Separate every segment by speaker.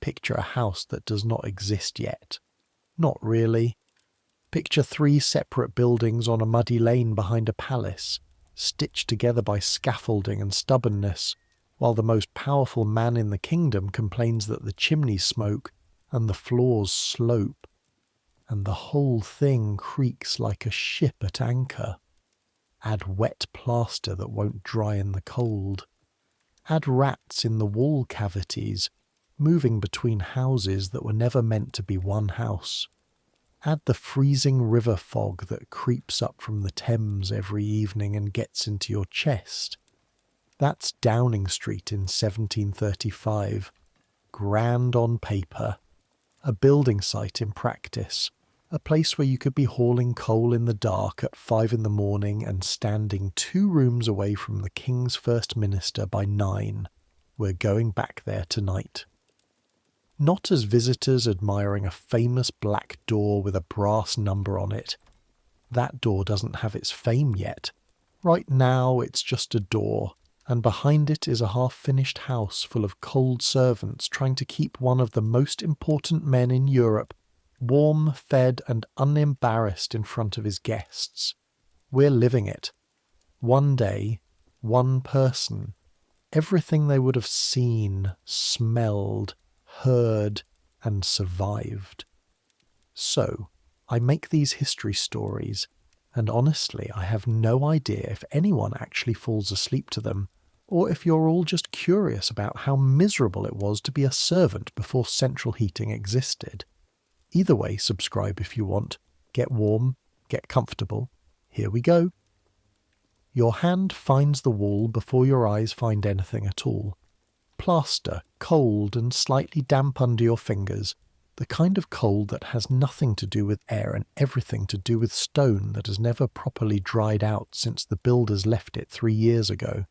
Speaker 1: picture a house that does not exist yet. Not really. Picture 3 separate buildings on a muddy lane behind a palace, stitched together by scaffolding and stubbornness, while the most powerful man in the kingdom complains that the chimneys smoke and the floors slope, and the whole thing creaks like a ship at anchor. Add wet plaster that won't dry in the cold. Add rats in the wall cavities, moving between houses that were never meant to be one house. Add the freezing river fog that creeps up from the Thames every evening and gets into your chest. That's Downing Street in 1735. Grand on paper. A building site in practice. A place where you could be hauling coal in the dark at 5 a.m. and standing 2 rooms away from the King's First Minister by 9. We're going back there tonight. Not as visitors admiring a famous black door with a brass number on it. That door doesn't have its fame yet. Right now it's just a door, and behind it is a half-finished house full of cold servants trying to keep one of the most important men in Europe warm, fed, and unembarrassed in front of his guests. We're living it. One day, one person, everything they would have seen, smelled, heard, and survived. So, I make these history stories, and honestly, I have no idea if anyone actually falls asleep to them, or if you're all just curious about how miserable it was to be a servant before central heating existed. Either way, subscribe if you want. Get warm, get comfortable. Here we go. Your hand finds the wall before your eyes find anything at all. Plaster, cold and slightly damp under your fingers, the kind of cold that has nothing to do with air and everything to do with stone that has never properly dried out since the builders left it 3 years ago.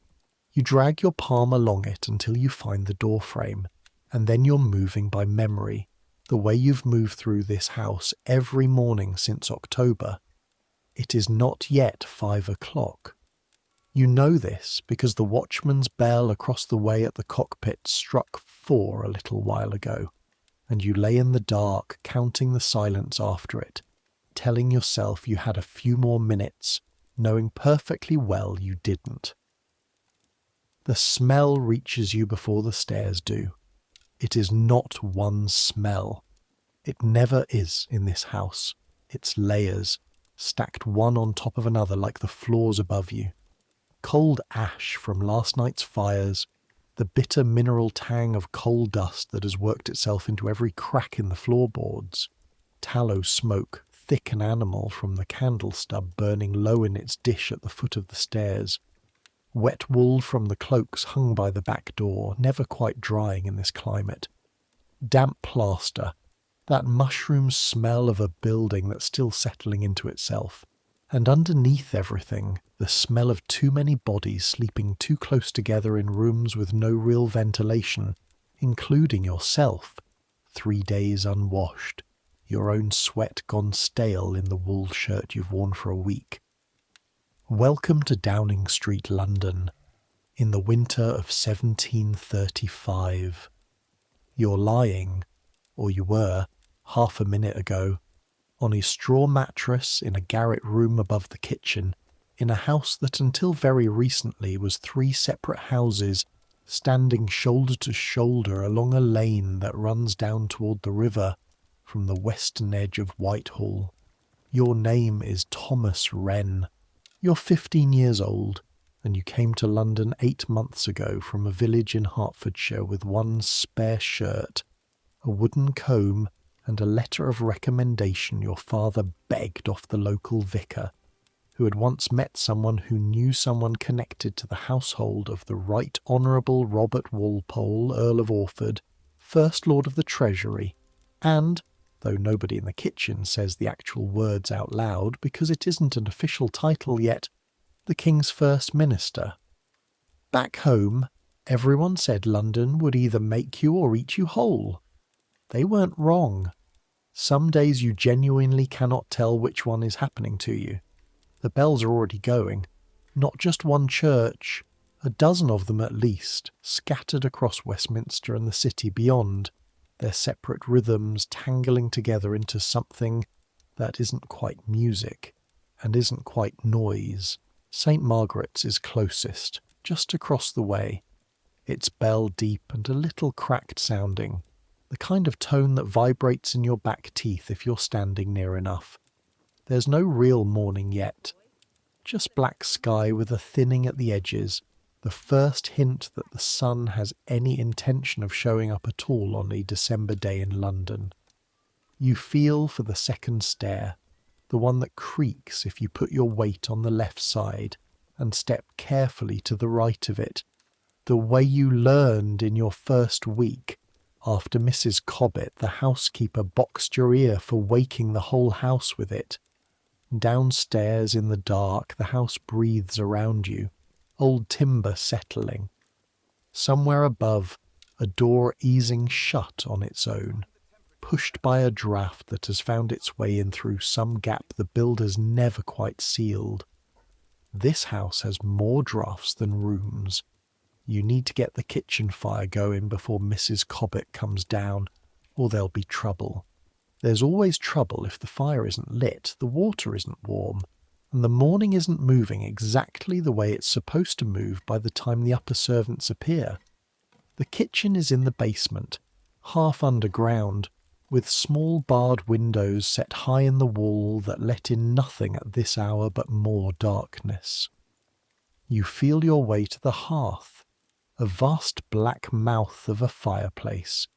Speaker 1: You drag your palm along it until you find the door frame, and then you're moving by memory, the way you've moved through this house every morning since October. It is not yet 5 o'clock. You know this because the watchman's bell across the way at the cockpit struck 4 a little while ago, and you lay in the dark counting the silence after it, telling yourself you had a few more minutes, knowing perfectly well you didn't. The smell reaches you before the stairs do. It is not one smell. It never is in this house. It's layers, stacked one on top of another like the floors above you. Cold ash from last night's fires, the bitter mineral tang of coal dust that has worked itself into every crack in the floorboards, tallow smoke, thick and animal from the candle stub burning low in its dish at the foot of the stairs, wet wool from the cloaks hung by the back door, never quite drying in this climate, damp plaster, that mushroom smell of a building that's still settling into itself, and underneath everything, the smell of too many bodies sleeping too close together in rooms with no real ventilation, including yourself, 3 days unwashed, your own sweat gone stale in the wool shirt you've worn for a week. Welcome to Downing Street, London, in the winter of 1735. You're lying, or you were, half a minute ago, on a straw mattress in a garret room above the kitchen, in a house that until very recently was 3 separate houses standing shoulder to shoulder along a lane that runs down toward the river from the western edge of Whitehall. Your name is Thomas Wren. You're 15 years old, and you came to London 8 months ago from a village in Hertfordshire with 1 spare shirt, a wooden comb, and a letter of recommendation your father begged off the local vicar, who had once met someone who knew someone connected to the household of the Right Honourable Robert Walpole, Earl of Orford, First Lord of the Treasury, and, though nobody in the kitchen says the actual words out loud because it isn't an official title yet, the King's First Minister. Back home, everyone said London would either make you or eat you whole. They weren't wrong. Some days you genuinely cannot tell which one is happening to you. The bells are already going. Not just one church, a dozen of them at least, scattered across Westminster and the city beyond, their separate rhythms tangling together into something that isn't quite music and isn't quite noise. St. Margaret's is closest, just across the way, its bell deep and a little cracked sounding, the kind of tone that vibrates in your back teeth if you're standing near enough. There's no real morning yet, just black sky with a thinning at the edges, the first hint that the sun has any intention of showing up at all on a December day in London. You feel for the second stair, the one that creaks if you put your weight on the left side and step carefully to the right of it, the way you learned in your first week after Mrs. Cobbett, the housekeeper, boxed your ear for waking the whole house with it. Downstairs in the dark, the house breathes around you, old timber settling. Somewhere above, a door easing shut on its own, pushed by a draught that has found its way in through some gap the builders never quite sealed. This house has more draughts than rooms. You need to get the kitchen fire going before Mrs. Cobbett comes down, or there'll be trouble. There's always trouble if the fire isn't lit, the water isn't warm, and the morning isn't moving exactly the way it's supposed to move by the time the upper servants appear. The kitchen is in the basement, half underground, with small barred windows set high in the wall that let in nothing at this hour but more darkness. You feel your way to the hearth, a vast black mouth of a fireplace,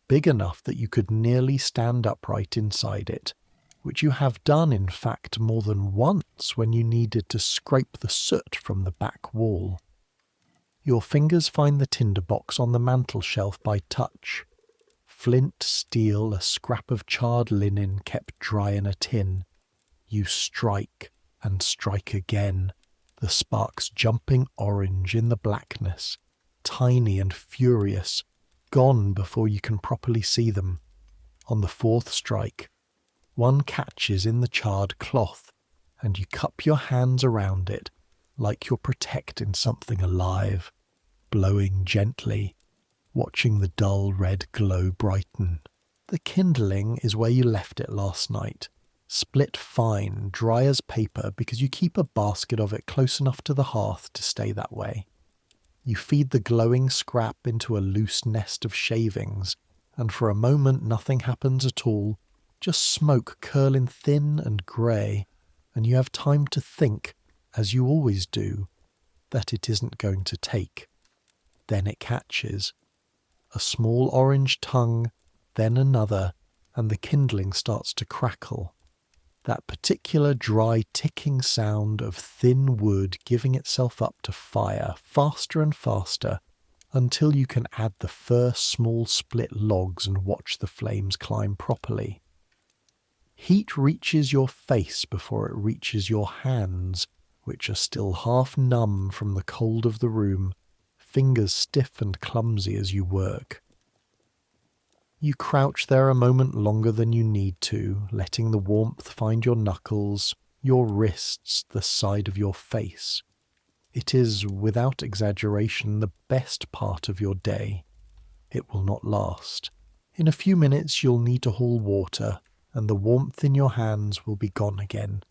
Speaker 1: big enough that you could nearly stand upright inside it, which you have done in fact more than once when you needed to scrape the soot from the back wall. Your fingers find the tinderbox on the mantel-shelf by touch. Flint, steel, a scrap of charred linen kept dry in a tin. You strike and strike again, the sparks jumping orange in the blackness, tiny and furious, gone before you can properly see them. On the fourth strike, one catches in the charred cloth, and you cup your hands around it like you're protecting something alive, blowing gently, watching the dull red glow brighten. The kindling is where you left it last night, split fine, dry as paper, because you keep a basket of it close enough to the hearth to stay that way. You feed the glowing scrap into a loose nest of shavings, and for a moment nothing happens at all, just smoke curling thin and grey, and you have time to think, as you always do, that it isn't going to take. Then it catches. A small orange tongue, then another, and the kindling starts to crackle. That particular dry ticking sound of thin wood giving itself up to fire, faster and faster, until you can add the first small split logs and watch the flames climb properly. Heat reaches your face before it reaches your hands, which are still half numb from the cold of the room, fingers stiff and clumsy as you work. You crouch there a moment longer than you need to, letting the warmth find your knuckles, your wrists, the side of your face. It is, without exaggeration, the best part of your day. It will not last. In a few minutes you'll need to haul water, and the warmth in your hands will be gone again,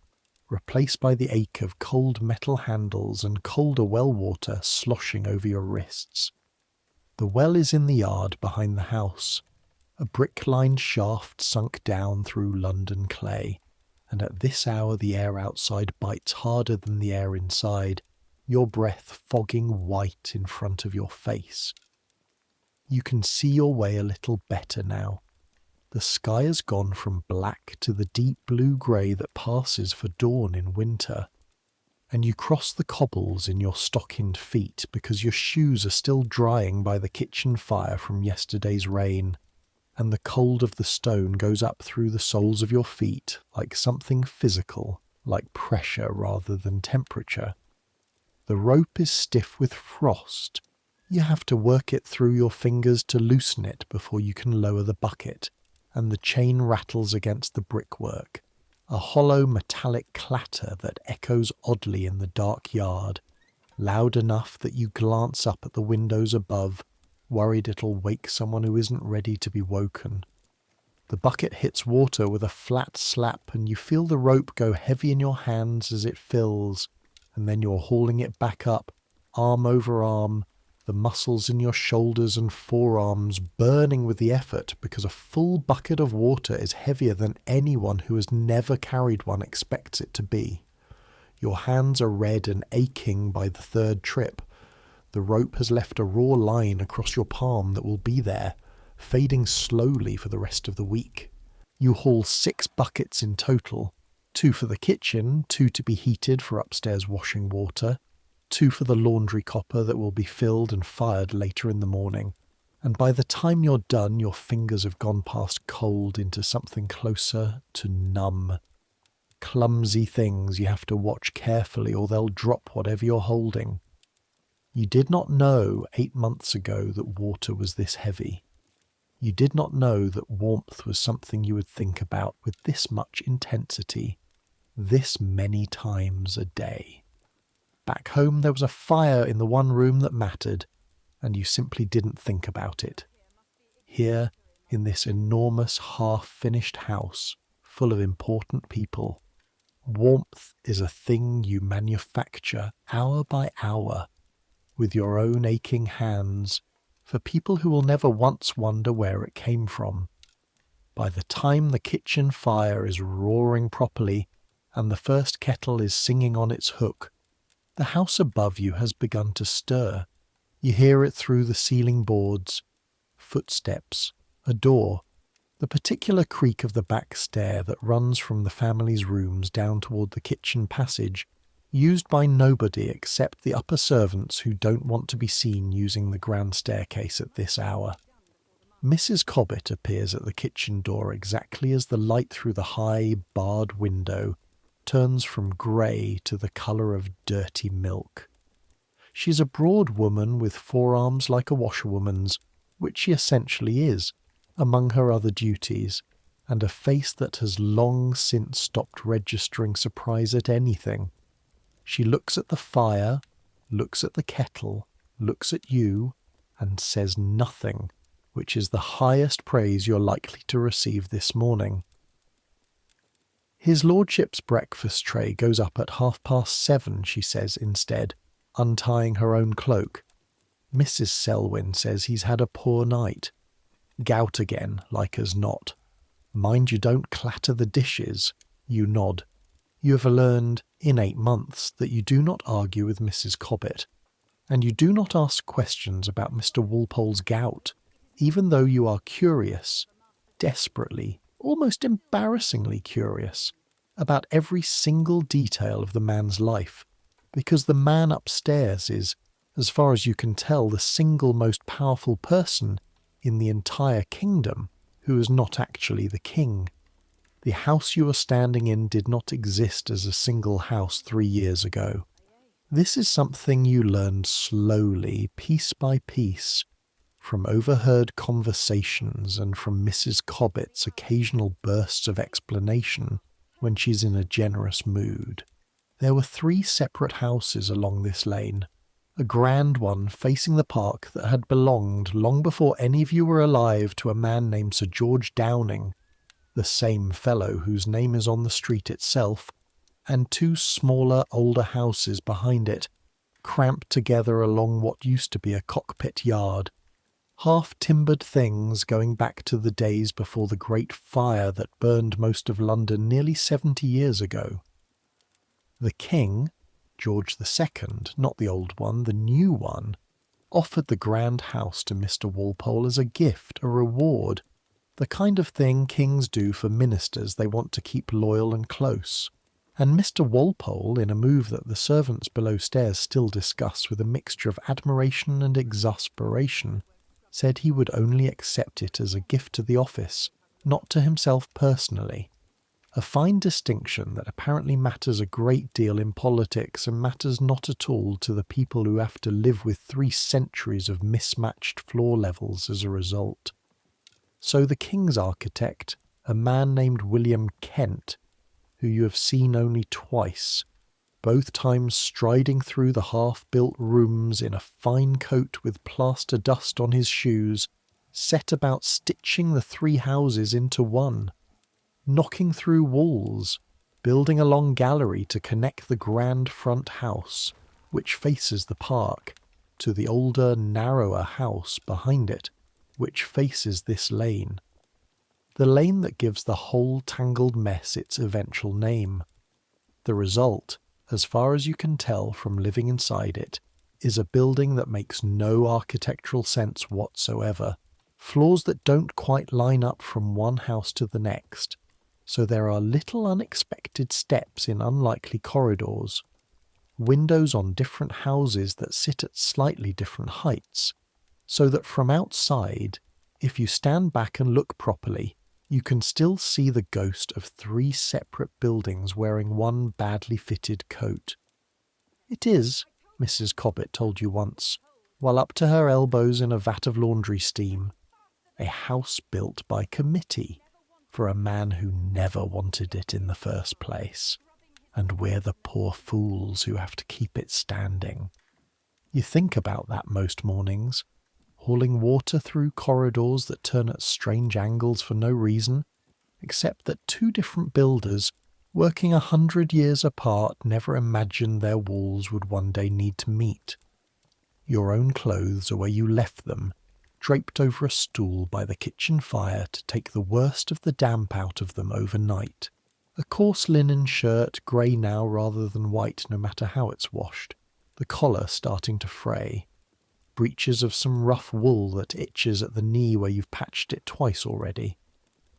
Speaker 1: replaced by the ache of cold metal handles and colder well water sloshing over your wrists. The well is in the yard behind the house, a brick-lined shaft sunk down through London clay, and at this hour the air outside bites harder than the air inside, your breath fogging white in front of your face. You can see your way a little better now. The sky has gone from black to the deep blue-grey that passes for dawn in winter, and you cross the cobbles in your stockinged feet because your shoes are still drying by the kitchen fire from yesterday's rain, and the cold of the stone goes up through the soles of your feet like something physical, like pressure rather than temperature. The rope is stiff with frost. You have to work it through your fingers to loosen it before you can lower the bucket, and the chain rattles against the brickwork, a hollow metallic clatter that echoes oddly in the dark yard, loud enough that you glance up at the windows above, worried it'll wake someone who isn't ready to be woken. The bucket hits water with a flat slap, and you feel the rope go heavy in your hands as it fills, and then you're hauling it back up, arm over arm, the muscles in your shoulders and forearms burning with the effort because a full bucket of water is heavier than anyone who has never carried one expects it to be. Your hands are red and aching by the third trip. The rope has left a raw line across your palm that will be there, fading slowly for the rest of the week. You haul 6 buckets in total, 2 for the kitchen, 2 to be heated for upstairs washing water, 2 for the laundry copper that will be filled and fired later in the morning. And by the time you're done, your fingers have gone past cold into something closer to numb. Clumsy things you have to watch carefully or they'll drop whatever you're holding. You did not know 8 months ago that water was this heavy. You did not know that warmth was something you would think about with this much intensity, this many times a day. Back home there was a fire in the one room that mattered, and you simply didn't think about it. Here, in this enormous half-finished house, full of important people, warmth is a thing you manufacture hour by hour, with your own aching hands, for people who will never once wonder where it came from. By the time the kitchen fire is roaring properly, and the first kettle is singing on its hook, the house above you has begun to stir. You hear it through the ceiling boards, footsteps, a door, the particular creak of the back stair that runs from the family's rooms down toward the kitchen passage, used by nobody except the upper servants who don't want to be seen using the grand staircase at this hour. Mrs. Cobbett appears at the kitchen door exactly as the light through the high, barred window turns from grey to the colour of dirty milk. She's a broad woman with forearms like a washerwoman's, which she essentially is, among her other duties, and a face that has long since stopped registering surprise at anything. She looks at the fire, looks at the kettle, looks at you, and says nothing, which is the highest praise you're likely to receive this morning. His lordship's breakfast tray goes up at 7:30, she says instead, untying her own cloak. Mrs. Selwyn says he's had a poor night. Gout again, like as not. Mind you don't clatter the dishes. You nod. You have learned, in 8 months, that you do not argue with Mrs. Cobbett, and you do not ask questions about Mr. Walpole's gout, even though you are curious, desperately, almost embarrassingly curious, about every single detail of the man's life, because the man upstairs is, as far as you can tell, the single most powerful person in the entire kingdom who is not actually the king. The house you are standing in did not exist as a single house 3 years ago. This is something you learned slowly, piece by piece, from overheard conversations and from Mrs. Cobbett's occasional bursts of explanation when she's in a generous mood. There were 3 separate houses along this lane, a grand one facing the park that had belonged long before any of you were alive to a man named Sir George Downing, the same fellow whose name is on the street itself, and 2 smaller, older houses behind it, cramped together along what used to be a cockpit yard, half-timbered things going back to the days before the great fire that burned most of London nearly 70 years ago. The king, George II, not the old one, the new one, offered the grand house to Mr. Walpole as a gift, a reward, the kind of thing kings do for ministers they want to keep loyal and close. And Mr. Walpole, in a move that the servants below stairs still discuss with a mixture of admiration and exasperation, said he would only accept it as a gift to the office, not to himself personally. A fine distinction that apparently matters a great deal in politics and matters not at all to the people who have to live with 3 centuries of mismatched floor levels as a result. So the king's architect, a man named William Kent, who you have seen only twice, both times striding through the half-built rooms in a fine coat with plaster dust on his shoes, set about stitching the 3 houses into one, knocking through walls, building a long gallery to connect the grand front house, which faces the park, to the older, narrower house behind it, which faces this lane. The lane that gives the whole tangled mess its eventual name. The result, as far as you can tell from living inside it, is a building that makes no architectural sense whatsoever, floors that don't quite line up from one house to the next, so there are little unexpected steps in unlikely corridors, windows on different houses that sit at slightly different heights, so that from outside, if you stand back and look properly, you can still see the ghost of 3 separate buildings wearing one badly fitted coat. It is, Mrs. Cobbett told you once, while up to her elbows in a vat of laundry steam, a house built by committee for a man who never wanted it in the first place, and we're the poor fools who have to keep it standing. You think about that most mornings, hauling water through corridors that turn at strange angles for no reason, except that 2 different builders, working 100 years apart, never imagined their walls would one day need to meet. Your own clothes are where you left them, draped over a stool by the kitchen fire to take the worst of the damp out of them overnight. A coarse linen shirt, grey now rather than white no matter how it's washed, the collar starting to fray. Breeches of some rough wool that itches at the knee where you've patched it twice already.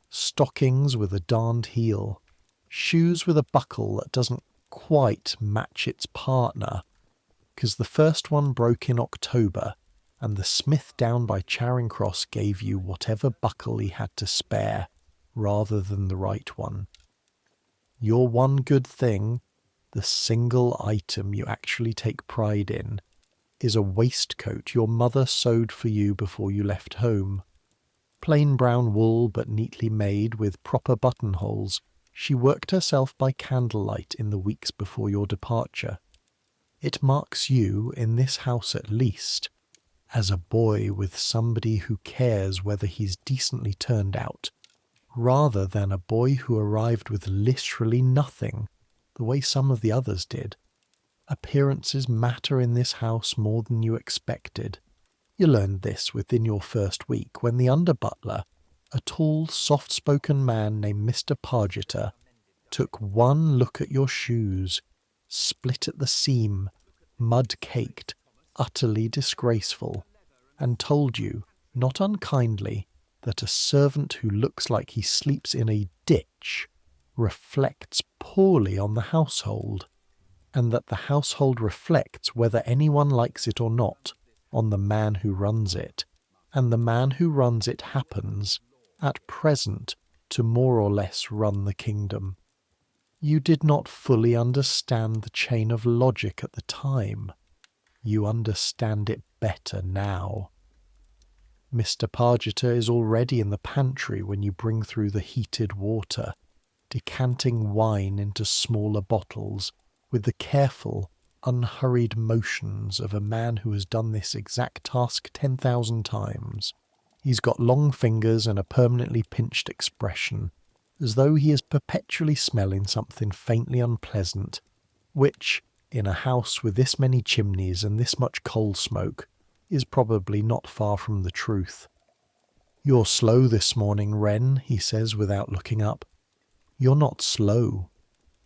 Speaker 1: Stockings with a darned heel. Shoes with a buckle that doesn't quite match its partner, 'cause the first one broke in October, and the smith down by Charing Cross gave you whatever buckle he had to spare, rather than the right one. Your one good thing, the single item you actually take pride in, is a waistcoat your mother sewed for you before you left home. Plain brown wool but neatly made with proper buttonholes, she worked herself by candlelight in the weeks before your departure. It marks you, in this house at least, as a boy with somebody who cares whether he's decently turned out, rather than a boy who arrived with literally nothing, the way some of the others did. Appearances matter in this house more than you expected. You learned this within your first week, when the under-butler, a tall, soft-spoken man named Mr. Pargeter, took one look at your shoes, split at the seam, mud-caked, utterly disgraceful, and told you, not unkindly, that a servant who looks like he sleeps in a ditch reflects poorly on the household, and that the household reflects, whether anyone likes it or not, on the man who runs it, and the man who runs it happens, at present, to more or less run the kingdom. You did not fully understand the chain of logic at the time. You understand it better now. Mr. Pargeter is already in the pantry when you bring through the heated water, decanting wine into smaller bottles, with the careful, unhurried motions of a man who has done this exact task 10,000 times. He's got long fingers and a permanently pinched expression, as though he is perpetually smelling something faintly unpleasant, which, in a house with this many chimneys and this much coal smoke, is probably not far from the truth. "You're slow this morning, Wren," he says without looking up. "You're not slow.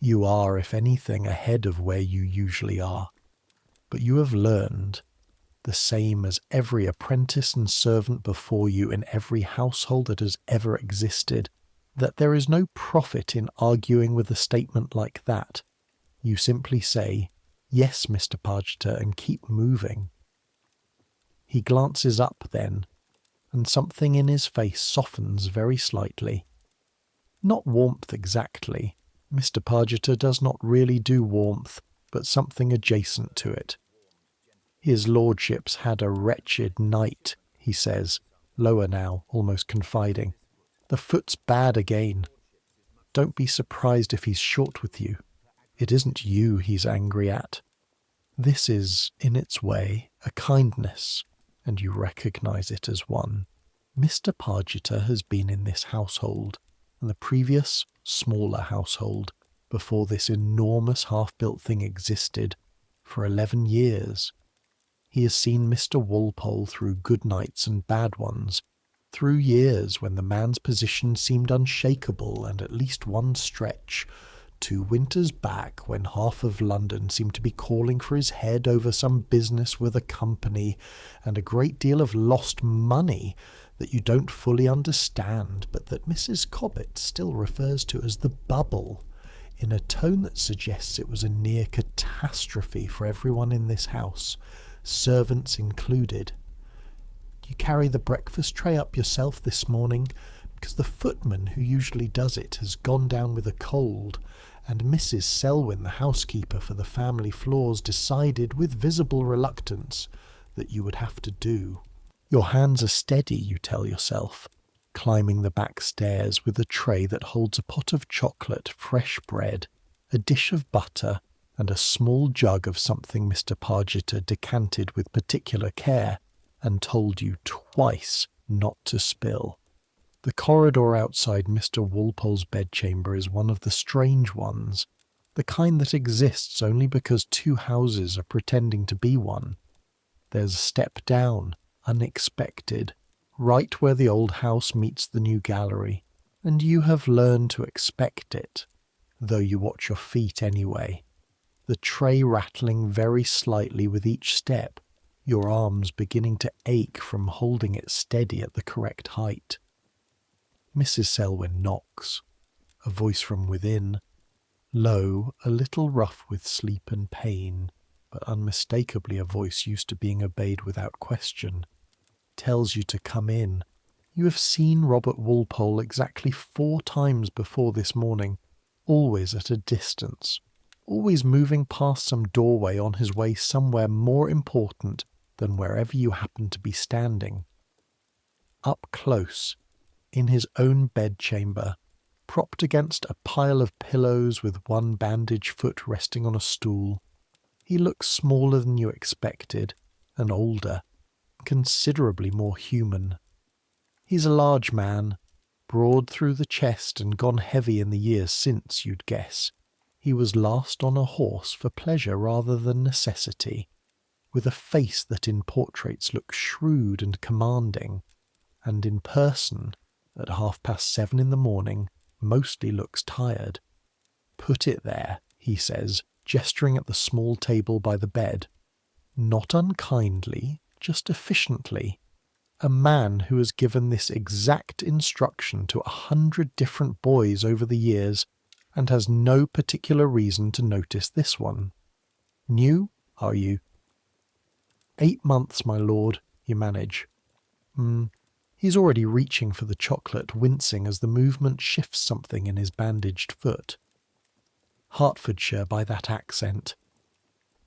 Speaker 1: You are, if anything, ahead of where you usually are. But you have learned, the same as every apprentice and servant before you in every household that has ever existed, that there is no profit in arguing with a statement like that. You simply say, 'Yes, Mr. Pargeter,' and keep moving." He glances up then, and something in his face softens very slightly. Not warmth exactly. Mr. Pargeter does not really do warmth, but something adjacent to it. "His lordship's had a wretched night," he says, lower now, almost confiding. "The foot's bad again. Don't be surprised if he's short with you. It isn't you he's angry at. This is, in its way, a kindness, and you recognise it as one. Mr. Pargeter has been in this household, and the previous, smaller household, before this enormous half-built thing existed, for 11 years. He has seen Mr. Walpole through good nights and bad ones, through years when the man's position seemed unshakable, and at least one stretch, 2 winters back, when half of London seemed to be calling for his head over some business with a company, and a great deal of lost money that you don't fully understand, but that Mrs. Cobbett still refers to as the bubble, in a tone that suggests it was a near catastrophe for everyone in this house, servants included. You carry the breakfast tray up yourself this morning, because the footman who usually does it has gone down with a cold, and Mrs. Selwyn, the housekeeper for the family floors, decided with visible reluctance that you would have to do. Your hands are steady, you tell yourself, climbing the back stairs with a tray that holds a pot of chocolate, fresh bread, a dish of butter, and a small jug of something Mr. Pargeter decanted with particular care and told you twice not to spill. The corridor outside Mr. Walpole's bedchamber is one of the strange ones, the kind that exists only because 2 houses are pretending to be one. There's a step down, unexpected, right where the old house meets the new gallery, and you have learned to expect it, though you watch your feet anyway, the tray rattling very slightly with each step, your arms beginning to ache from holding it steady at the correct height. Mrs. Selwyn knocks. A voice from within, low, a little rough with sleep and pain, but unmistakably a voice used to being obeyed without question, tells you to come in. You have seen Robert Walpole exactly 4 times before this morning, always at a distance, always moving past some doorway on his way somewhere more important than wherever you happen to be standing. Up close, in his own bedchamber, propped against a pile of pillows with one bandaged foot resting on a stool, he looks smaller than you expected, and older, considerably more human. He's a large man, broad through the chest and gone heavy in the years since, you'd guess. He was last on a horse for pleasure rather than necessity, with a face that in portraits looks shrewd and commanding, and in person, at 7:30 in the morning, mostly looks tired. Put it there, he says, gesturing at the small table by the bed. Not unkindly, just efficiently. A man who has given this exact instruction to 100 different boys over the years, and has no particular reason to notice this one. New, are you? 8 months, my lord, you manage. He's already reaching for the chocolate, wincing as the movement shifts something in his bandaged foot. Hertfordshire by that accent.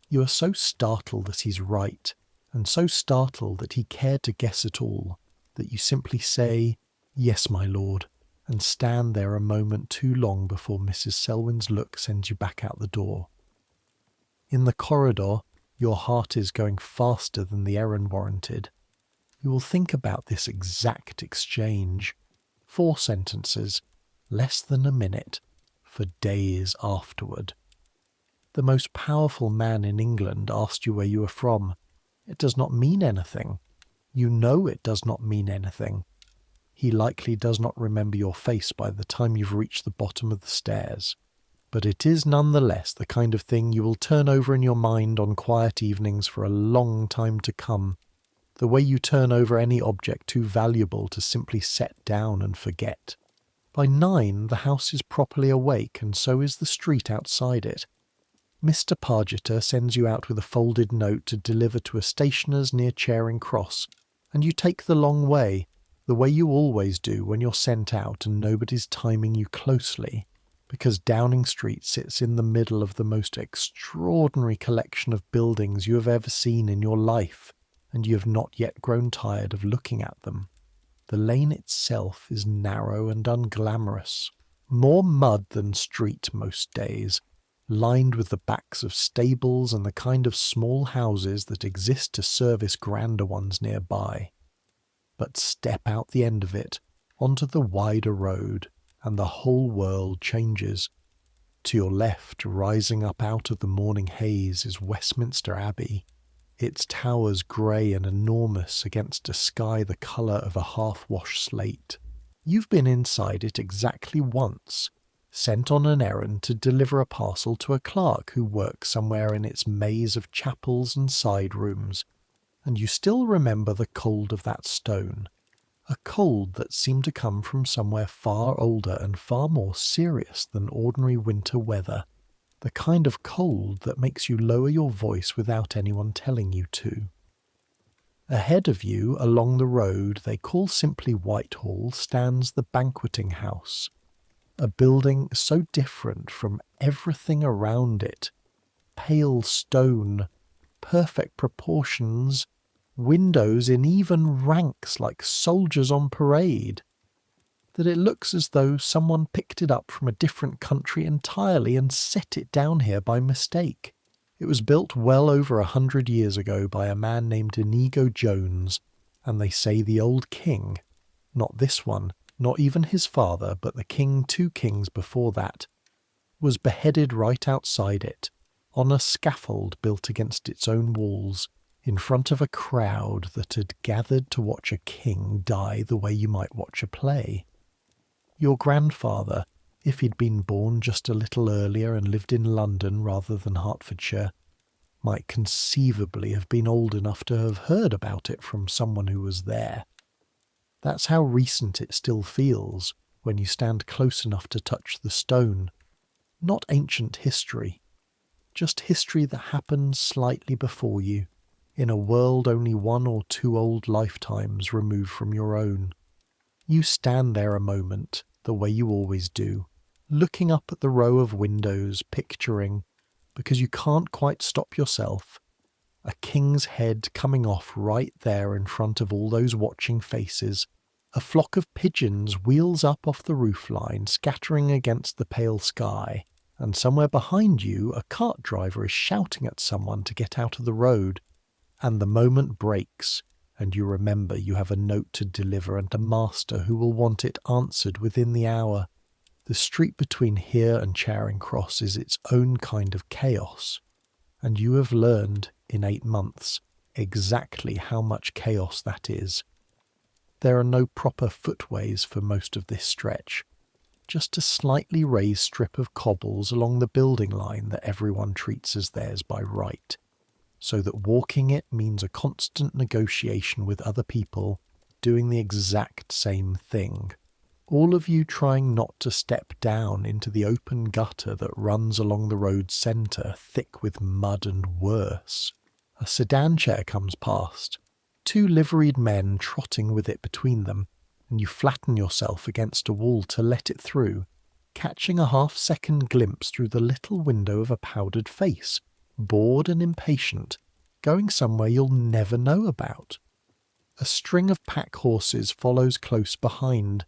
Speaker 1: You are so startled that he's right, and so startled that he cared to guess at all, that you simply say, "Yes, my lord," and stand there a moment too long before Mrs. Selwyn's look sends you back out the door. In the corridor, your heart is going faster than the errand warranted. You will think about this exact exchange, 4 sentences, less than a minute, for days afterward. The most powerful man in England asked you where you were from. It does not mean anything. You know it does not mean anything. He likely does not remember your face by the time you've reached the bottom of the stairs. But it is nonetheless the kind of thing you will turn over in your mind on quiet evenings for a long time to come, the way you turn over any object too valuable to simply set down and forget. By 9, the house is properly awake, and so is the street outside it. Mr. Pargeter sends you out with a folded note to deliver to a stationer's near Charing Cross, and you take the long way, the way you always do when you're sent out and nobody's timing you closely, because Downing Street sits in the middle of the most extraordinary collection of buildings you have ever seen in your life, and you have not yet grown tired of looking at them. The lane itself is narrow and unglamorous, more mud than street most days, lined with the backs of stables and the kind of small houses that exist to service grander ones nearby. But step out the end of it, onto the wider road, and the whole world changes. To your left, rising up out of the morning haze, is Westminster Abbey, its towers grey and enormous against a sky the colour of a half-washed slate. You've been inside it exactly once, sent on an errand to deliver a parcel to a clerk who works somewhere in its maze of chapels and side rooms, and you still remember the cold of that stone, a cold that seemed to come from somewhere far older and far more serious than ordinary winter weather, the kind of cold that makes you lower your voice without anyone telling you to. Ahead of you, along the road they call simply Whitehall, stands the banqueting house, a building so different from everything around it. Pale stone, perfect proportions, windows in even ranks like soldiers on parade, that it looks as though someone picked it up from a different country entirely and set it down here by mistake. It was built well over 100 years ago by a man named Inigo Jones, and they say the old king, not this one, not even his father, but the king 2 kings before that, was beheaded right outside it, on a scaffold built against its own walls, in front of a crowd that had gathered to watch a king die the way you might watch a play. Your grandfather, if he'd been born just a little earlier and lived in London rather than Hertfordshire, might conceivably have been old enough to have heard about it from someone who was there. That's how recent it still feels when you stand close enough to touch the stone. Not ancient history, just history that happened slightly before you, in a world only 1 or 2 old lifetimes removed from your own. You stand there a moment, the way you always do, looking up at the row of windows, picturing, because you can't quite stop yourself, a king's head coming off right there in front of all those watching faces. A flock of pigeons wheels up off the roofline, scattering against the pale sky, and somewhere behind you a cart driver is shouting at someone to get out of the road, and the moment breaks, and you remember you have a note to deliver and a master who will want it answered within the hour. The street between here and Charing Cross is its own kind of chaos, and you have learned, in 8 months, exactly how much chaos that is. There are no proper footways for most of this stretch, just a slightly raised strip of cobbles along the building line that everyone treats as theirs by right, so that walking it means a constant negotiation with other people doing the exact same thing. All of you trying not to step down into the open gutter that runs along the road's centre, thick with mud and worse. A sedan chair comes past, 2 liveried men trotting with it between them, and you flatten yourself against a wall to let it through, catching a half-second glimpse through the little window of a powdered face, bored and impatient, going somewhere you'll never know about. A string of pack horses follows close behind,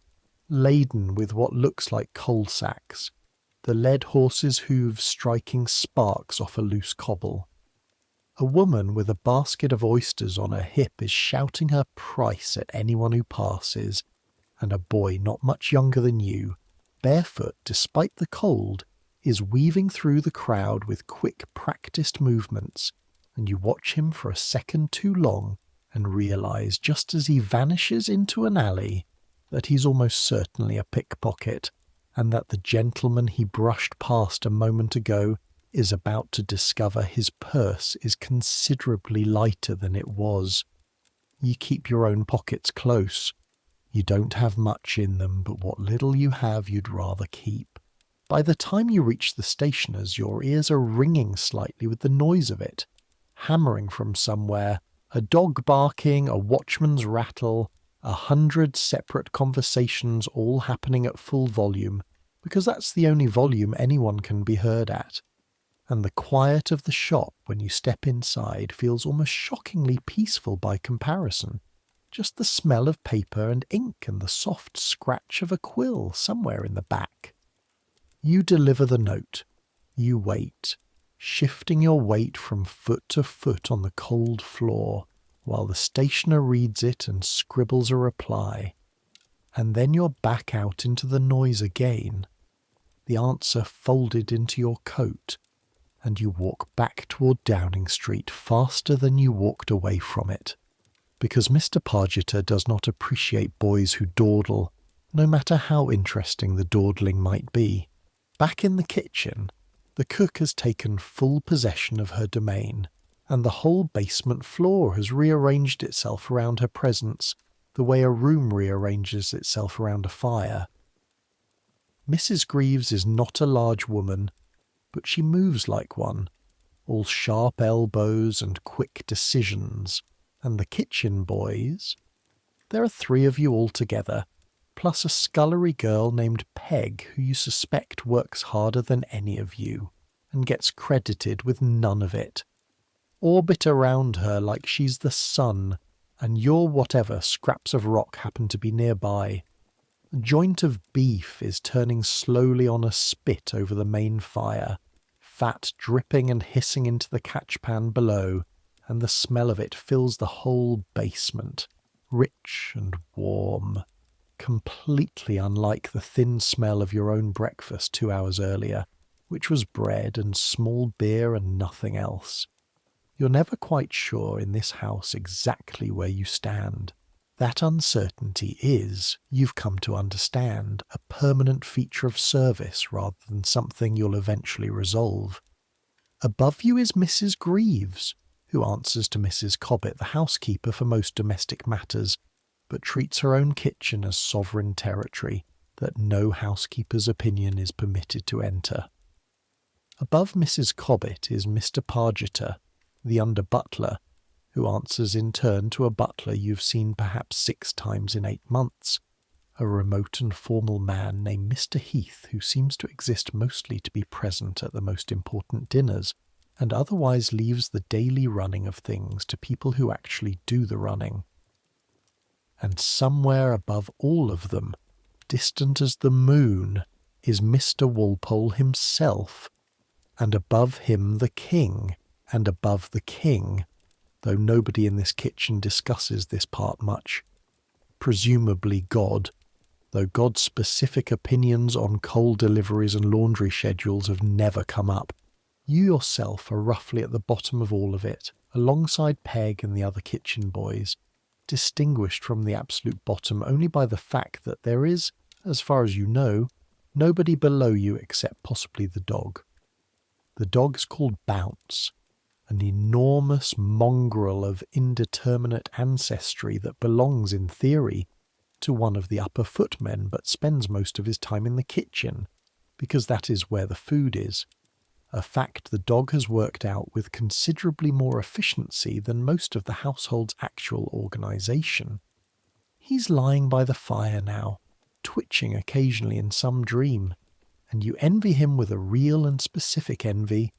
Speaker 1: laden with what looks like coal sacks, the led horses' hooves striking sparks off a loose cobble. A woman with a basket of oysters on her hip is shouting her price at anyone who passes, and a boy not much younger than you, barefoot despite the cold, is weaving through the crowd with quick practised movements, and you watch him for a second too long and realise just as he vanishes into an alley that he's almost certainly a pickpocket, and that the gentleman he brushed past a moment ago is about to discover his purse is considerably lighter than it was. You keep your own pockets close. You don't have much in them, but what little you have you'd rather keep. By the time you reach the stationer's, your ears are ringing slightly with the noise of it, hammering from somewhere, a dog barking, a watchman's rattle, 100 separate conversations all happening at full volume, because that's the only volume anyone can be heard at. And the quiet of the shop when you step inside feels almost shockingly peaceful by comparison. Just the smell of paper and ink and the soft scratch of a quill somewhere in the back. You deliver the note. You wait, shifting your weight from foot to foot on the cold floor, while the stationer reads it and scribbles a reply. And then you're back out into the noise again, the answer folded into your coat, and you walk back toward Downing Street faster than you walked away from it, because Mr. Pargeter does not appreciate boys who dawdle, no matter how interesting the dawdling might be. Back in the kitchen, the cook has taken full possession of her domain, and the whole basement floor has rearranged itself around her presence the way a room rearranges itself around a fire. Mrs. Greaves is not a large woman, but she moves like one, all sharp elbows and quick decisions. And the kitchen boys? There are 3 of you altogether, plus a scullery girl named Peg who you suspect works harder than any of you, and gets credited with none of it. Orbit around her like she's the sun, and you're whatever scraps of rock happen to be nearby. A joint of beef is turning slowly on a spit over the main fire, fat dripping and hissing into the catchpan below, and the smell of it fills the whole basement, rich and warm, completely unlike the thin smell of your own breakfast 2 hours earlier, which was bread and small beer and nothing else. You're never quite sure in this house exactly where you stand. That uncertainty is, you've come to understand, a permanent feature of service rather than something you'll eventually resolve. Above you is Mrs. Greaves, who answers to Mrs. Cobbett, the housekeeper for most domestic matters, but treats her own kitchen as sovereign territory that no housekeeper's opinion is permitted to enter. Above Mrs. Cobbett is Mr. Pargeter, the under-butler, who answers in turn to a butler you've seen perhaps 6 times in 8 months, a remote and formal man named Mr. Heath, who seems to exist mostly to be present at the most important dinners, and otherwise leaves the daily running of things to people who actually do the running. And somewhere above all of them, distant as the moon, is Mr. Walpole himself, and above him the king, and above the king, though nobody in this kitchen discusses this part much, presumably God, though God's specific opinions on coal deliveries and laundry schedules have never come up. You yourself are roughly at the bottom of all of it, alongside Peg and the other kitchen boys, distinguished from the absolute bottom only by the fact that there is, as far as you know, nobody below you except possibly the dog. The dog is called Bounce, an enormous mongrel of indeterminate ancestry that belongs, in theory, to one of the upper footmen, but spends most of his time in the kitchen, because that is where the food is, a fact the dog has worked out with considerably more efficiency than most of the household's actual organisation. He's lying by the fire now, twitching occasionally in some dream, and you envy him with a real and specific envy,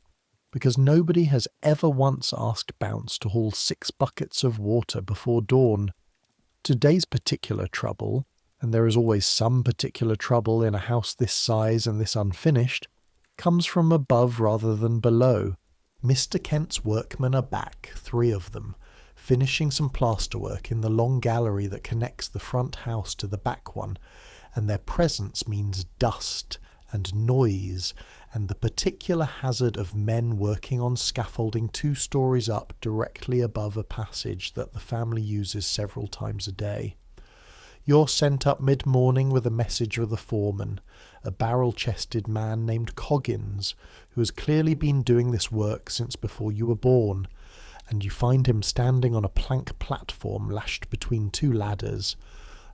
Speaker 1: because nobody has ever once asked Bounce to haul 6 buckets of water before dawn. Today's particular trouble, and there is always some particular trouble in a house this size and this unfinished, comes from above rather than below. Mr. Kent's workmen are back, 3 of them, finishing some plasterwork in the long gallery that connects the front house to the back one, and their presence means dust and noise, and the particular hazard of men working on scaffolding 2 stories up directly above a passage that the family uses several times a day. You're sent up mid-morning with a message of the foreman, a barrel-chested man named Coggins, who has clearly been doing this work since before you were born, and you find him standing on a plank platform lashed between 2 ladders,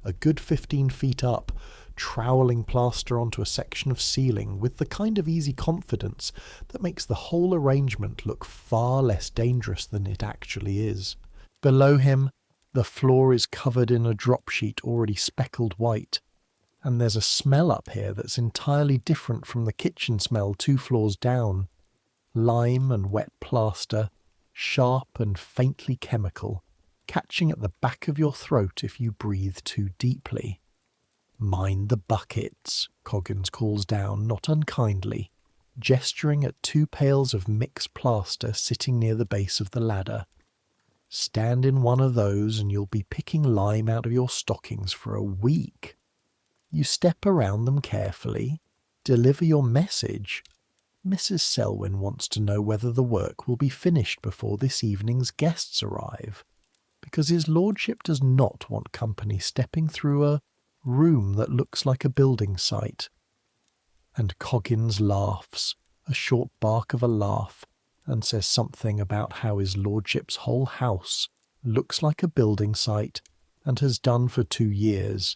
Speaker 1: a good 15 feet up, troweling plaster onto a section of ceiling with the kind of easy confidence that makes the whole arrangement look far less dangerous than it actually is. Below him, the floor is covered in a drop sheet already speckled white, and there's a smell up here that's entirely different from the kitchen smell 2 floors down. Lime and wet plaster, sharp and faintly chemical, catching at the back of your throat if you breathe too deeply. "Mind the buckets," Coggins calls down, not unkindly. gesturing at 2 pails of mixed plaster sitting near the base of the ladder. Stand in one of those and you'll be picking lime out of your stockings for a week. You step around them carefully, deliver your message. Mrs. Selwyn wants to know whether the work will be finished before this evening's guests arrive, because his lordship does not want company stepping through a room that looks like a building site. And Coggins laughs, a short bark of a laugh, and says something about how his lordship's whole house looks like a building site and has done for 2 years,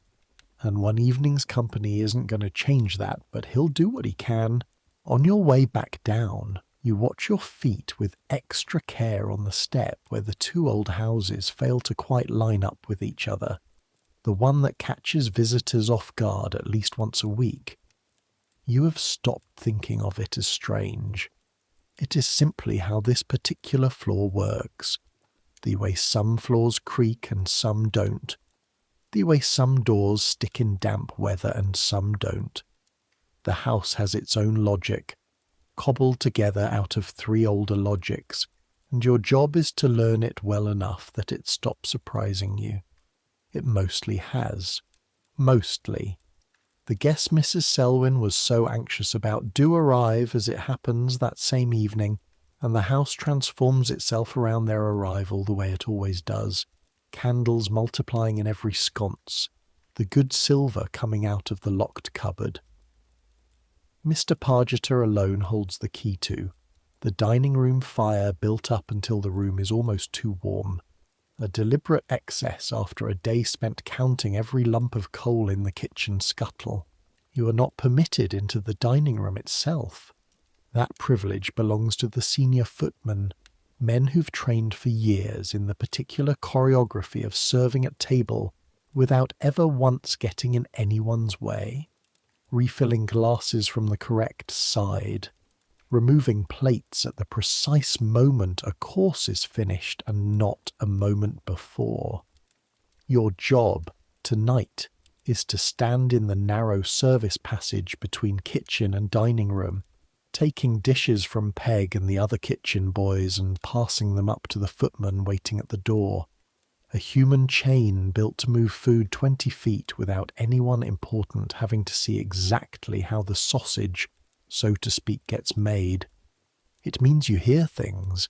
Speaker 1: and one evening's company isn't going to change that, but he'll do what he can. On your way back down, you watch your feet with extra care on the step where the 2 old houses fail to quite line up with each other, the one that catches visitors off guard at least once a week. You have stopped thinking of it as strange. It is simply how this particular floor works, the way some floors creak and some don't, the way some doors stick in damp weather and some don't. The house has its own logic, cobbled together out of 3 older logics, and your job is to learn it well enough that it stops surprising you. It mostly has. Mostly. The guests Mrs. Selwyn was so anxious about do arrive as it happens that same evening, and the house transforms itself around their arrival the way it always does, candles multiplying in every sconce, the good silver coming out of the locked cupboard. Mr. Pargeter alone holds the key to the dining-room fire built up until the room is almost too warm, a deliberate excess after a day spent counting every lump of coal in the kitchen scuttle. You are not permitted into the dining room itself. That privilege belongs to the senior footmen, men who've trained for years in the particular choreography of serving at table without ever once getting in anyone's way, refilling glasses from the correct side, removing plates at the precise moment a course is finished and not a moment before. Your job tonight is to stand in the narrow service passage between kitchen and dining room, taking dishes from Peg and the other kitchen boys and passing them up to the footman waiting at the door. A human chain built to move food 20 feet without anyone important having to see exactly how the sausage, so to speak, gets made. It means you hear things.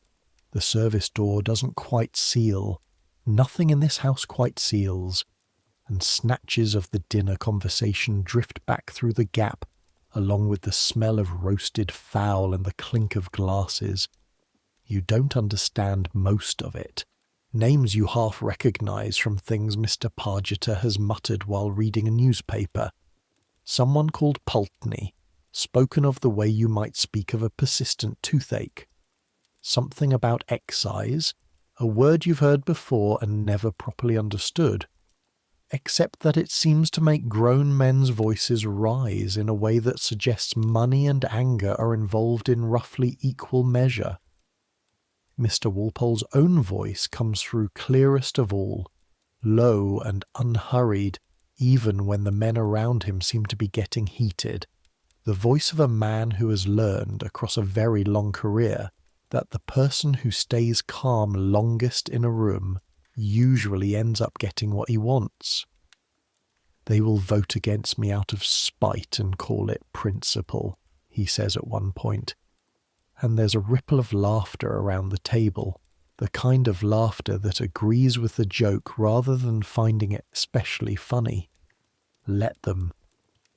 Speaker 1: The service door doesn't quite seal. Nothing in this house quite seals. And snatches of the dinner conversation drift back through the gap, along with the smell of roasted fowl and the clink of glasses. You don't understand most of it. Names you half recognise from things Mr. Pargeter has muttered while reading a newspaper. Someone called Pulteney, spoken of the way you might speak of a persistent toothache. Something about excise, a word you've heard before and never properly understood, except that it seems to make grown men's voices rise in a way that suggests money and anger are involved in roughly equal measure. Mr. Walpole's own voice comes through clearest of all, low and unhurried, even when the men around him seem to be getting heated. The voice of a man who has learned, across a very long career, that the person who stays calm longest in a room usually ends up getting what he wants. They will vote against me out of spite and call it principle, he says at one point. And there's a ripple of laughter around the table, the kind of laughter that agrees with the joke rather than finding it especially funny. Let them.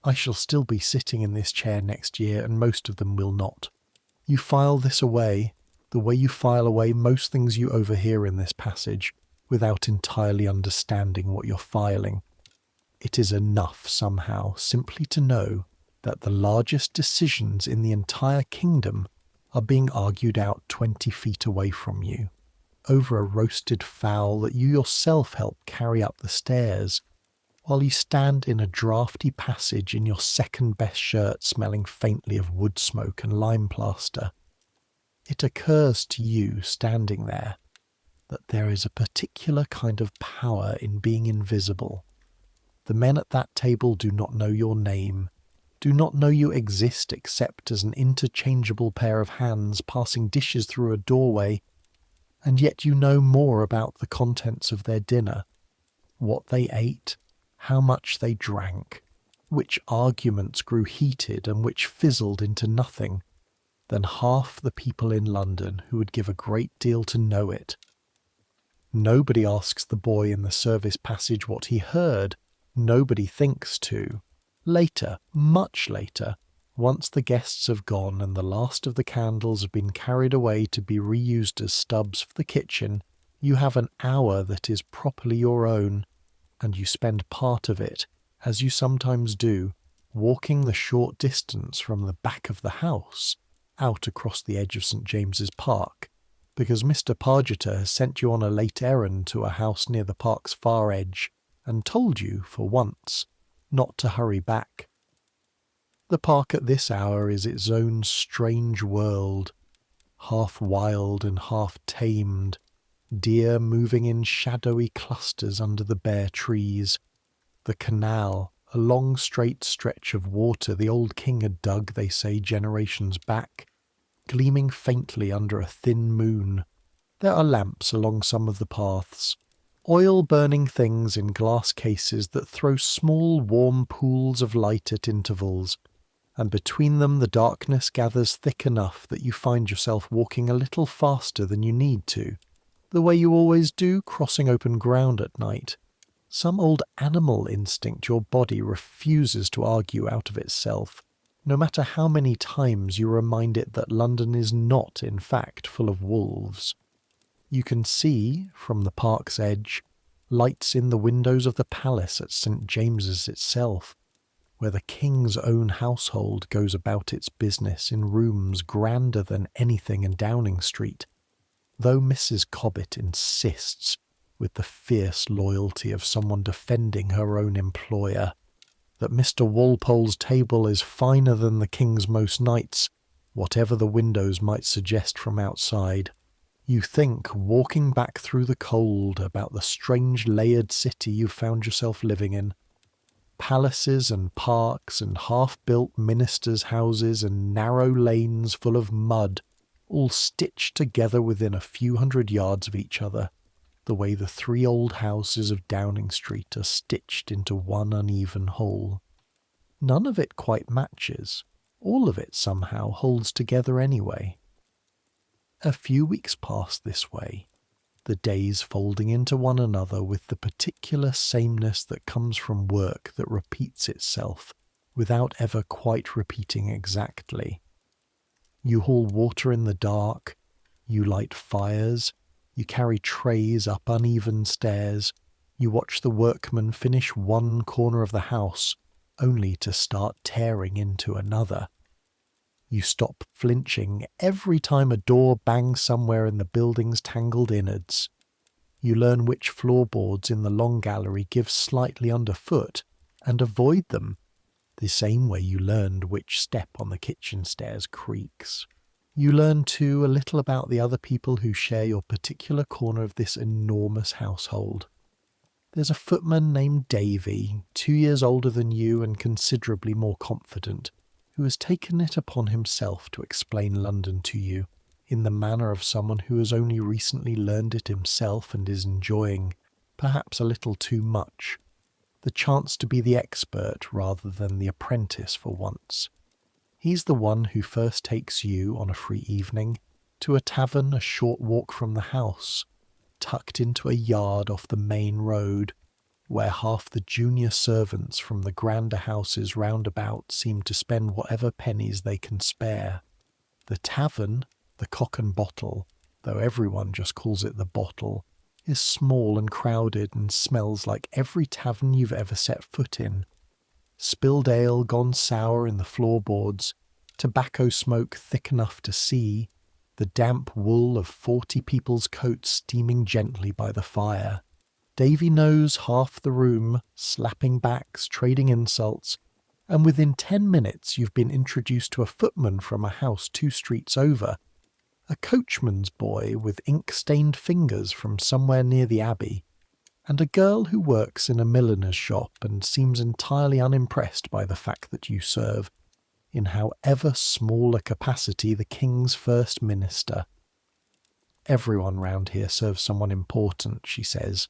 Speaker 1: I shall still be sitting in this chair next year, and most of them will not. You file this away, the way you file away most things you overhear in this passage, without entirely understanding what you're filing. It is enough, somehow, simply to know that the largest decisions in the entire kingdom are being argued out 20 feet away from you, over a roasted fowl that you yourself help carry up the stairs, while you stand in a draughty passage in your second-best shirt smelling faintly of wood smoke and lime plaster. It occurs to you, standing there, that there is a particular kind of power in being invisible. The men at that table do not know your name. do not know you exist except as an interchangeable pair of hands passing dishes through a doorway, and yet you know more about the contents of their dinner, what they ate, how much they drank, which arguments grew heated and which fizzled into nothing, than half the people in London who would give a great deal to know it. Nobody asks the boy in the service passage what he heard. Nobody thinks to. Later, much later, once the guests have gone and the last of the candles have been carried away to be reused as stubs for the kitchen, you have an hour that is properly your own, and you spend part of it, as you sometimes do, walking the short distance from the back of the house out across the edge of St. James's Park, because Mr. Pargeter has sent you on a late errand to a house near the park's far edge and told you, for once, not to hurry back. The park at this hour is its own strange world, half wild and half tamed, deer moving in shadowy clusters under the bare trees, the canal, a long straight stretch of water the old king had dug, they say, generations back, gleaming faintly under a thin moon. There are lamps along some of the paths, oil-burning things in glass cases that throw small warm pools of light at intervals, and between them the darkness gathers thick enough that you find yourself walking a little faster than you need to, the way you always do crossing open ground at night. Some old animal instinct your body refuses to argue out of itself, no matter how many times you remind it that London is not, in fact, full of wolves. You can see, from the park's edge, lights in the windows of the palace at St. James's itself, where the king's own household goes about its business in rooms grander than anything in Downing Street, though Mrs. Cobbett insists, with the fierce loyalty of someone defending her own employer, that Mr. Walpole's table is finer than the king's most nights, whatever the windows might suggest from outside. You think, walking back through the cold, about the strange layered city you found yourself living in. Palaces and parks and half-built ministers' houses and narrow lanes full of mud, all stitched together within a few hundred yards of each other, the way the three old houses of Downing Street are stitched into one uneven whole. None of it quite matches. All of it somehow holds together anyway. A few weeks pass this way, the days folding into one another with the particular sameness that comes from work that repeats itself without ever quite repeating exactly. You haul water in the dark, you light fires, you carry trays up uneven stairs, you watch the workmen finish one corner of the house, only to start tearing into another. You stop flinching every time a door bangs somewhere in the building's tangled innards. You learn which floorboards in the long gallery give slightly underfoot, and avoid them, the same way you learned which step on the kitchen stairs creaks. You learn, too, a little about the other people who share your particular corner of this enormous household. There's a footman named Davy, 2 years older than you and considerably more confident, who has taken it upon himself to explain London to you, in the manner of someone who has only recently learned it himself and is enjoying, perhaps a little too much, the chance to be the expert rather than the apprentice for once. He's the one who first takes you, on a free evening, to a tavern a short walk from the house, tucked into a yard off the main road, where half the junior servants from the grander houses round about seem to spend whatever pennies they can spare. The tavern, the Cock and Bottle, though everyone just calls it the Bottle, is small and crowded and smells like every tavern you've ever set foot in. Spilled ale gone sour in the floorboards, tobacco smoke thick enough to see, the damp wool of 40 people's coats steaming gently by the fire. Davy knows half the room, slapping backs, trading insults, and within 10 minutes you've been introduced to a footman from a house 2 streets over, a coachman's boy with ink-stained fingers from somewhere near the Abbey, and a girl who works in a milliner's shop and seems entirely unimpressed by the fact that you serve, in however small a capacity, the king's first minister. Everyone round here serves someone important, she says,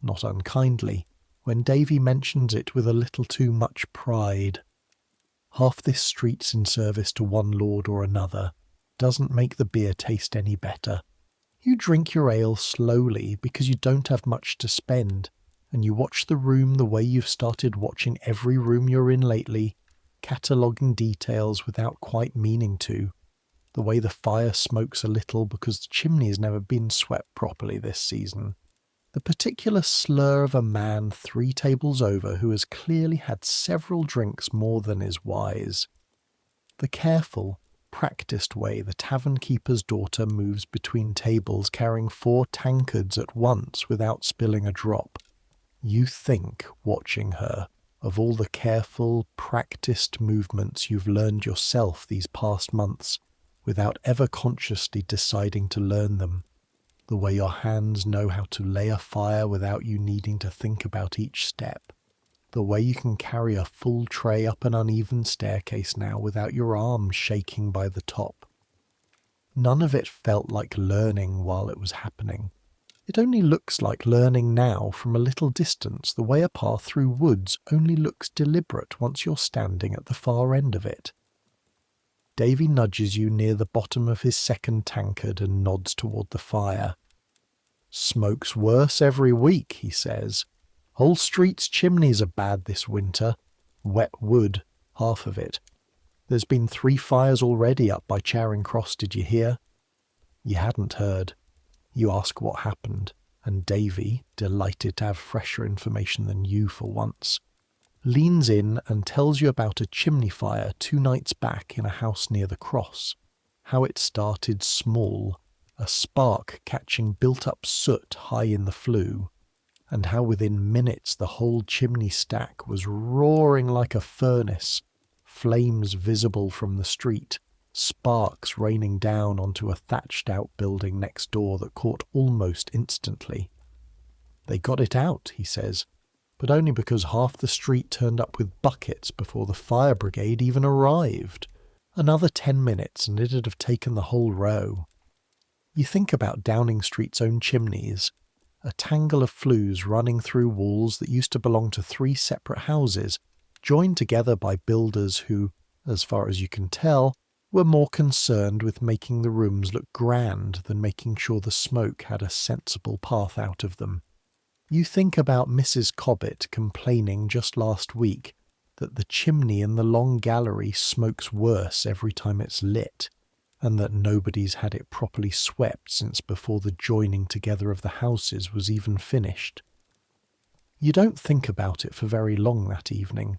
Speaker 1: not unkindly, when Davy mentions it with a little too much pride. Half this street's in service to one lord or another. Doesn't make the beer taste any better. You drink your ale slowly because you don't have much to spend, and you watch the room the way you've started watching every room you're in lately, cataloguing details without quite meaning to. The way the fire smokes a little because the chimney's never been swept properly this season. The particular slur of a man 3 tables over who has clearly had several drinks more than is wise. The careful, practised way the tavern keeper's daughter moves between tables carrying 4 tankards at once without spilling a drop. You think, watching her, of all the careful, practised movements you've learned yourself these past months, without ever consciously deciding to learn them. The way your hands know how to lay a fire without you needing to think about each step. The way you can carry a full tray up an uneven staircase now without your arms shaking by the top. None of it felt like learning while it was happening. It only looks like learning now from a little distance, the way a path through woods only looks deliberate once you're standing at the far end of it. Davy nudges you near the bottom of his second tankard and nods toward the fire. "Smoke's worse every week," he says. "Whole street's chimneys are bad this winter. Wet wood, half of it. There's been 3 fires already up by Charing Cross, did you hear?" You hadn't heard. You ask what happened, and Davy, delighted to have fresher information than you for once, leans in and tells you about a chimney fire 2 nights back in a house near the cross, how it started small, a spark catching built-up soot high in the flue, and how within minutes the whole chimney stack was roaring like a furnace, flames visible from the street, sparks raining down onto a thatched-out building next door that caught almost instantly. They got it out, he says, but only because half the street turned up with buckets before the fire brigade even arrived. Another 10 minutes and it'd have taken the whole row. You think about Downing Street's own chimneys, a tangle of flues running through walls that used to belong to 3 separate houses, joined together by builders who, as far as you can tell, were more concerned with making the rooms look grand than making sure the smoke had a sensible path out of them. You think about Mrs. Cobbett complaining just last week that the chimney in the long gallery smokes worse every time it's lit, and that nobody's had it properly swept since before the joining together of the houses was even finished. You don't think about it for very long that evening.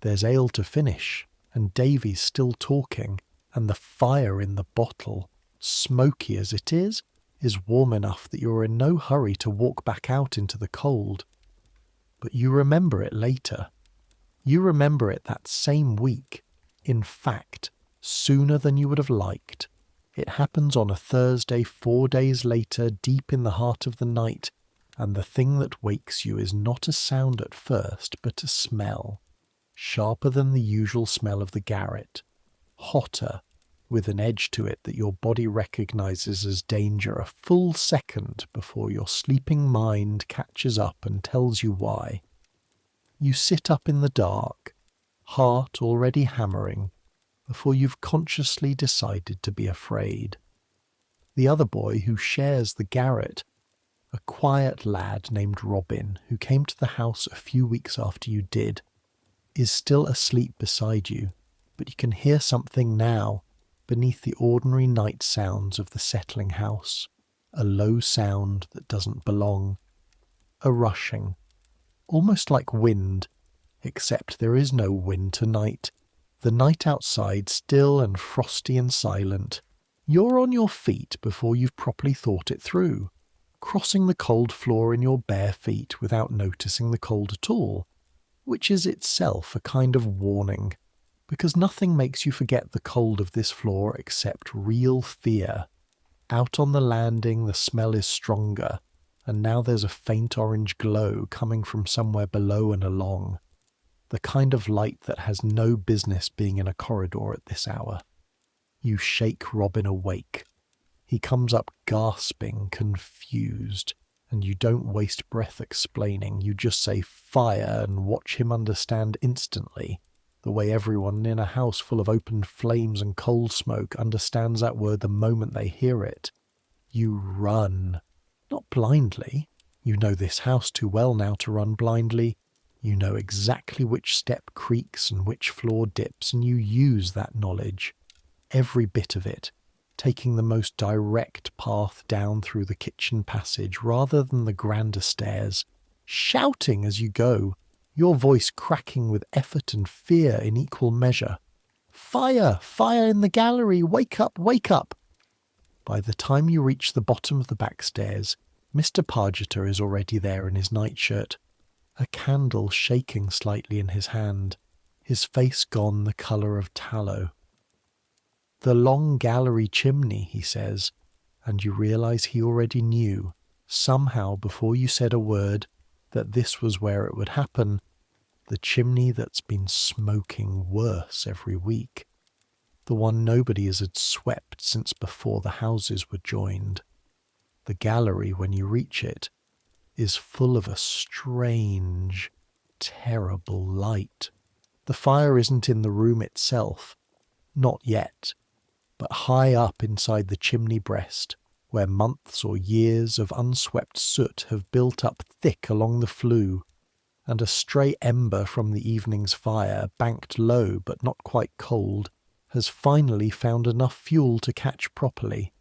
Speaker 1: There's ale to finish, and Davy's still talking, and the fire in the bottle, smoky as it is warm enough that you're in no hurry to walk back out into the cold. But you remember it later. You remember it that same week. In fact, sooner than you would have liked. It happens on a Thursday 4 days later, deep in the heart of the night, and the thing that wakes you is not a sound at first, but a smell, sharper than the usual smell of the garret, hotter, with an edge to it that your body recognizes as danger a full second before your sleeping mind catches up and tells you why. You sit up in the dark, heart already hammering, before you've consciously decided to be afraid. The other boy who shares the garret, a quiet lad named Robin who came to the house a few weeks after you did, is still asleep beside you, but you can hear something now beneath the ordinary night sounds of the settling house, a low sound that doesn't belong, a rushing, almost like wind, except there is no wind tonight. The night outside still and frosty and silent. You're on your feet before you've properly thought it through, crossing the cold floor in your bare feet without noticing the cold at all, which is itself a kind of warning, because nothing makes you forget the cold of this floor except real fear. Out on the landing the smell is stronger, and now there's a faint orange glow coming from somewhere below and along, the kind of light that has no business being in a corridor at this hour. You shake Robin awake. He comes up gasping, confused, and you don't waste breath explaining. You just say fire and watch him understand instantly, the way everyone in a house full of open flames and coal smoke understands that word the moment they hear it. You run. Not blindly. You know this house too well now to run blindly. You know exactly which step creaks and which floor dips, and you use that knowledge. Every bit of it, taking the most direct path down through the kitchen passage rather than the grander stairs, shouting as you go, your voice cracking with effort and fear in equal measure. Fire! Fire in the gallery! Wake up! Wake up! By the time you reach the bottom of the back stairs, Mr. Pargeter is already there in his nightshirt, a candle shaking slightly in his hand, his face gone the colour of tallow. "The long gallery chimney," he says, and you realise he already knew, somehow before you said a word, that this was where it would happen. The chimney that's been smoking worse every week. The one nobody has had swept since before the houses were joined. The gallery, when you reach it, is full of a strange, terrible light. The fire isn't in the room itself, not yet, but high up inside the chimney breast, where months or years of unswept soot have built up thick along the flue, and a stray ember from the evening's fire, banked low but not quite cold, has finally found enough fuel to catch properly.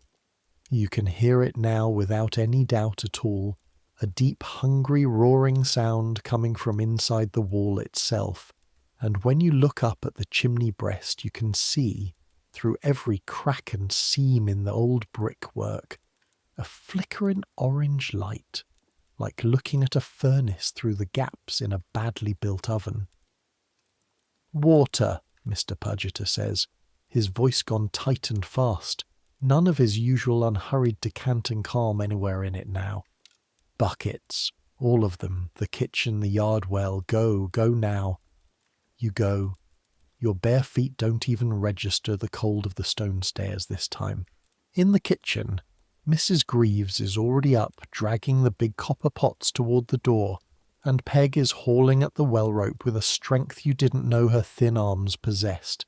Speaker 1: You can hear it now without any doubt at all, a deep, hungry, roaring sound coming from inside the wall itself, and when you look up at the chimney breast you can see, through every crack and seam in the old brickwork, a flickering orange light, like looking at a furnace through the gaps in a badly built oven. "Water," Mr. Pargeter says, his voice gone tight and fast, none of his usual unhurried decanting calm anywhere in it now. "Buckets, all of them, the kitchen, the yard well, go now." You go. Your bare feet don't even register the cold of the stone stairs this time. In the kitchen, Mrs. Greaves is already up, dragging the big copper pots toward the door, and Peg is hauling at the well rope with a strength you didn't know her thin arms possessed.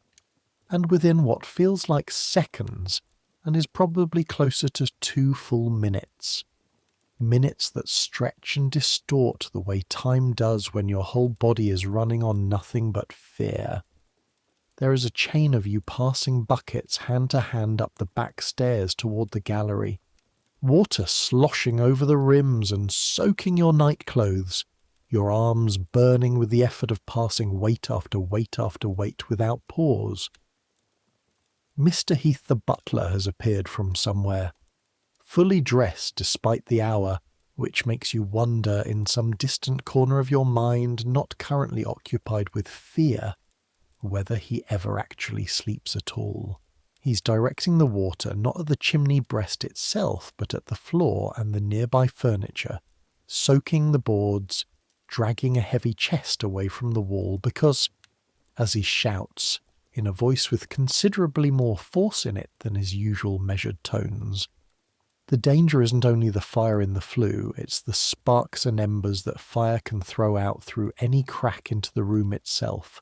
Speaker 1: And within what feels like seconds, and is probably closer to 2 full minutes. Minutes that stretch and distort the way time does when your whole body is running on nothing but fear. There is a chain of you passing buckets hand to hand up the back stairs toward the gallery, water sloshing over the rims and soaking your nightclothes, your arms burning with the effort of passing weight after weight after weight without pause. Mr. Heath the butler has appeared from somewhere, fully dressed despite the hour, which makes you wonder in some distant corner of your mind not currently occupied with fear, whether he ever actually sleeps at all. He's directing the water not at the chimney breast itself, but at the floor and the nearby furniture, soaking the boards, dragging a heavy chest away from the wall because, as he shouts, in a voice with considerably more force in it than his usual measured tones, the danger isn't only the fire in the flue, it's the sparks and embers that fire can throw out through any crack into the room itself.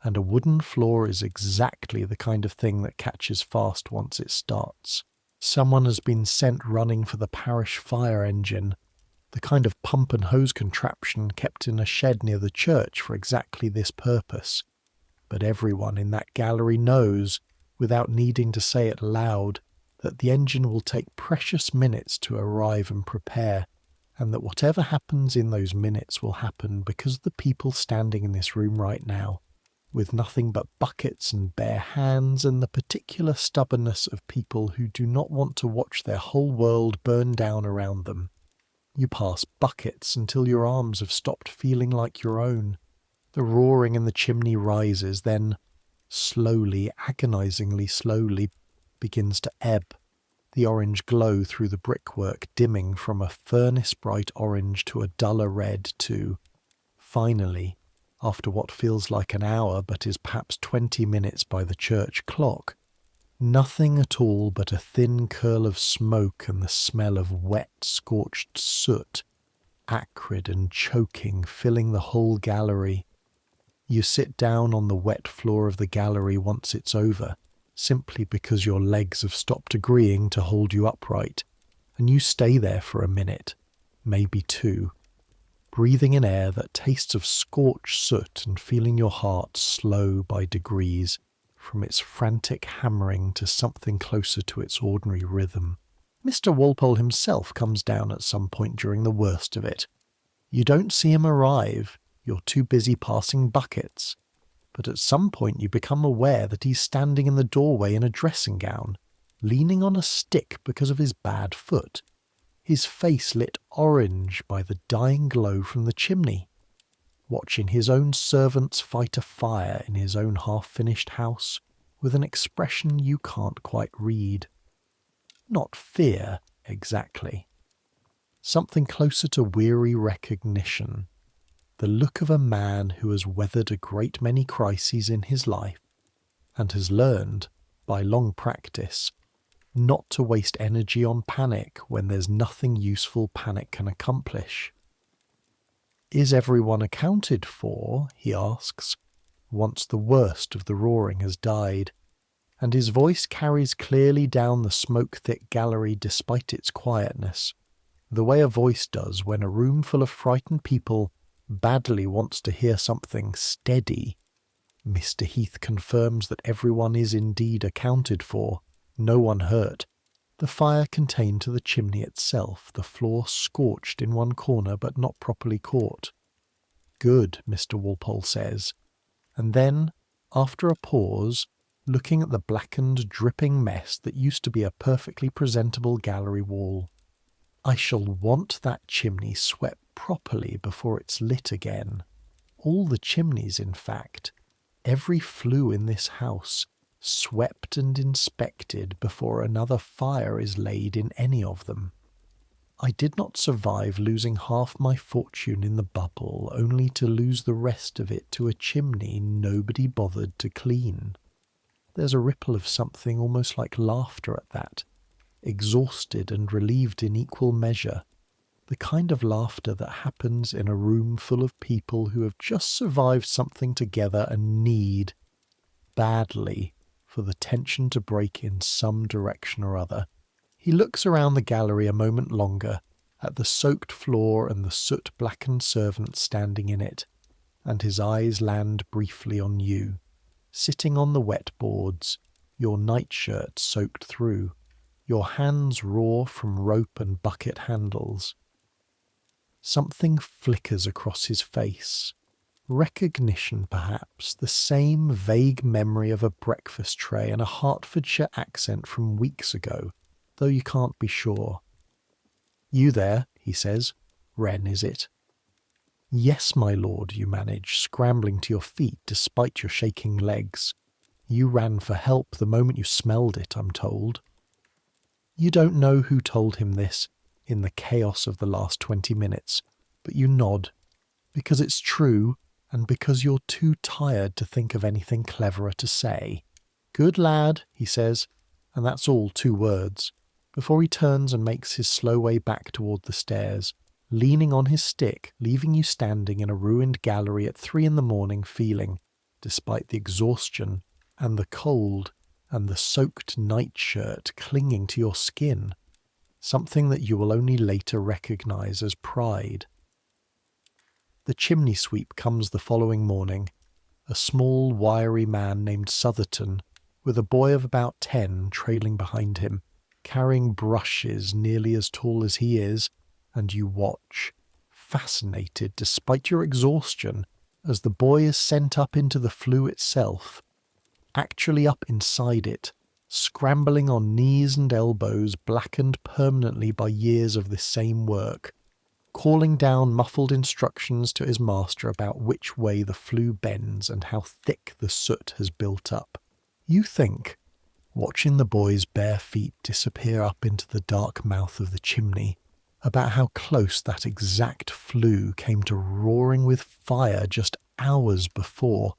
Speaker 1: And a wooden floor is exactly the kind of thing that catches fast once it starts. Someone has been sent running for the parish fire engine, the kind of pump and hose contraption kept in a shed near the church for exactly this purpose. But everyone in that gallery knows, without needing to say it loud, that the engine will take precious minutes to arrive and prepare, and that whatever happens in those minutes will happen because the people standing in this room right now, with nothing but buckets and bare hands and the particular stubbornness of people who do not want to watch their whole world burn down around them. You pass buckets until your arms have stopped feeling like your own. The roaring in the chimney rises, then, slowly, agonizingly slowly, begins to ebb. the orange glow through the brickwork dimming from a furnace-bright orange to a duller red to, finally, after what feels like an hour but is perhaps 20 minutes by the church clock, nothing at all but a thin curl of smoke and the smell of wet, scorched soot, acrid and choking, filling the whole gallery. You sit down on the wet floor of the gallery once it's over, simply because your legs have stopped agreeing to hold you upright, and you stay there for a minute, maybe two, breathing in air that tastes of scorched soot and feeling your heart slow by degrees from its frantic hammering to something closer to its ordinary rhythm. Mr. Walpole himself comes down at some point during the worst of it. You don't see him arrive, you're too busy passing buckets, but at some point you become aware that he's standing in the doorway in a dressing gown, leaning on a stick because of his bad foot, his face lit orange by the dying glow from the chimney, watching his own servants fight a fire in his own half-finished house with an expression you can't quite read. Not fear, exactly. Something closer to weary recognition. The look of a man who has weathered a great many crises in his life and has learned, by long practice, not to waste energy on panic when there's nothing useful panic can accomplish. Is everyone accounted for, he asks, once the worst of the roaring has died, and his voice carries clearly down the smoke-thick gallery despite its quietness, the way a voice does when a room full of frightened people badly wants to hear something steady. Mr. Heath confirms that everyone is indeed accounted for, no one hurt, the fire contained to the chimney itself, the floor scorched in one corner but not properly caught. Good, Mr. Walpole says, and then, after a pause, looking at the blackened, dripping mess that used to be a perfectly presentable gallery wall, I shall want that chimney swept properly before it's lit again. All the chimneys, in fact, every flue in this house, swept and inspected before another fire is laid in any of them. I did not survive losing half my fortune in the bubble only to lose the rest of it to a chimney nobody bothered to clean. There's a ripple of something almost like laughter at that, exhausted and relieved in equal measure, the kind of laughter that happens in a room full of people who have just survived something together and need, badly, for the tension to break in some direction or other. He looks around the gallery a moment longer, at the soaked floor and the soot-blackened servants standing in it, and his eyes land briefly on you, sitting on the wet boards, your nightshirt soaked through, your hands raw from rope and bucket handles. Something flickers across his face. Recognition, perhaps, the same vague memory of a breakfast tray and a Hertfordshire accent from weeks ago, though you can't be sure. "You there," he says. "Wren, is it?" "Yes, my lord," you manage, scrambling to your feet despite your shaking legs. "You ran for help the moment you smelled it, I'm told." You don't know who told him this in the chaos of the last 20 minutes, but you nod, because it's true and because you're too tired to think of anything cleverer to say. "Good lad," he says, and that's all 2 words, before he turns and makes his slow way back toward the stairs, leaning on his stick, leaving you standing in a ruined gallery at 3 a.m, feeling, despite the exhaustion and the cold and the soaked nightshirt clinging to your skin, something that you will only later recognize as pride. The chimney sweep comes the following morning, a small, wiry man named Southerton, with a boy of about 10 trailing behind him, carrying brushes nearly as tall as he is, and you watch, fascinated despite your exhaustion, as the boy is sent up into the flue itself, actually up inside it, scrambling on knees and elbows blackened permanently by years of this same work, calling down muffled instructions to his master about which way the flue bends and how thick the soot has built up. You think, watching the boy's bare feet disappear up into the dark mouth of the chimney, about how close that exact flue came to roaring with fire just hours before,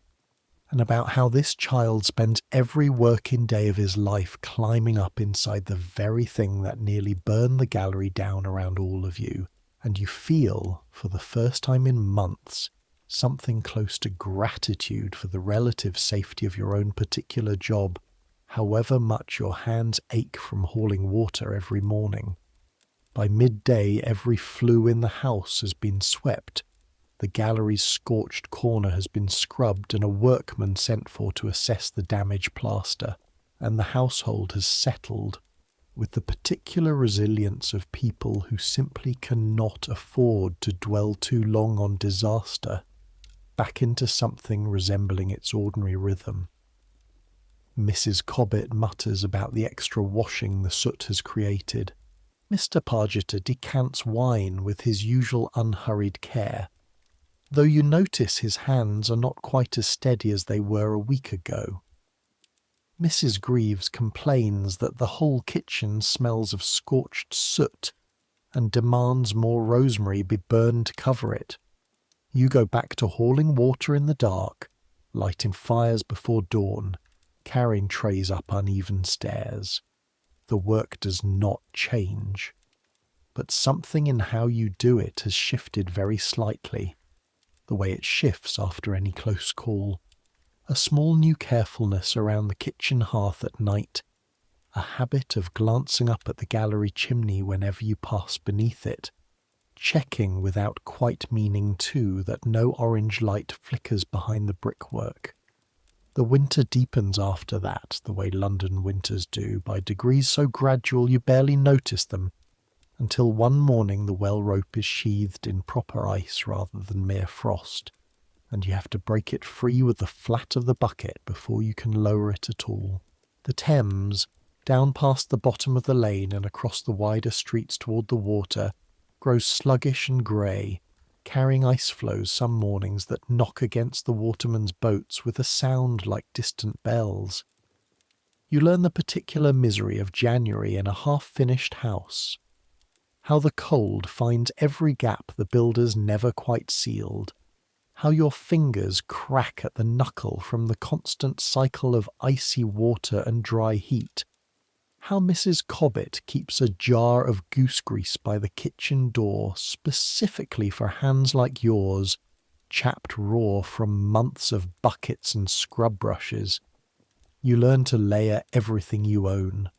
Speaker 1: and about how this child spends every working day of his life climbing up inside the very thing that nearly burned the gallery down around all of you, and you feel, for the first time in months, something close to gratitude for the relative safety of your own particular job, however much your hands ache from hauling water every morning. By midday, every flue in the house has been swept, the gallery's scorched corner has been scrubbed and a workman sent for to assess the damaged plaster, and the household has settled, with the particular resilience of people who simply cannot afford to dwell too long on disaster, back into something resembling its ordinary rhythm. Mrs. Cobbett mutters about the extra washing the soot has created. Mr. Pargeter decants wine with his usual unhurried care, though you notice his hands are not quite as steady as they were a week ago. Mrs. Greaves complains that the whole kitchen smells of scorched soot and demands more rosemary be burned to cover it. You go back to hauling water in the dark, lighting fires before dawn, carrying trays up uneven stairs. The work does not change, but something in how you do it has shifted very slightly, the way it shifts after any close call. A small new carefulness around the kitchen hearth at night, a habit of glancing up at the gallery chimney whenever you pass beneath it, checking without quite meaning to that no orange light flickers behind the brickwork. The winter deepens after that, the way London winters do, by degrees so gradual you barely notice them, until one morning the well rope is sheathed in proper ice rather than mere frost, and you have to break it free with the flat of the bucket before you can lower it at all. The Thames, down past the bottom of the lane and across the wider streets toward the water, grows sluggish and grey, carrying ice floes some mornings that knock against the watermen's boats with a sound like distant bells. You learn the particular misery of January in a half-finished house, how the cold finds every gap the builders never quite sealed, how your fingers crack at the knuckle from the constant cycle of icy water and dry heat, how Mrs. Cobbett keeps a jar of goose grease by the kitchen door specifically for hands like yours, chapped raw from months of buckets and scrub brushes. You learn to layer everything you own,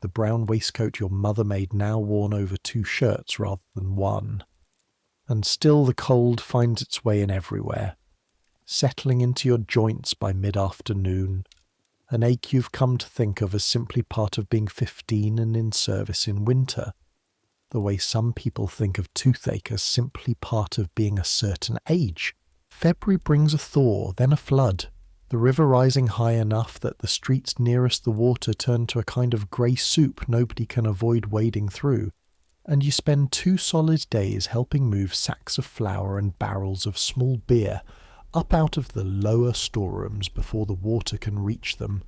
Speaker 1: the brown waistcoat your mother made now worn over 2 shirts rather than 1. And still the cold finds its way in everywhere, settling into your joints by mid-afternoon, an ache you've come to think of as simply part of being 15 and in service in winter, the way some people think of toothache as simply part of being a certain age. February brings a thaw, then a flood, the river rising high enough that the streets nearest the water turn to a kind of grey soup nobody can avoid wading through, and you spend 2 solid days helping move sacks of flour and barrels of small beer up out of the lower storerooms before the water can reach them,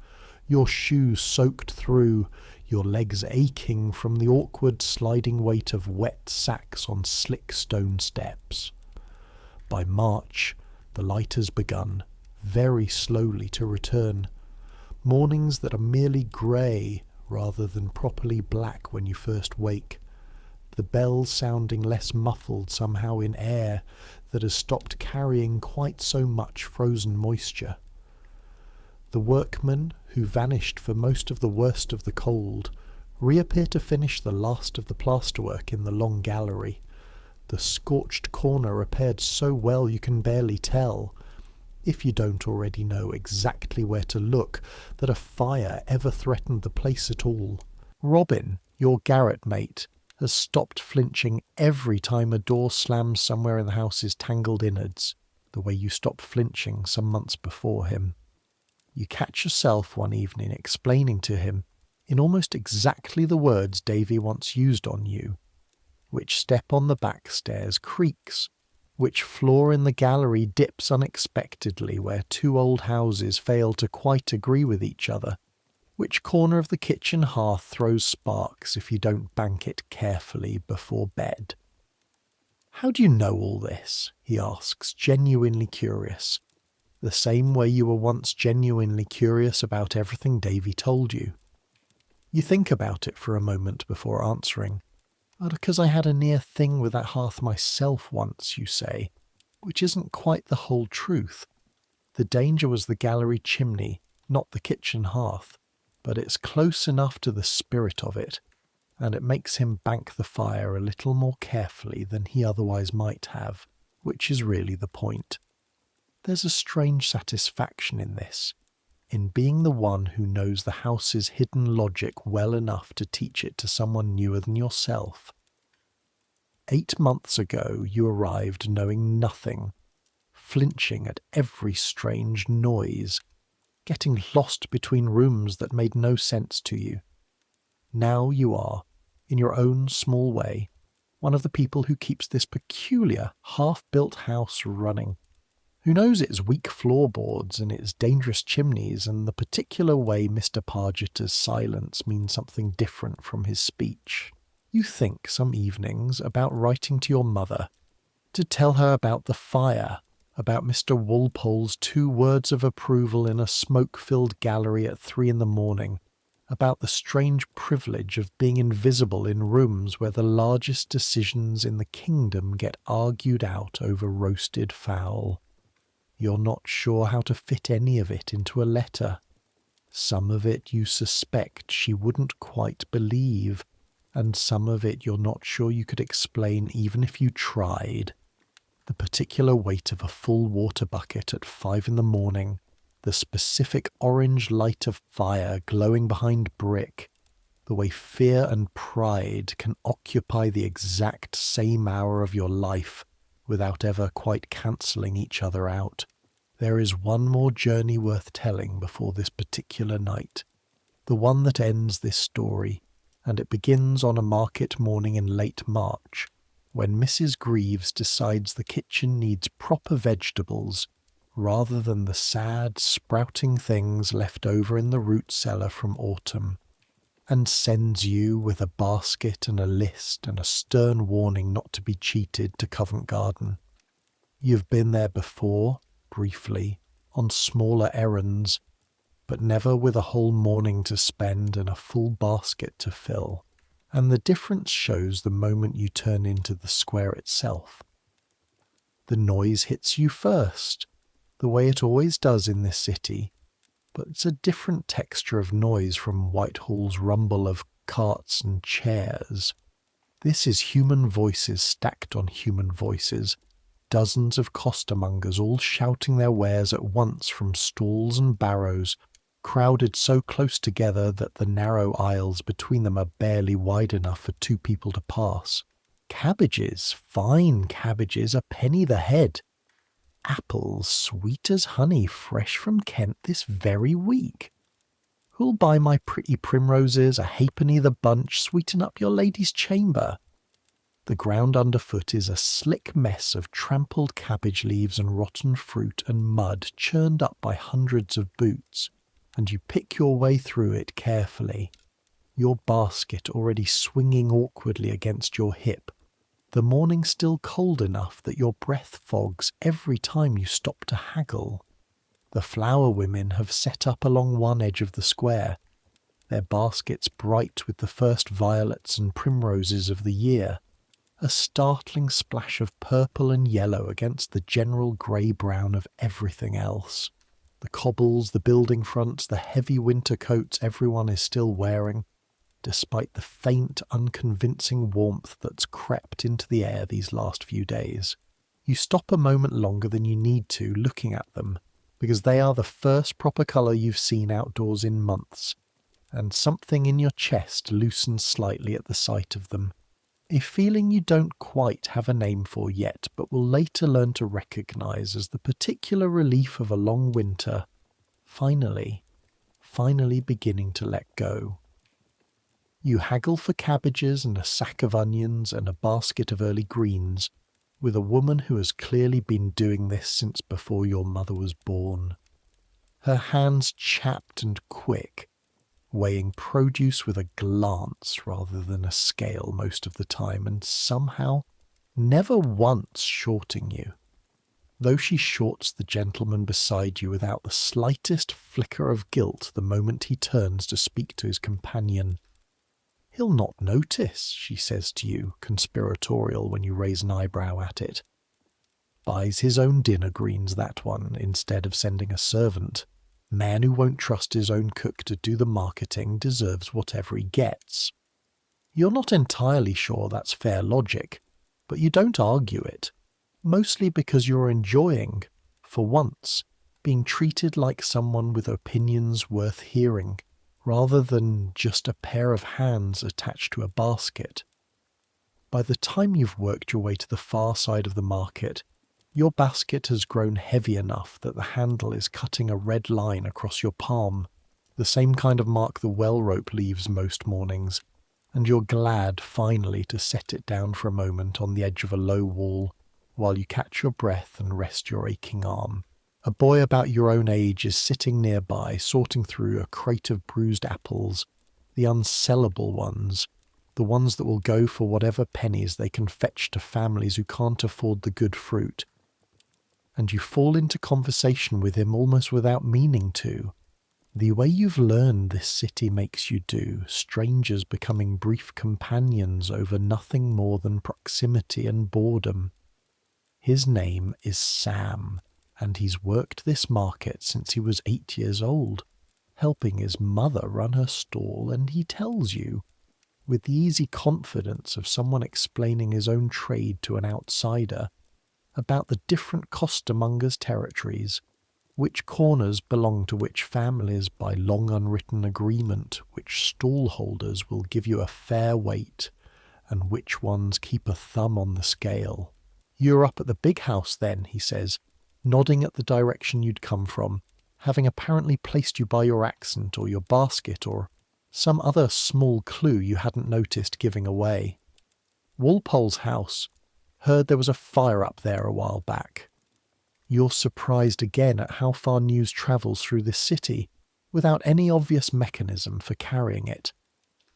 Speaker 1: your shoes soaked through, your legs aching from the awkward sliding weight of wet sacks on slick stone steps. By March, the light has begun, very slowly to return. Mornings that are merely grey rather than properly black when you first wake, the bells sounding less muffled somehow in air that has stopped carrying quite so much frozen moisture. The workmen, who vanished for most of the worst of the cold, reappear to finish the last of the plasterwork in the long gallery, the scorched corner repaired so well you can barely tell, if you don't already know exactly where to look, that a fire ever threatened the place at all. Robin, your garret mate, has stopped flinching every time a door slams somewhere in the house's tangled innards, the way you stopped flinching some months before him. You catch yourself one evening explaining to him, in almost exactly the words Davy once used on you, which step on the back stairs creaks, which floor in the gallery dips unexpectedly where 2 old houses fail to quite agree with each other, Which corner of the kitchen hearth throws sparks if you don't bank it carefully before bed? How do you know all this? He asks, genuinely curious. The same way you were once genuinely curious about everything Davy told you. You think about it for a moment before answering. Because I had a near thing with that hearth myself once, you say, which isn't quite the whole truth. The danger was the gallery chimney, not the kitchen hearth, but it's close enough to the spirit of it, and it makes him bank the fire a little more carefully than he otherwise might have, which is really the point. There's a strange satisfaction in this, in being the one who knows the house's hidden logic well enough to teach it to someone newer than yourself. 8 months ago you arrived knowing nothing, flinching at every strange noise, getting lost between rooms that made no sense to you. Now you are, in your own small way, one of the people who keeps this peculiar, half-built house running, who knows its weak floorboards and its dangerous chimneys and the particular way Mr. Pargeter's silence means something different from his speech. You think some evenings about writing to your mother, to tell her about the fire, about Mr. Walpole's 2 words of approval in a smoke-filled gallery at 3 a.m, about the strange privilege of being invisible in rooms where the largest decisions in the kingdom get argued out over roasted fowl. You're not sure how to fit any of it into a letter. Some of it you suspect she wouldn't quite believe, and some of it you're not sure you could explain even if you tried. The particular weight of a full water bucket at 5 a.m, the specific orange light of fire glowing behind brick, the way fear and pride can occupy the exact same hour of your life without ever quite cancelling each other out. There is one more journey worth telling before this particular night, the one that ends this story, and it begins on a market morning in late March, when Mrs. Greaves decides the kitchen needs proper vegetables rather than the sad, sprouting things left over in the root cellar from autumn, and sends you with a basket and a list and a stern warning not to be cheated to Covent Garden. You've been there before, briefly, on smaller errands, but never with a whole morning to spend and a full basket to fill. And the difference shows the moment you turn into the square itself. The noise hits you first, the way it always does in this city, but it's a different texture of noise from Whitehall's rumble of carts and chairs. This is human voices stacked on human voices, dozens of costermongers all shouting their wares at once from stalls and barrows, crowded so close together that the narrow aisles between them are barely wide enough for 2 people to pass. Cabbages, fine cabbages, a penny the head. Apples, sweet as honey, fresh from Kent this very week. Who'll buy my pretty primroses, a halfpenny the bunch, sweeten up your lady's chamber? The ground underfoot is a slick mess of trampled cabbage leaves and rotten fruit and mud churned up by hundreds of boots, and you pick your way through it carefully, your basket already swinging awkwardly against your hip, the morning still cold enough that your breath fogs every time you stop to haggle. The flower women have set up along one edge of the square, their baskets bright with the first violets and primroses of the year, a startling splash of purple and yellow against the general grey-brown of everything else. The cobbles, the building fronts, the heavy winter coats everyone is still wearing, despite the faint, unconvincing warmth that's crept into the air these last few days. You stop a moment longer than you need to looking at them, because they are the first proper colour you've seen outdoors in months, and something in your chest loosens slightly at the sight of them. A feeling you don't quite have a name for yet, but will later learn to recognise as the particular relief of a long winter, finally beginning to let go. You haggle for cabbages and a sack of onions and a basket of early greens, with a woman who has clearly been doing this since before your mother was born. Her hands chapped and quick, weighing produce with a glance rather than a scale most of the time, and somehow never once shorting you. Though she shorts the gentleman beside you without the slightest flicker of guilt the moment he turns to speak to his companion. He'll not notice, she says to you, conspiratorial when you raise an eyebrow at it. Buys his own dinner greens, that one, instead of sending a servant. Man who won't trust his own cook to do the marketing deserves whatever he gets. You're not entirely sure that's fair logic, but you don't argue it, mostly because you're enjoying, for once, being treated like someone with opinions worth hearing, rather than just a pair of hands attached to a basket. By the time you've worked your way to the far side of the market, your basket has grown heavy enough that the handle is cutting a red line across your palm, the same kind of mark the well rope leaves most mornings, and you're glad finally to set it down for a moment on the edge of a low wall while you catch your breath and rest your aching arm. A boy about your own age is sitting nearby, sorting through a crate of bruised apples, the unsellable ones, the ones that will go for whatever pennies they can fetch to families who can't afford the good fruit. And you fall into conversation with him almost without meaning to. The way you've learned this city makes you do, strangers becoming brief companions over nothing more than proximity and boredom. His name is Sam, and he's worked this market since he was 8 years old, helping his mother run her stall, and he tells you, with the easy confidence of someone explaining his own trade to an outsider, about the different costermongers' territories, which corners belong to which families by long unwritten agreement, which stall holders will give you a fair weight, and which ones keep a thumb on the scale. You're up at the big house then, he says, nodding at the direction you'd come from, having apparently placed you by your accent or your basket or some other small clue you hadn't noticed giving away. Walpole's house. Heard there was a fire up there a while back. You're surprised again at how far news travels through this city, without any obvious mechanism for carrying it.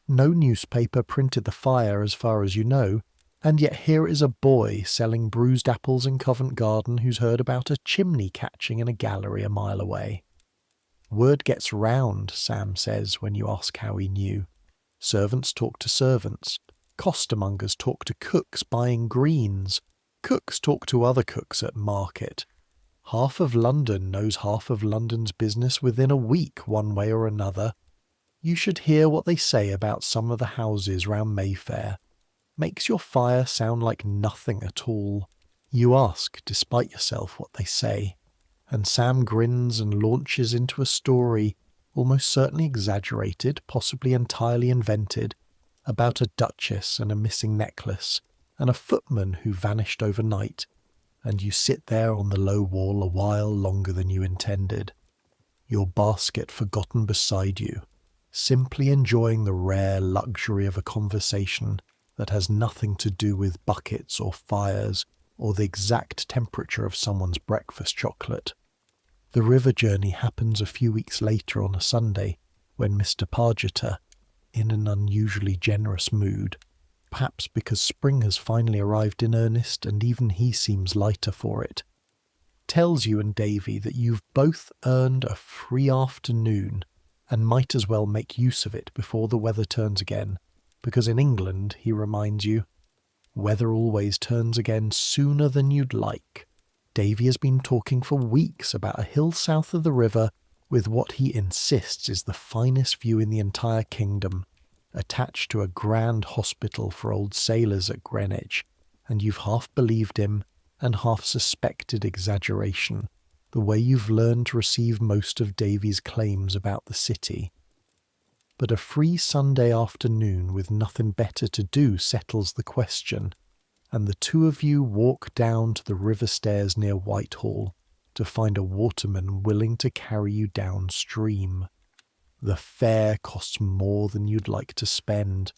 Speaker 1: No newspaper printed the fire as far as you know, and yet here is a boy selling bruised apples in Covent Garden who's heard about a chimney catching in a gallery a mile away. Word gets round, Sam says when you ask how he knew. Servants talk to servants. Costermongers talk to cooks buying greens. Cooks talk to other cooks at market. Half of London knows half of London's business within a week, one way or another. You should hear what they say about some of the houses round Mayfair. Makes your fire sound like nothing at all. You ask, despite yourself, what they say, and Sam grins and launches into a story, almost certainly exaggerated, possibly entirely invented, about a duchess and a missing necklace, and a footman who vanished overnight, and you sit there on the low wall a while longer than you intended, your basket forgotten beside you, simply enjoying the rare luxury of a conversation that has nothing to do with buckets or fires or the exact temperature of someone's breakfast chocolate. The river journey happens a few weeks later on a Sunday, when Mr. Pargeter, in an unusually generous mood, perhaps because spring has finally arrived in earnest and even he seems lighter for it, tells you and Davy that you've both earned a free afternoon and might as well make use of it before the weather turns again, because in England, he reminds you, weather always turns again sooner than you'd like. Davy has been talking for weeks about a hill south of the river with what he insists is the finest view in the entire kingdom, attached to a grand hospital for old sailors at Greenwich, and you've half believed him and half suspected exaggeration, the way you've learned to receive most of Davy's claims about the city. But a free Sunday afternoon with nothing better to do settles the question, and the two of you walk down to the river stairs near Whitehall to find a waterman willing to carry you downstream. The fare costs more than you'd like to spend,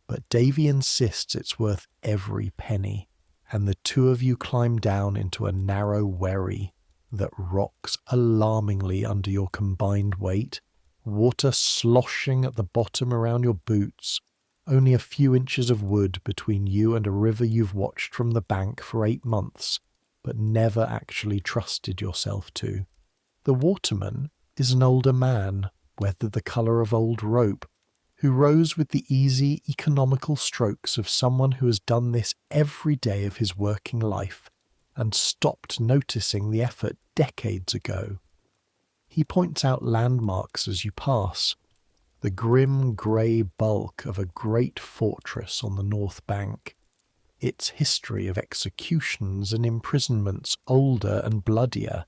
Speaker 1: but Davy insists it's worth every penny, and the two of you climb down into a narrow wherry that rocks alarmingly under your combined weight water sloshing at the bottom around your boots, only a few inches of wood between you and a river you've watched from the bank for 8 months, but never actually trusted yourself to. The waterman is an older man, weathered the colour of old rope, who rows with the easy, economical strokes of someone who has done this every day of his working life and stopped noticing the effort decades ago. He points out landmarks as you pass, the grim grey bulk of a great fortress on the north bank, its history of executions and imprisonments older and bloodier.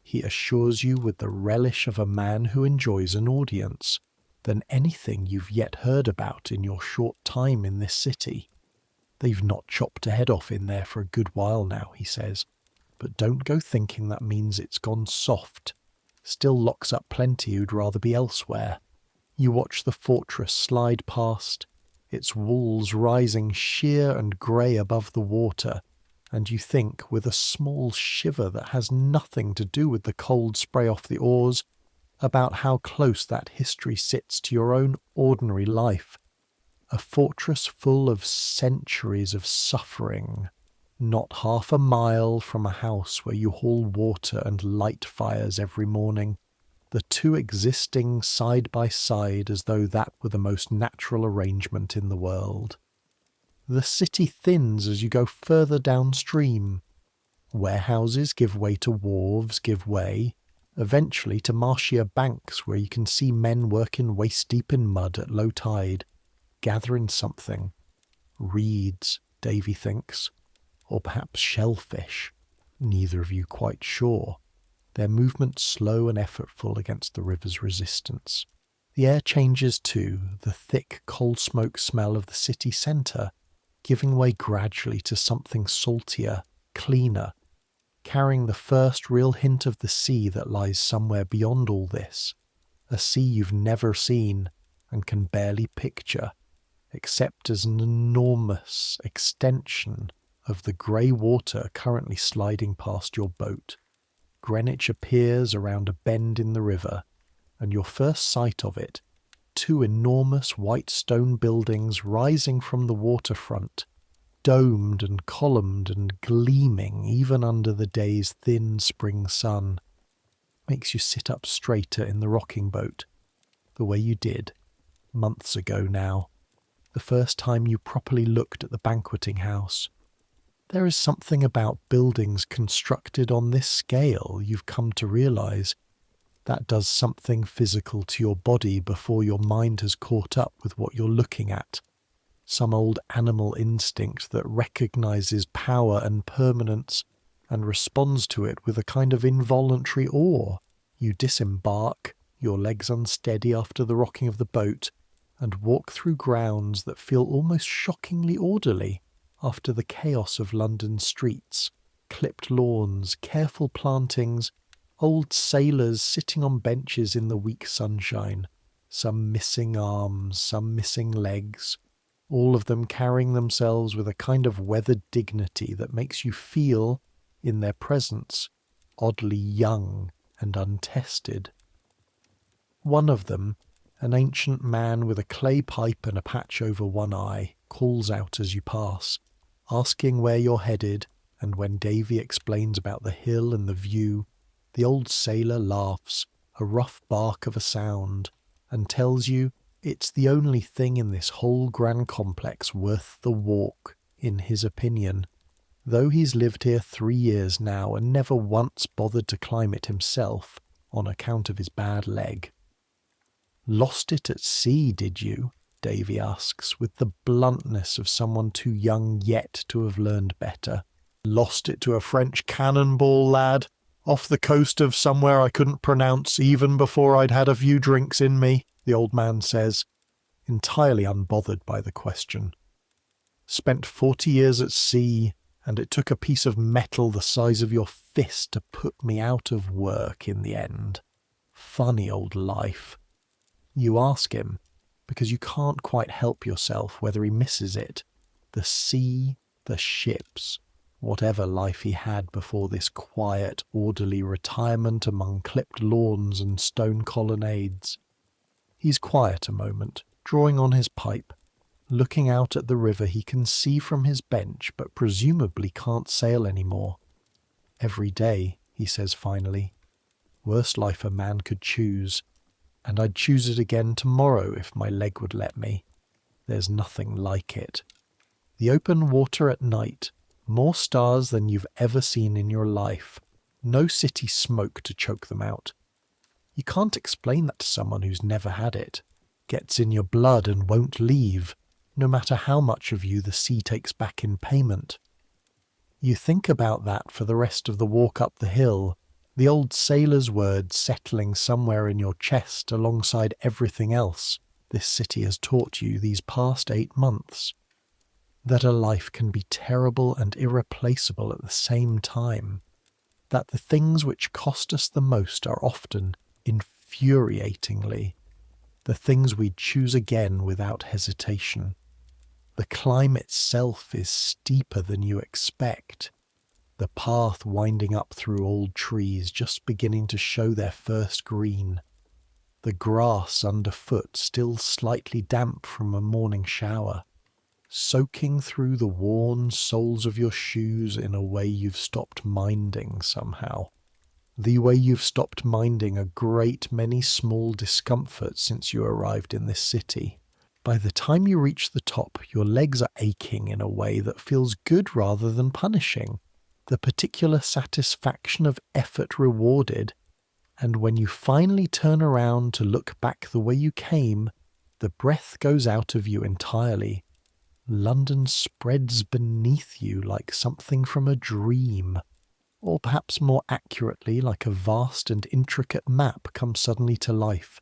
Speaker 1: He assures you with the relish of a man who enjoys an audience, than anything you've yet heard about in your short time in this city. They've not chopped a head off in there for a good while now, he says, but don't go thinking that means it's gone soft. Still locks up plenty who'd rather be elsewhere. You watch the fortress slide past, its walls rising sheer and grey above the water, and you think, with a small shiver that has nothing to do with the cold spray off the oars, about how close that history sits to your own ordinary life. A fortress full of centuries of suffering, not half a mile from a house where you haul water and light fires every morning, the two existing side by side as though that were the most natural arrangement in the world. The city thins as you go further downstream. Warehouses give way to wharves, give way, eventually to marshier banks where you can see men working waist-deep in mud at low tide, gathering something. Reeds, Davy thinks, or perhaps shellfish, neither of you quite sure, their movement slow and effortful against the river's resistance. The air changes too, the thick coal smoke smell of the city centre, giving way gradually to something saltier, cleaner, carrying the first real hint of the sea that lies somewhere beyond all this, a sea you've never seen and can barely picture, except as an enormous extension of the grey water currently sliding past your boat. Greenwich appears around a bend in the river, and your first sight of it, two enormous white stone buildings rising from the waterfront, domed and columned and gleaming even under the day's thin spring sun, makes you sit up straighter in the rocking boat, the way you did, months ago now, the first time you properly looked at the banqueting house. There is something about buildings constructed on this scale, you've come to realise, that does something physical to your body before your mind has caught up with what you're looking at. Some old animal instinct that recognises power and permanence and responds to it with a kind of involuntary awe. You disembark, your legs unsteady after the rocking of the boat, and walk through grounds that feel almost shockingly orderly after the chaos of London streets, clipped lawns, careful plantings, old sailors sitting on benches in the weak sunshine, some missing arms, some missing legs, all of them carrying themselves with a kind of weathered dignity that makes you feel, in their presence, oddly young and untested. One of them, an ancient man with a clay pipe and a patch over one eye, calls out as you pass, asking where you're headed, and when Davy explains about the hill and the view, the old sailor laughs, a rough bark of a sound, and tells you it's the only thing in this whole grand complex worth the walk, in his opinion, though he's lived here 3 years now and never once bothered to climb it himself on account of his bad leg. "Lost it at sea, did you?" Davy asks, with the bluntness of someone too young yet to have learned better. "Lost it to a French cannonball, lad, off the coast of somewhere I couldn't pronounce even before I'd had a few drinks in me," the old man says, entirely unbothered by the question. "Spent 40 years at sea, and it took a piece of metal the size of your fist to put me out of work in the end. Funny old life." You ask him, because you can't quite help yourself whether he misses it. The sea, the ships, whatever life he had before this quiet, orderly retirement among clipped lawns and stone colonnades. He's quiet a moment, drawing on his pipe, looking out at the river he can see from his bench but presumably can't sail anymore. Every day, he says finally. Worst life a man could choose, and I'd choose it again tomorrow if my leg would let me. There's nothing like it. The open water at night, more stars than you've ever seen in your life, no city smoke to choke them out. You can't explain that to someone who's never had it. Gets in your blood and won't leave, no matter how much of you the sea takes back in payment. You think about that for the rest of the walk up the hill, the old sailor's words settling somewhere in your chest alongside everything else this city has taught you these past 8 months. That a life can be terrible and irreplaceable at the same time. That the things which cost us the most are often, infuriatingly, the things we'd choose again without hesitation. The climb itself is steeper than you expect. The path winding up through old trees just beginning to show their first green. The grass underfoot still slightly damp from a morning shower, soaking through the worn soles of your shoes in a way you've stopped minding somehow. The way you've stopped minding a great many small discomforts since you arrived in this city. By the time you reach the top, your legs are aching in a way that feels good rather than punishing. The particular satisfaction of effort rewarded, and when you finally turn around to look back the way you came, the breath goes out of you entirely. London spreads beneath you like something from a dream, or perhaps more accurately like a vast and intricate map come suddenly to life.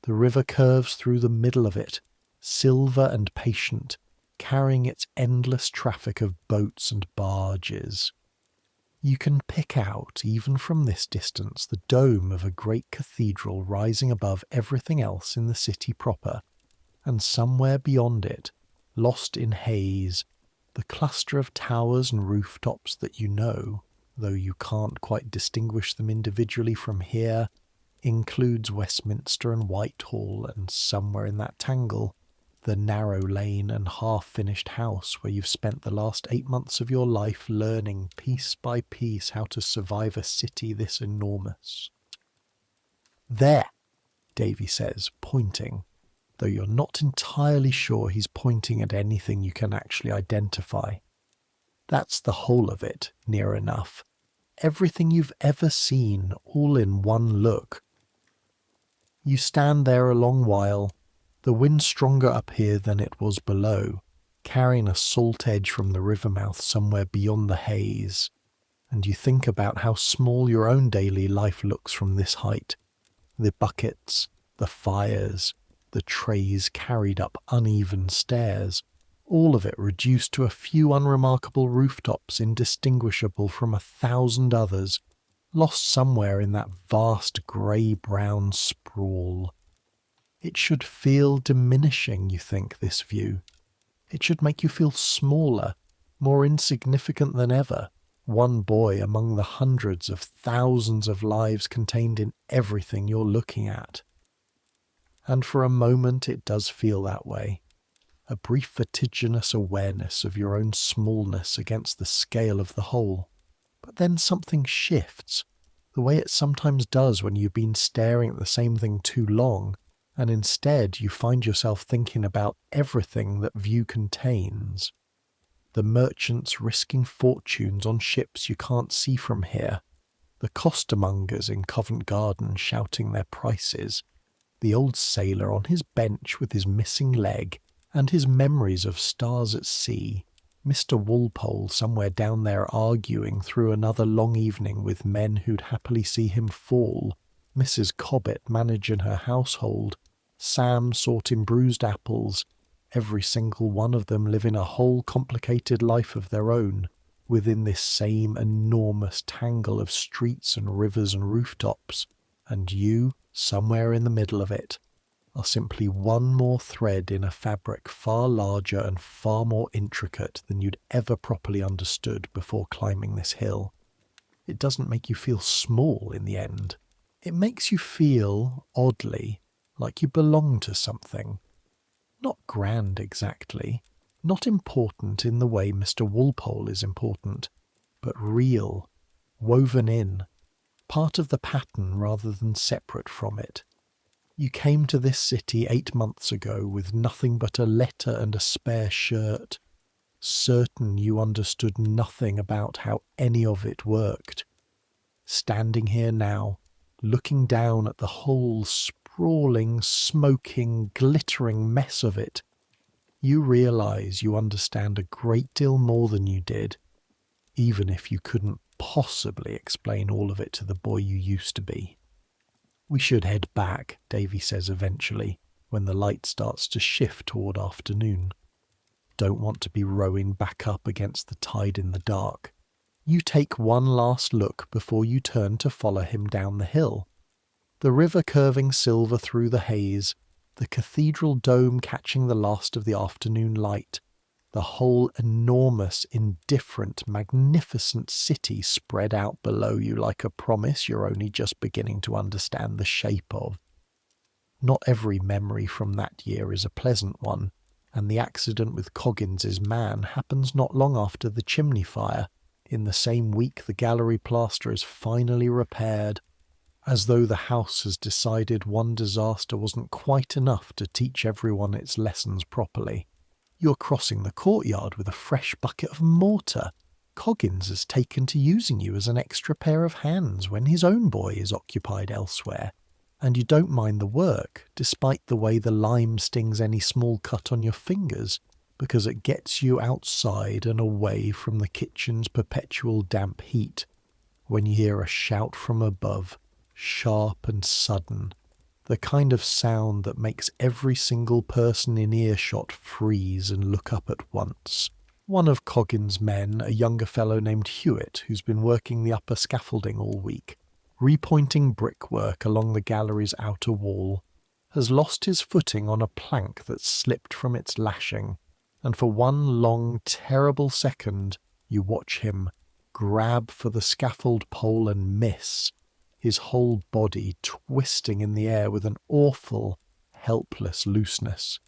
Speaker 1: The river curves through the middle of it, silver and patient, carrying its endless traffic of boats and barges. You can pick out, even from this distance, the dome of a great cathedral rising above everything else in the city proper, and somewhere beyond it, lost in haze, the cluster of towers and rooftops that you know, though you can't quite distinguish them individually from here, includes Westminster and Whitehall, and somewhere in that tangle, the narrow lane and half-finished house where you've spent the last 8 months of your life learning piece by piece how to survive a city this enormous. There, Davy says, pointing, though you're not entirely sure he's pointing at anything you can actually identify. That's the whole of it, near enough. Everything you've ever seen, all in one look. You stand there a long while, the wind stronger up here than it was below, carrying a salt edge from the river mouth somewhere beyond the haze, and you think about how small your own daily life looks from this height. The buckets, the fires, the trays carried up uneven stairs, all of it reduced to a few unremarkable rooftops indistinguishable from 1,000 others, lost somewhere in that vast grey-brown sprawl. It should feel diminishing, you think, this view. It should make you feel smaller, more insignificant than ever, one boy among the hundreds of thousands of lives contained in everything you're looking at. And for a moment it does feel that way. A brief vertiginous awareness of your own smallness against the scale of the whole. But then something shifts, the way it sometimes does when you've been staring at the same thing too long, and instead you find yourself thinking about everything that view contains. The merchants risking fortunes on ships you can't see from here, the costermongers in Covent Garden shouting their prices, the old sailor on his bench with his missing leg, and his memories of stars at sea, Mr. Walpole somewhere down there arguing through another long evening with men who'd happily see him fall, Mrs. Cobbett managing her household, Sam sorting bruised apples, every single one of them living a whole complicated life of their own, within this same enormous tangle of streets and rivers and rooftops, and you, somewhere in the middle of it, are simply one more thread in a fabric far larger and far more intricate than you'd ever properly understood before climbing this hill. It doesn't make you feel small in the end. It makes you feel, oddly, like you belong to something. Not grand exactly, not important in the way Mr. Walpole is important, but real, woven in, part of the pattern rather than separate from it. You came to this city 8 months ago with nothing but a letter and a spare shirt, certain you understood nothing about how any of it worked. Standing here now, looking down at the whole sprawling, smoking, glittering mess of it, you realize you understand a great deal more than you did, even if you couldn't possibly explain all of it to the boy you used to be. We should head back, Davy says eventually, when the light starts to shift toward afternoon. Don't want to be rowing back up against the tide in the dark. You take one last look before you turn to follow him down the hill. The river curving silver through the haze, the cathedral dome catching the last of the afternoon light, the whole enormous, indifferent, magnificent city spread out below you like a promise you're only just beginning to understand the shape of. Not every memory from that year is a pleasant one, and the accident with Coggins's man happens not long after the chimney fire, in the same week the gallery plaster is finally repaired, as though the house has decided one disaster wasn't quite enough to teach everyone its lessons properly. You're crossing the courtyard with a fresh bucket of mortar. Coggins has taken to using you as an extra pair of hands when his own boy is occupied elsewhere, and you don't mind the work, despite the way the lime stings any small cut on your fingers, because it gets you outside and away from the kitchen's perpetual damp heat, when you hear a shout from above, sharp and sudden, the kind of sound that makes every single person in earshot freeze and look up at once. One of Coggin's men, a younger fellow named Hewitt, who's been working the upper scaffolding all week, repointing brickwork along the gallery's outer wall, has lost his footing on a plank that slipped from its lashing, and for one long, terrible second you watch him grab for the scaffold pole and miss, his whole body twisting in the air with an awful, helpless looseness,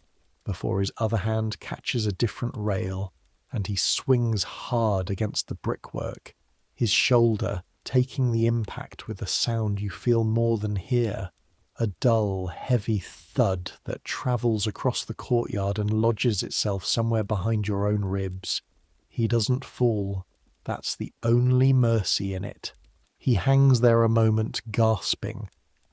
Speaker 1: before his other hand catches a different rail, and he swings hard against the brickwork, his shoulder taking the impact with a sound you feel more than hear, a dull, heavy thud that travels across the courtyard and lodges itself somewhere behind your own ribs. He doesn't fall. That's the only mercy in it. He hangs there a moment, gasping,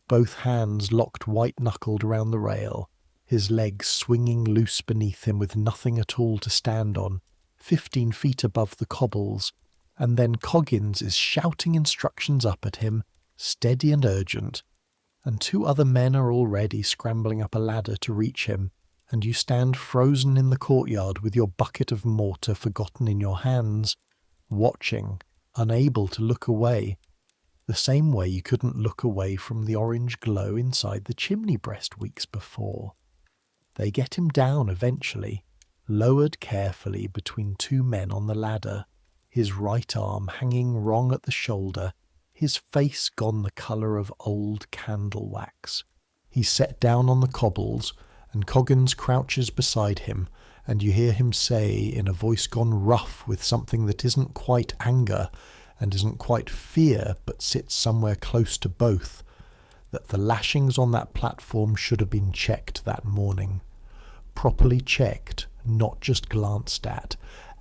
Speaker 1: both hands locked white-knuckled around the rail, his legs swinging loose beneath him with nothing at all to stand on, 15 feet above the cobbles, and then Coggins is shouting instructions up at him, steady and urgent, and 2 other men are already scrambling up a ladder to reach him, and you stand frozen in the courtyard with your bucket of mortar forgotten in your hands, watching, unable to look away, the same way you couldn't look away from the orange glow inside the chimney breast weeks before. They get him down eventually, lowered carefully between 2 men on the ladder, his right arm hanging wrong at the shoulder, his face gone the colour of old candle wax. He's set down on the cobbles, and Coggins crouches beside him, and you hear him say, in a voice gone rough with something that isn't quite anger, and isn't quite fear, but sits somewhere close to both, that the lashings on that platform should have been checked that morning. Properly checked, not just glanced at,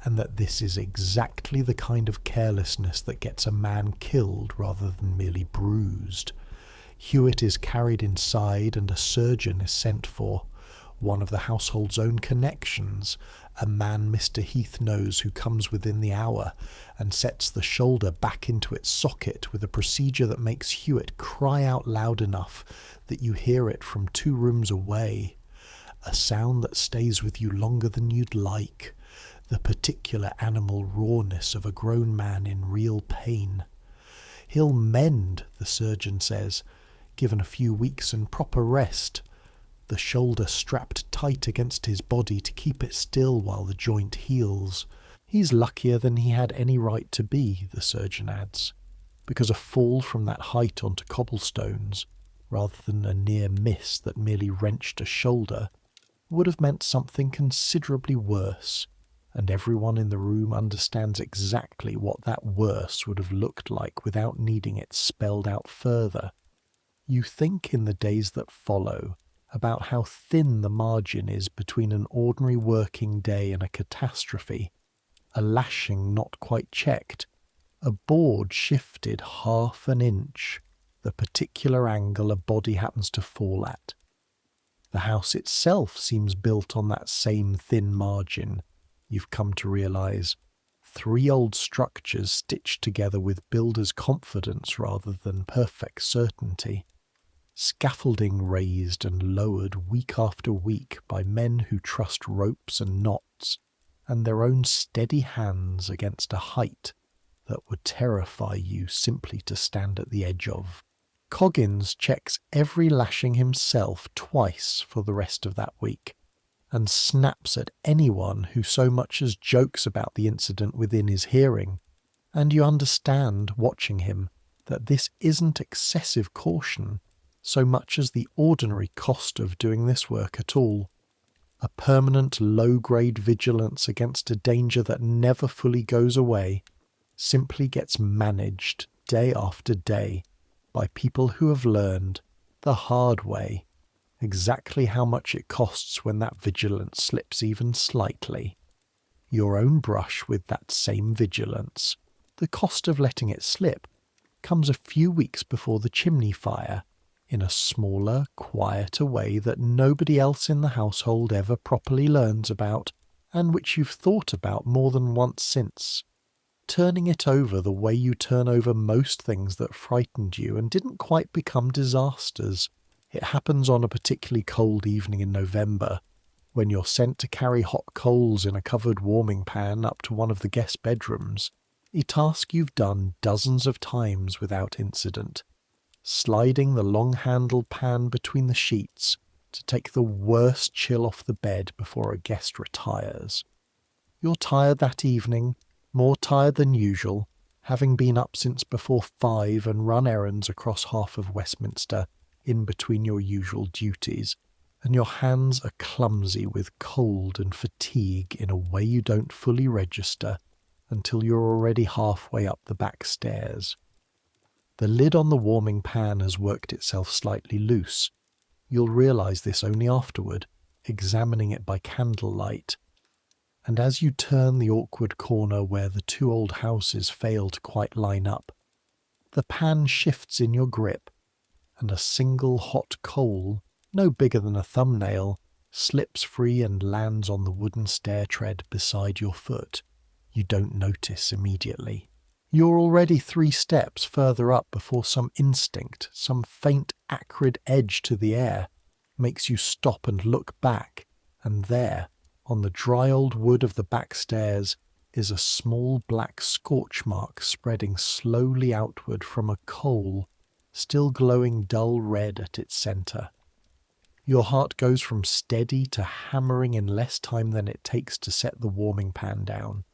Speaker 1: and that this is exactly the kind of carelessness that gets a man killed rather than merely bruised. Hewitt is carried inside and a surgeon is sent for, one of the household's own connections, a man Mr. Heath knows who comes within the hour and sets the shoulder back into its socket with a procedure that makes Hewitt cry out loud enough that you hear it from 2 rooms away, a sound that stays with you longer than you'd like, the particular animal rawness of a grown man in real pain. He'll mend, the surgeon says, given a few weeks and proper rest, the shoulder strapped tight against his body to keep it still while the joint heals. He's luckier than he had any right to be, the surgeon adds, because a fall from that height onto cobblestones, rather than a near miss that merely wrenched a shoulder, would have meant something considerably worse, and everyone in the room understands exactly what that worse would have looked like without needing it spelled out further. You think in the days that follow about how thin the margin is between an ordinary working day and a catastrophe, a lashing not quite checked, a board shifted half an inch, the particular angle a body happens to fall at. The house itself seems built on that same thin margin, you've come to realise. 3 old structures stitched together with builder's confidence rather than perfect certainty. Scaffolding raised and lowered week after week by men who trust ropes and knots, and their own steady hands against a height that would terrify you simply to stand at the edge of. Coggins checks every lashing himself twice for the rest of that week, and snaps at anyone who so much as jokes about the incident within his hearing, and you understand, watching him, that this isn't excessive caution so much as the ordinary cost of doing this work at all. A permanent low-grade vigilance against a danger that never fully goes away, simply gets managed day after day by people who have learned, the hard way, exactly how much it costs when that vigilance slips even slightly. Your own brush with that same vigilance, the cost of letting it slip, comes a few weeks before the chimney fire, in a smaller, quieter way that nobody else in the household ever properly learns about, and which you've thought about more than once since. Turning it over the way you turn over most things that frightened you and didn't quite become disasters. It happens on a particularly cold evening in November, when you're sent to carry hot coals in a covered warming pan up to one of the guest bedrooms, a task you've done dozens of times without incident, sliding the long-handled pan between the sheets to take the worst chill off the bed before a guest retires. You're tired that evening, more tired than usual, having been up since before 5 and run errands across half of Westminster in between your usual duties, and your hands are clumsy with cold and fatigue in a way you don't fully register until you're already halfway up the back stairs. The lid on the warming pan has worked itself slightly loose. You'll realise this only afterward, examining it by candlelight. And as you turn the awkward corner where the 2 old houses fail to quite line up, the pan shifts in your grip, and a single hot coal, no bigger than a thumbnail, slips free and lands on the wooden stair tread beside your foot. You don't notice immediately. You're already 3 steps further up before some instinct, some faint acrid edge to the air, makes you stop and look back, and there, on the dry old wood of the back stairs, is a small black scorch mark spreading slowly outward from a coal, still glowing dull red at its centre. Your heart goes from steady to hammering in less time than it takes to set the warming pan down.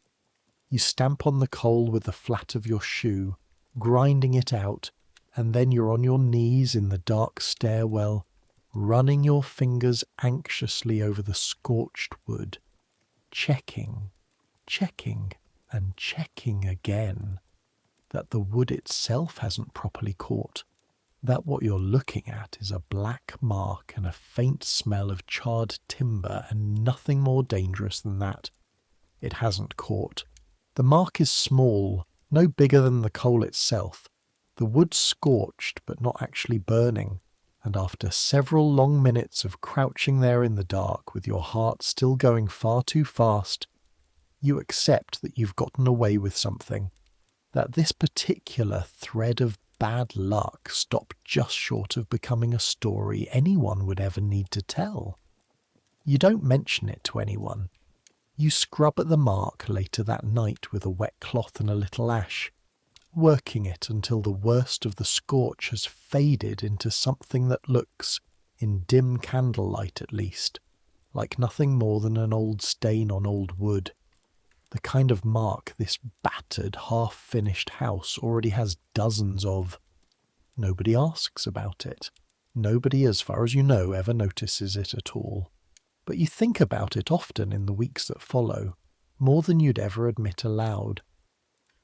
Speaker 1: You stamp on the coal with the flat of your shoe, grinding it out, and then you're on your knees in the dark stairwell, running your fingers anxiously over the scorched wood, checking, and checking again, that the wood itself hasn't properly caught, that what you're looking at is a black mark and a faint smell of charred timber, and nothing more dangerous than that. It hasn't caught. The mark is small, no bigger than the coal itself, the wood scorched but not actually burning, and after several long minutes of crouching there in the dark with your heart still going far too fast, you accept that you've gotten away with something, that this particular thread of bad luck stopped just short of becoming a story anyone would ever need to tell. You don't mention it to anyone. You scrub at the mark later that night with a wet cloth and a little ash, working it until the worst of the scorch has faded into something that looks, in dim candlelight at least, like nothing more than an old stain on old wood. The kind of mark this battered, half-finished house already has dozens of. Nobody asks about it. Nobody, as far as you know, ever notices it at all. But you think about it often in the weeks that follow, more than you'd ever admit aloud.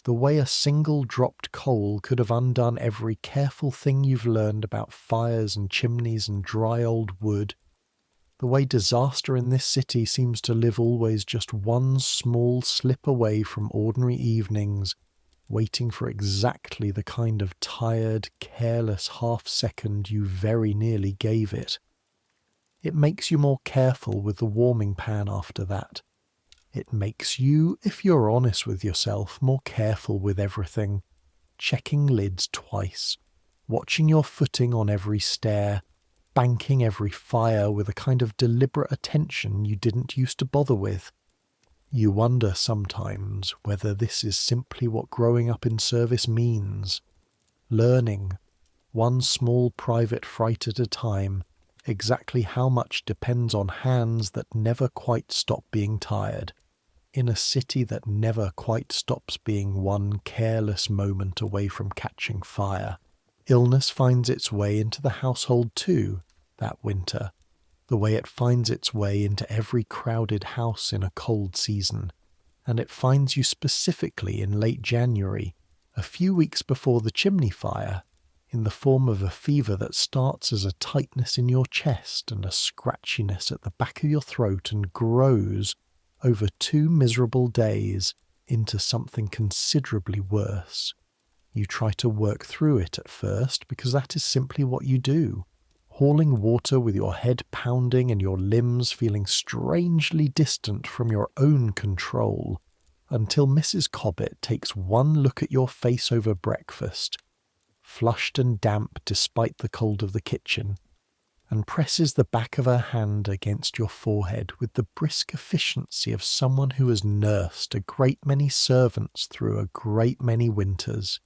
Speaker 1: The way a single dropped coal could have undone every careful thing you've learned about fires and chimneys and dry old wood. The way disaster in this city seems to live always just one small slip away from ordinary evenings, waiting for exactly the kind of tired, careless half-second you very nearly gave it. It makes you more careful with the warming pan after that. It makes you, if you're honest with yourself, more careful with everything, checking lids twice, watching your footing on every stair, banking every fire with a kind of deliberate attention you didn't used to bother with. You wonder sometimes whether this is simply what growing up in service means. Learning, one small private fright at a time, exactly how much depends on hands that never quite stop being tired, in a city that never quite stops being one careless moment away from catching fire. Illness finds its way into the household too, that winter, the way it finds its way into every crowded house in a cold season, and it finds you specifically in late January, a few weeks before the chimney fire, in the form of a fever that starts as a tightness in your chest and a scratchiness at the back of your throat and grows, over 2 miserable days, into something considerably worse. You try to work through it at first because that is simply what you do, hauling water with your head pounding and your limbs feeling strangely distant from your own control, until Mrs. Cobbett takes one look at your face over breakfast, flushed and damp despite the cold of the kitchen, and presses the back of her hand against your forehead with the brisk efficiency of someone who has nursed a great many servants through a great many winters.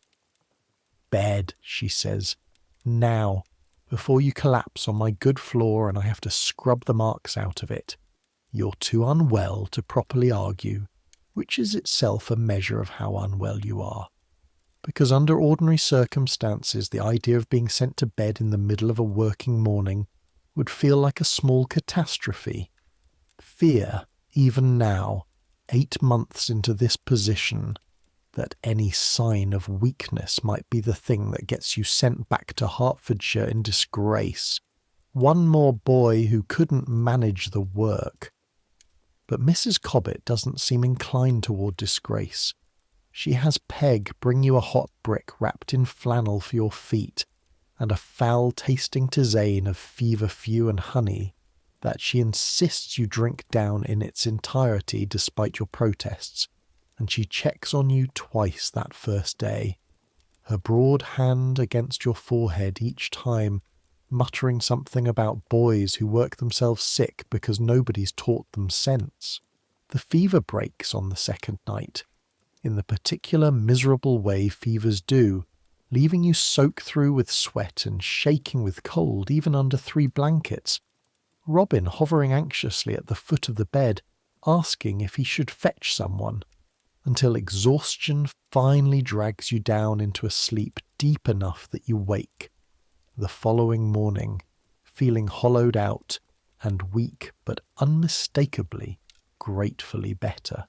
Speaker 1: "Bed," she says, "now, before you collapse on my good floor and I have to scrub the marks out of it. You're too unwell to properly argue, which is itself a measure of how unwell you are. Because under ordinary circumstances the idea of being sent to bed in the middle of a working morning would feel like a small catastrophe. Fear, even now, 8 months into this position, that any sign of weakness might be the thing that gets you sent back to Hertfordshire in disgrace. One more boy who couldn't manage the work." But Mrs. Cobbett doesn't seem inclined toward disgrace. She has Peg bring you a hot brick wrapped in flannel for your feet, and a foul-tasting tisane of feverfew and honey that she insists you drink down in its entirety despite your protests, and she checks on you twice that first day, her broad hand against your forehead each time, muttering something about boys who work themselves sick because nobody's taught them sense. The fever breaks on the second night, in the particular miserable way fevers do, leaving you soaked through with sweat and shaking with cold even under 3 blankets, Robin hovering anxiously at the foot of the bed, asking if he should fetch someone, until exhaustion finally drags you down into a sleep deep enough that you wake, the following morning, feeling hollowed out and weak but unmistakably, gratefully better.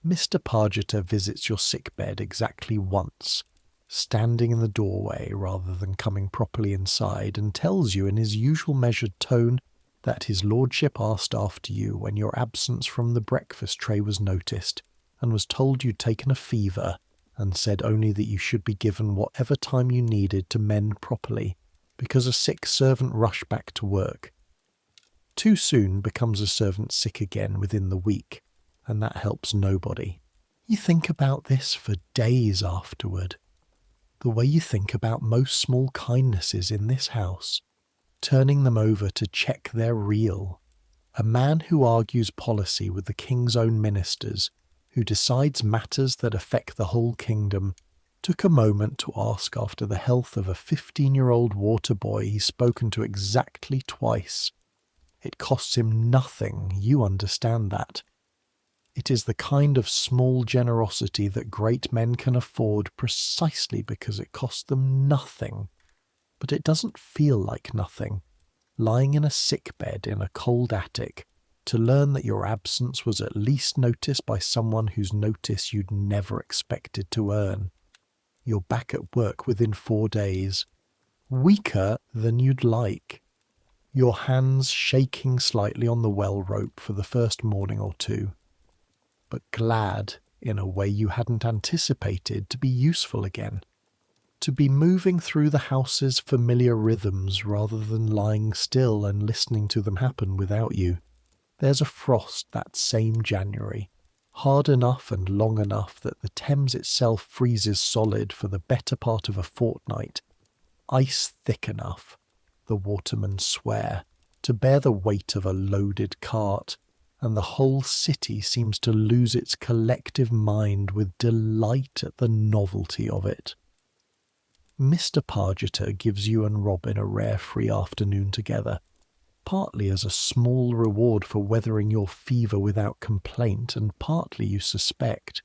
Speaker 1: Mr. Pargeter visits your sick-bed exactly once, standing in the doorway rather than coming properly inside, and tells you in his usual measured tone that his lordship asked after you when your absence from the breakfast tray was noticed, and was told you'd taken a fever, and said only that you should be given whatever time you needed to mend properly, because a sick servant rushed back to work. Too soon becomes a servant sick again within the week, and that helps nobody. You think about this for days afterward, the way you think about most small kindnesses in this house, turning them over to check they're real. A man who argues policy with the king's own ministers, who decides matters that affect the whole kingdom, took a moment to ask after the health of a 15-year-old water boy he's spoken to exactly twice. It costs him nothing, you understand that. It is the kind of small generosity that great men can afford precisely because it costs them nothing. But it doesn't feel like nothing, lying in a sick bed in a cold attic, to learn that your absence was at least noticed by someone whose notice you'd never expected to earn. You're back at work within 4 days, weaker than you'd like, your hands shaking slightly on the well rope for the first morning or two, but glad, in a way you hadn't anticipated, to be useful again, to be moving through the house's familiar rhythms rather than lying still and listening to them happen without you. There's a frost that same January, hard enough and long enough that the Thames itself freezes solid for the better part of a fortnight, ice thick enough, the watermen swear, to bear the weight of a loaded cart, and the whole city seems to lose its collective mind with delight at the novelty of it. Mr. Pargeter gives you and Robin a rare free afternoon together, partly as a small reward for weathering your fever without complaint, and partly, you suspect,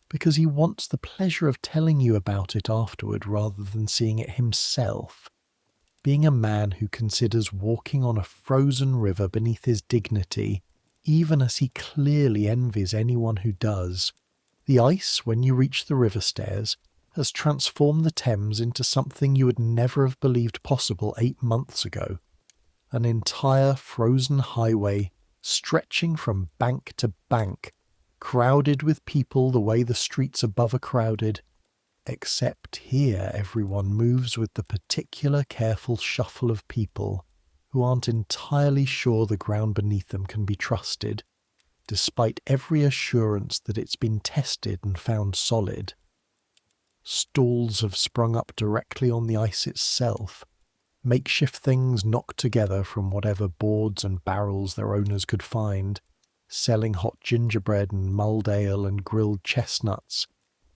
Speaker 1: because he wants the pleasure of telling you about it afterward rather than seeing it himself. Being a man who considers walking on a frozen river beneath his dignity, even as he clearly envies anyone who does, the ice, when you reach the river stairs, has transformed the Thames into something you would never have believed possible 8 months ago. An entire frozen highway stretching from bank to bank, crowded with people the way the streets above are crowded, except here everyone moves with the particular careful shuffle of people who aren't entirely sure the ground beneath them can be trusted, despite every assurance that it's been tested and found solid. Stalls have sprung up directly on the ice itself, makeshift things knocked together from whatever boards and barrels their owners could find, selling hot gingerbread and mulled ale and grilled chestnuts,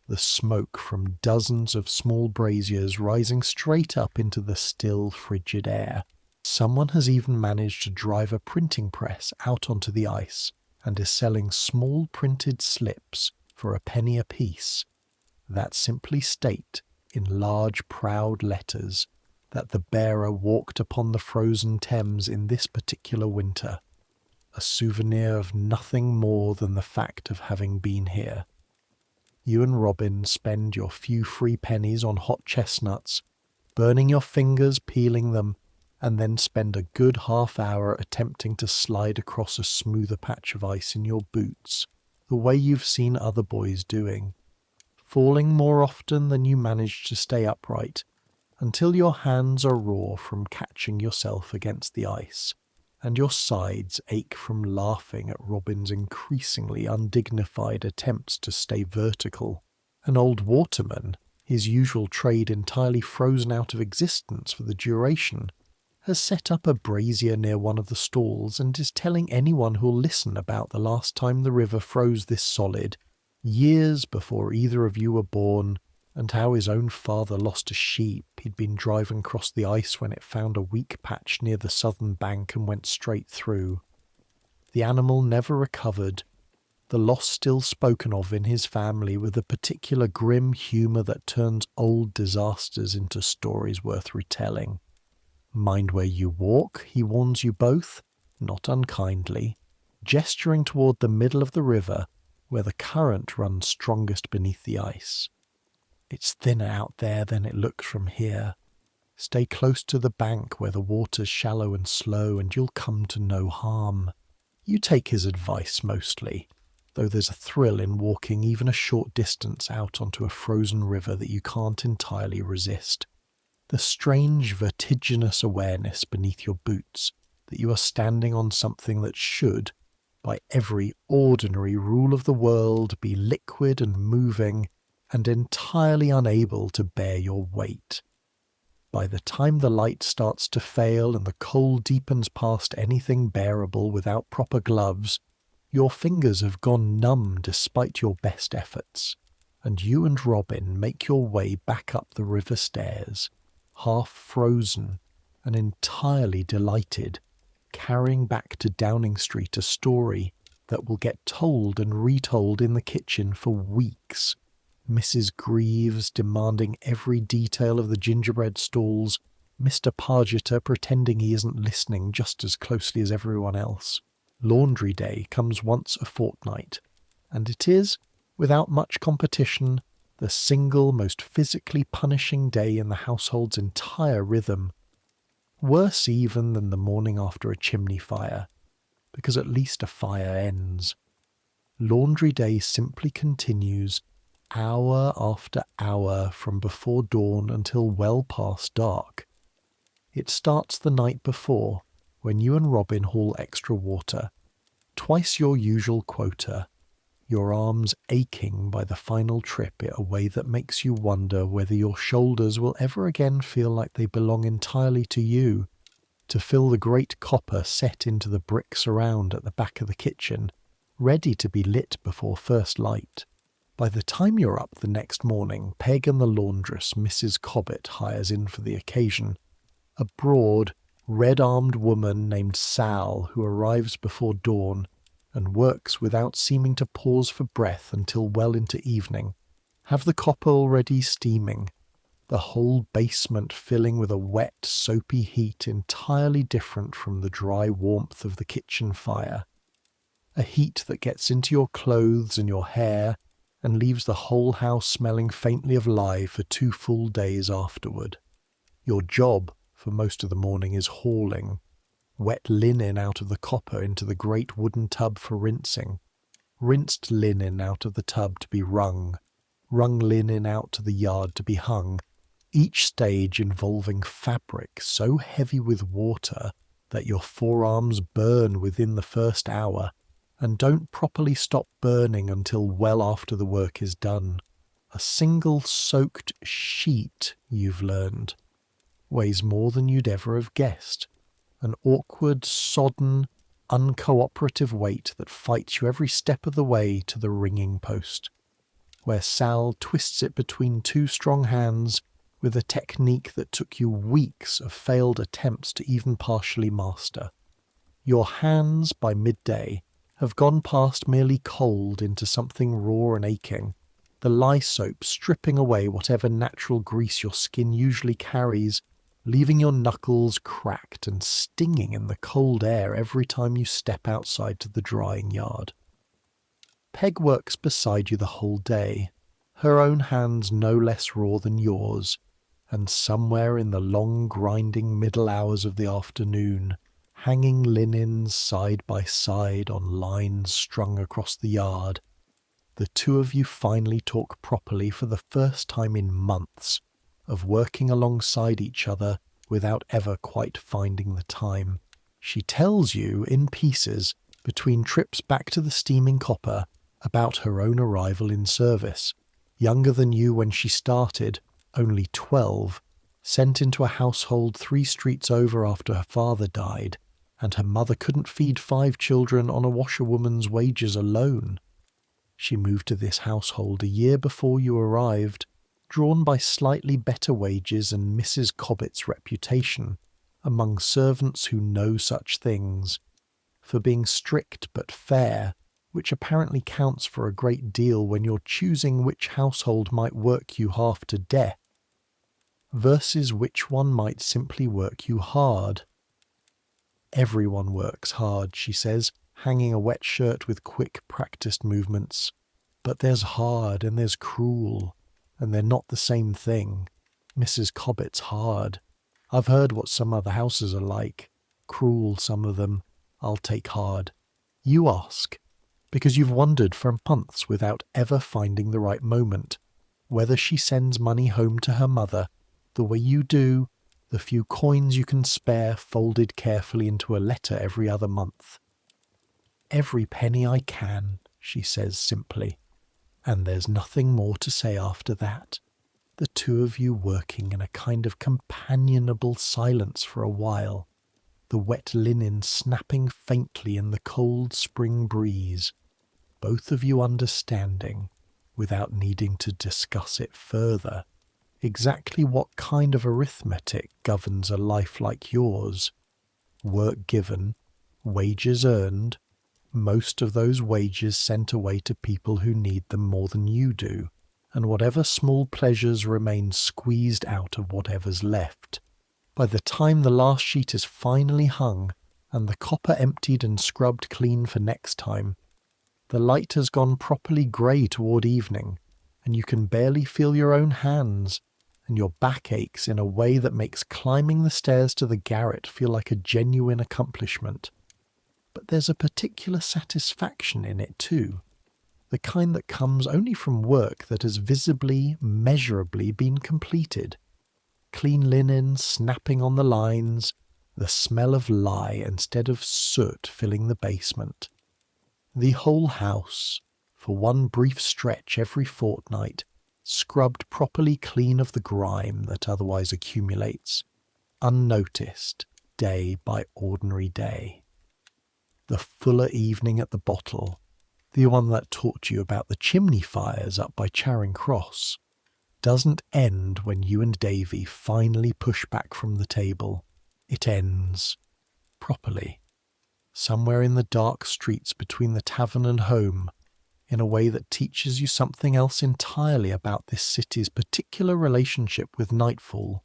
Speaker 1: the smoke from dozens of small braziers rising straight up into the still, frigid air. Someone has even managed to drive a printing press out onto the ice and is selling small printed slips for a penny apiece that simply state, in large proud letters, that the bearer walked upon the frozen Thames in this particular winter, a souvenir of nothing more than the fact of having been here. You and Robin spend your few free pennies on hot chestnuts, burning your fingers peeling them, and then spend a good half-hour attempting to slide across a smoother patch of ice in your boots, the way you've seen other boys doing, falling more often than you manage to stay upright, until your hands are raw from catching yourself against the ice, and your sides ache from laughing at Robin's increasingly undignified attempts to stay vertical. An old waterman, his usual trade entirely frozen out of existence for the duration, has set up a brazier near one of the stalls and is telling anyone who'll listen about the last time the river froze this solid, years before either of you were born, and how his own father lost a sheep he'd been driving across the ice when it found a weak patch near the southern bank and went straight through. The animal never recovered, the loss still spoken of in his family with a particular grim humour that turns old disasters into stories worth retelling. Mind where you walk, he warns you both, not unkindly, gesturing toward the middle of the river where the current runs strongest beneath the ice. It's thinner out there than it looks from here. Stay close to the bank where the water's shallow and slow, and you'll come to no harm. You take his advice mostly, though there's a thrill in walking even a short distance out onto a frozen river that you can't entirely resist. The strange vertiginous awareness beneath your boots that you are standing on something that should, by every ordinary rule of the world, be liquid and moving, and entirely unable to bear your weight. By the time the light starts to fail and the cold deepens past anything bearable without proper gloves, your fingers have gone numb despite your best efforts, and you and Robin make your way back up the river stairs, half frozen and entirely delighted, carrying back to Downing Street a story that will get told and retold in the kitchen for weeks. Mrs. Greaves demanding every detail of the gingerbread stalls, Mr. Pargeter pretending he isn't listening just as closely as everyone else. Laundry day comes once a fortnight, and it is, without much competition, the single most physically punishing day in the household's entire rhythm. Worse even than the morning after a chimney fire, because at least a fire ends. Laundry day simply continues, hour after hour from before dawn until well past dark. It starts the night before, when you and Robin haul extra water, twice your usual quota, your arms aching by the final trip in a way that makes you wonder whether your shoulders will ever again feel like they belong entirely to you, to fill the great copper set into the brick surround at the back of the kitchen, ready to be lit before first light. By the time you're up the next morning, Peg and the laundress Mrs. Cobbett hires in for the occasion, a broad, red-armed woman named Sal who arrives before dawn and works without seeming to pause for breath until well into evening, have the copper already steaming, the whole basement filling with a wet, soapy heat entirely different from the dry warmth of the kitchen fire. A heat that gets into your clothes and your hair and leaves the whole house smelling faintly of lye for 2 full days afterward. Your job for most of the morning is hauling wet linen out of the copper into the great wooden tub for rinsing, rinsed linen out of the tub to be wrung linen out to the yard to be hung, each stage involving fabric so heavy with water that your forearms burn within the first hour and don't properly stop burning until well after the work is done. A single soaked sheet, you've learned, weighs more than you'd ever have guessed. An awkward, sodden, uncooperative weight that fights you every step of the way to the ringing post, where Sal twists it between 2 strong hands with a technique that took you weeks of failed attempts to even partially master. Your hands, by midday, have gone past merely cold into something raw and aching, the lye soap stripping away whatever natural grease your skin usually carries, leaving your knuckles cracked and stinging in the cold air every time you step outside to the drying yard. Peg works beside you the whole day, her own hands no less raw than yours, and somewhere in the long grinding middle hours of the afternoon, hanging linens side by side on lines strung across the yard, the two of you finally talk properly for the first time in months, of working alongside each other without ever quite finding the time. She tells you, in pieces, between trips back to the steaming copper, about her own arrival in service, younger than you when she started, only 12, sent into a household 3 streets over after her father died, and her mother couldn't feed 5 children on a washerwoman's wages alone. She moved to this household a year before you arrived, drawn by slightly better wages and Mrs. Cobbett's reputation, among servants who know such things, for being strict but fair, which apparently counts for a great deal when you're choosing which household might work you half to death, versus which one might simply work you hard. Everyone works hard, she says, hanging a wet shirt with quick, practiced movements. But there's hard and there's cruel, and they're not the same thing. Mrs. Cobbett's hard. I've heard what some other houses are like. Cruel, some of them. I'll take hard. You ask, because you've wondered for months without ever finding the right moment, whether she sends money home to her mother, the way you do, the few coins you can spare folded carefully into a letter every other month. Every penny I can, she says simply, and there's nothing more to say after that. The two of you working in a kind of companionable silence for a while, the wet linen snapping faintly in the cold spring breeze, both of you understanding, without needing to discuss it further, exactly what kind of arithmetic governs a life like yours. Work given, wages earned, most of those wages sent away to people who need them more than you do, and whatever small pleasures remain squeezed out of whatever's left. By the time the last sheet is finally hung and the copper emptied and scrubbed clean for next time, the light has gone properly grey toward evening, and you can barely feel your own hands, and your back aches in a way that makes climbing the stairs to the garret feel like a genuine accomplishment. But there's a particular satisfaction in it too, the kind that comes only from work that has visibly, measurably been completed. Clean linen snapping on the lines, the smell of lye instead of soot filling the basement. The whole house, for one brief stretch every fortnight, scrubbed properly clean of the grime that otherwise accumulates, unnoticed, day by ordinary day. The fuller evening at the bottle, the one that taught you about the chimney fires up by Charing Cross, doesn't end when you and Davy finally push back from the table. It ends properly, somewhere in the dark streets between the tavern and home, in a way that teaches you something else entirely about this city's particular relationship with nightfall.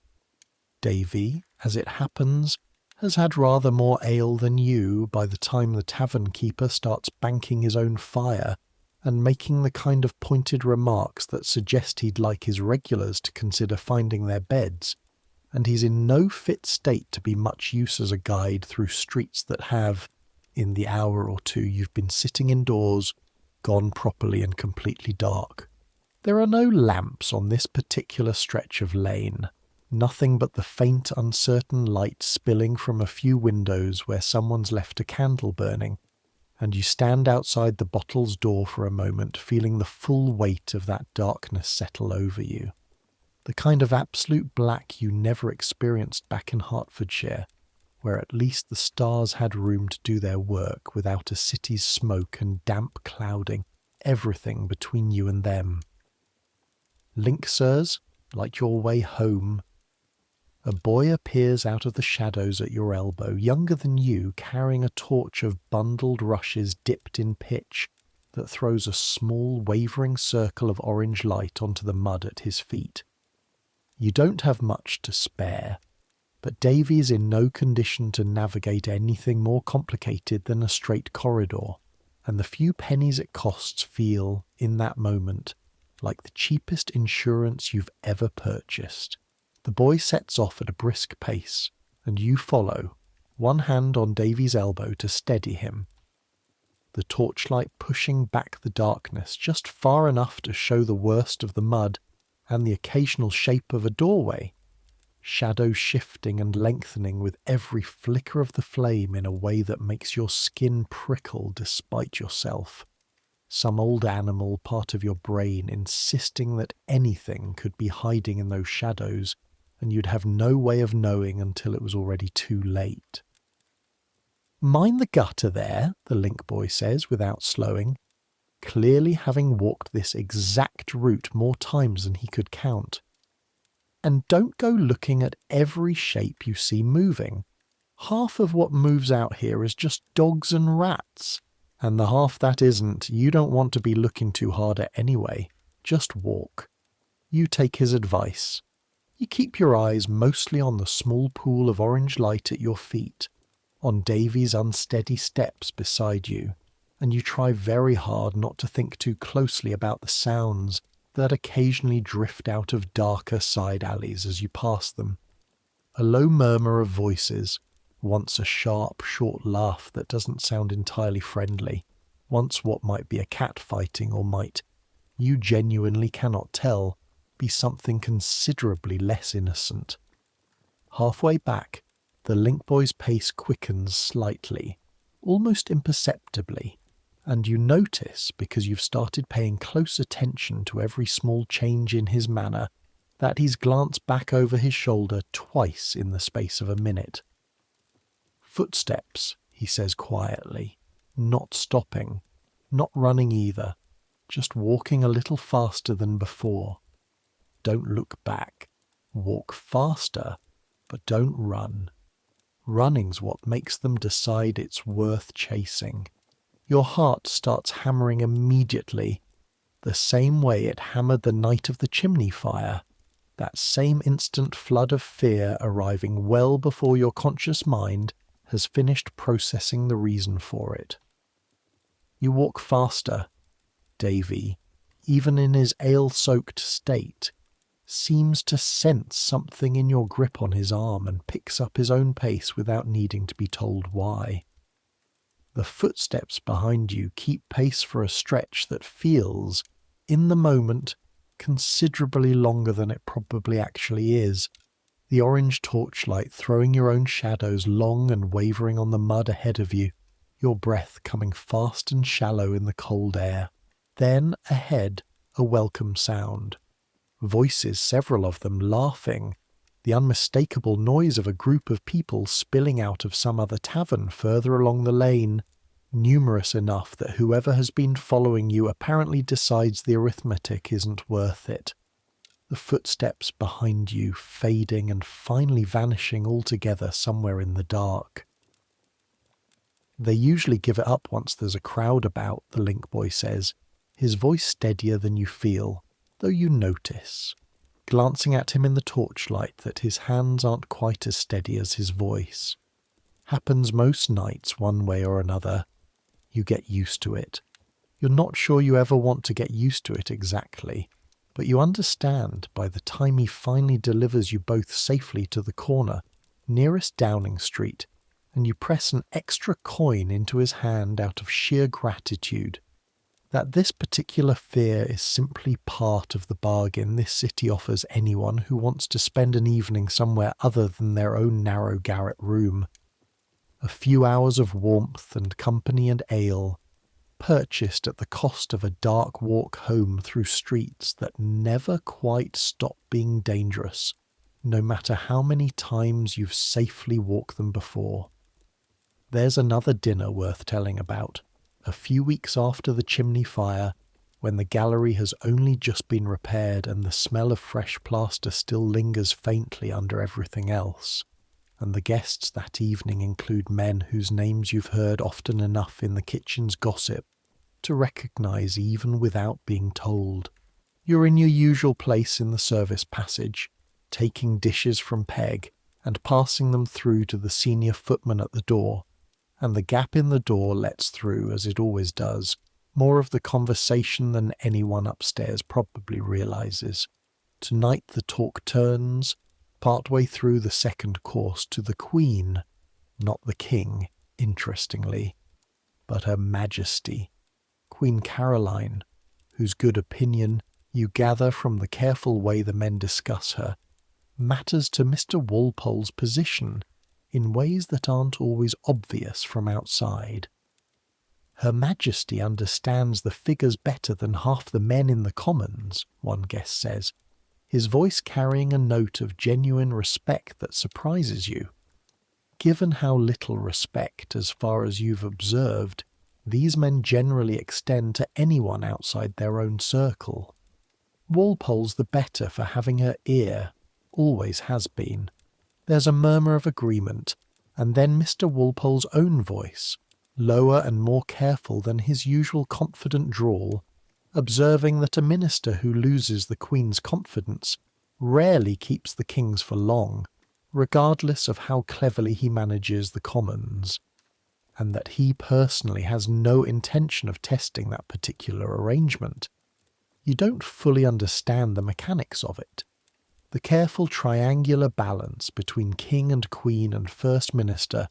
Speaker 1: Davy, as it happens, has had rather more ale than you by the time the tavern keeper starts banking his own fire and making the kind of pointed remarks that suggest he'd like his regulars to consider finding their beds, and he's in no fit state to be much use as a guide through streets that have, in the hour or two you've been sitting indoors, gone properly and completely dark. There are no lamps on this particular stretch of lane, nothing but the faint, uncertain light spilling from a few windows where someone's left a candle burning, and you stand outside the bottle's door for a moment, feeling the full weight of that darkness settle over you. The kind of absolute black you never experienced back in Hertfordshire, where at least the stars had room to do their work without a city's smoke and damp clouding everything between you and them. Link, sirs, like your way home. A boy appears out of the shadows at your elbow, younger than you, carrying a torch of bundled rushes dipped in pitch that throws a small wavering circle of orange light onto the mud at his feet. You don't have much to spare, but Davy's in no condition to navigate anything more complicated than a straight corridor, and the few pennies it costs feel, in that moment, like the cheapest insurance you've ever purchased. The boy sets off at a brisk pace, and you follow, one hand on Davy's elbow to steady him. The torchlight pushing back the darkness just far enough to show the worst of the mud and the occasional shape of a doorway, shadows shifting and lengthening with every flicker of the flame in a way that makes your skin prickle despite yourself. Some old animal part of your brain insisting that anything could be hiding in those shadows, and you'd have no way of knowing until it was already too late. "Mind the gutter there," the link boy says without slowing, clearly having walked this exact route more times than he could count. "And don't go looking at every shape you see moving. Half of what moves out here is just dogs and rats, and the half that isn't you don't want to be looking too hard at anyway. Just walk." You take his advice. You keep your eyes mostly on the small pool of orange light at your feet, on Davy's unsteady steps beside you, and you try very hard not to think too closely about the sounds that occasionally drift out of darker side alleys as you pass them. A low murmur of voices, once a sharp, short laugh that doesn't sound entirely friendly, once what might be a cat fighting or might, you genuinely cannot tell, be something considerably less innocent. Halfway back, the link boy's pace quickens slightly, almost imperceptibly, and you notice, because you've started paying close attention to every small change in his manner, that he's glanced back over his shoulder twice in the space of a minute. "Footsteps," he says quietly, not stopping, not running either, just walking a little faster than before. Don't look back. Walk faster, but don't run. Running's what makes them decide it's worth chasing. Your heart starts hammering immediately, the same way it hammered the night of the chimney fire, that same instant flood of fear arriving well before your conscious mind has finished processing the reason for it. You walk faster. Davy, even in his ale-soaked state, seems to sense something in your grip on his arm and picks up his own pace without needing to be told why. The footsteps behind you keep pace for a stretch that feels, in the moment, considerably longer than it probably actually is, the orange torchlight throwing your own shadows long and wavering on the mud ahead of you, your breath coming fast and shallow in the cold air. Then, ahead, a welcome sound. Voices, several of them, laughing, the unmistakable noise of a group of people spilling out of some other tavern further along the lane, numerous enough that whoever has been following you apparently decides the arithmetic isn't worth it. The footsteps behind you fading and finally vanishing altogether somewhere in the dark. They usually give it up once there's a crowd about, the link boy says, his voice steadier than you feel, though you notice, glancing at him in the torchlight, that his hands aren't quite as steady as his voice. Happens most nights one way or another. You get used to it. You're not sure you ever want to get used to it exactly, but you understand by the time he finally delivers you both safely to the corner, nearest Downing Street, and you press an extra coin into his hand out of sheer gratitude, that this particular fear is simply part of the bargain this city offers anyone who wants to spend an evening somewhere other than their own narrow garret room. A few hours of warmth and company and ale, purchased at the cost of a dark walk home through streets that never quite stop being dangerous, no matter how many times you've safely walked them before. There's another dinner worth telling about, a few weeks after the chimney fire, when the gallery has only just been repaired and the smell of fresh plaster still lingers faintly under everything else, and the guests that evening include men whose names you've heard often enough in the kitchen's gossip to recognise even without being told. You're in your usual place in the service passage, taking dishes from Peg and passing them through to the senior footman at the door, and the gap in the door lets through, as it always does, more of the conversation than anyone upstairs probably realises. Tonight the talk turns, partway through the second course, to the Queen, not the King, interestingly, but Her Majesty, Queen Caroline, whose good opinion, you gather from the careful way the men discuss her, matters to Mr. Walpole's position in ways that aren't always obvious from outside. Her Majesty understands the figures better than half the men in the Commons, one guest says, his voice carrying a note of genuine respect that surprises you. Given how little respect, as far as you've observed, these men generally extend to anyone outside their own circle. Walpole's the better for having her ear, always has been. There's a murmur of agreement, and then Mr. Walpole's own voice, lower and more careful than his usual confident drawl, observing that a minister who loses the Queen's confidence rarely keeps the King's for long, regardless of how cleverly he manages the Commons, and that he personally has no intention of testing that particular arrangement. You don't fully understand the mechanics of it. The careful triangular balance between King and Queen and First Minister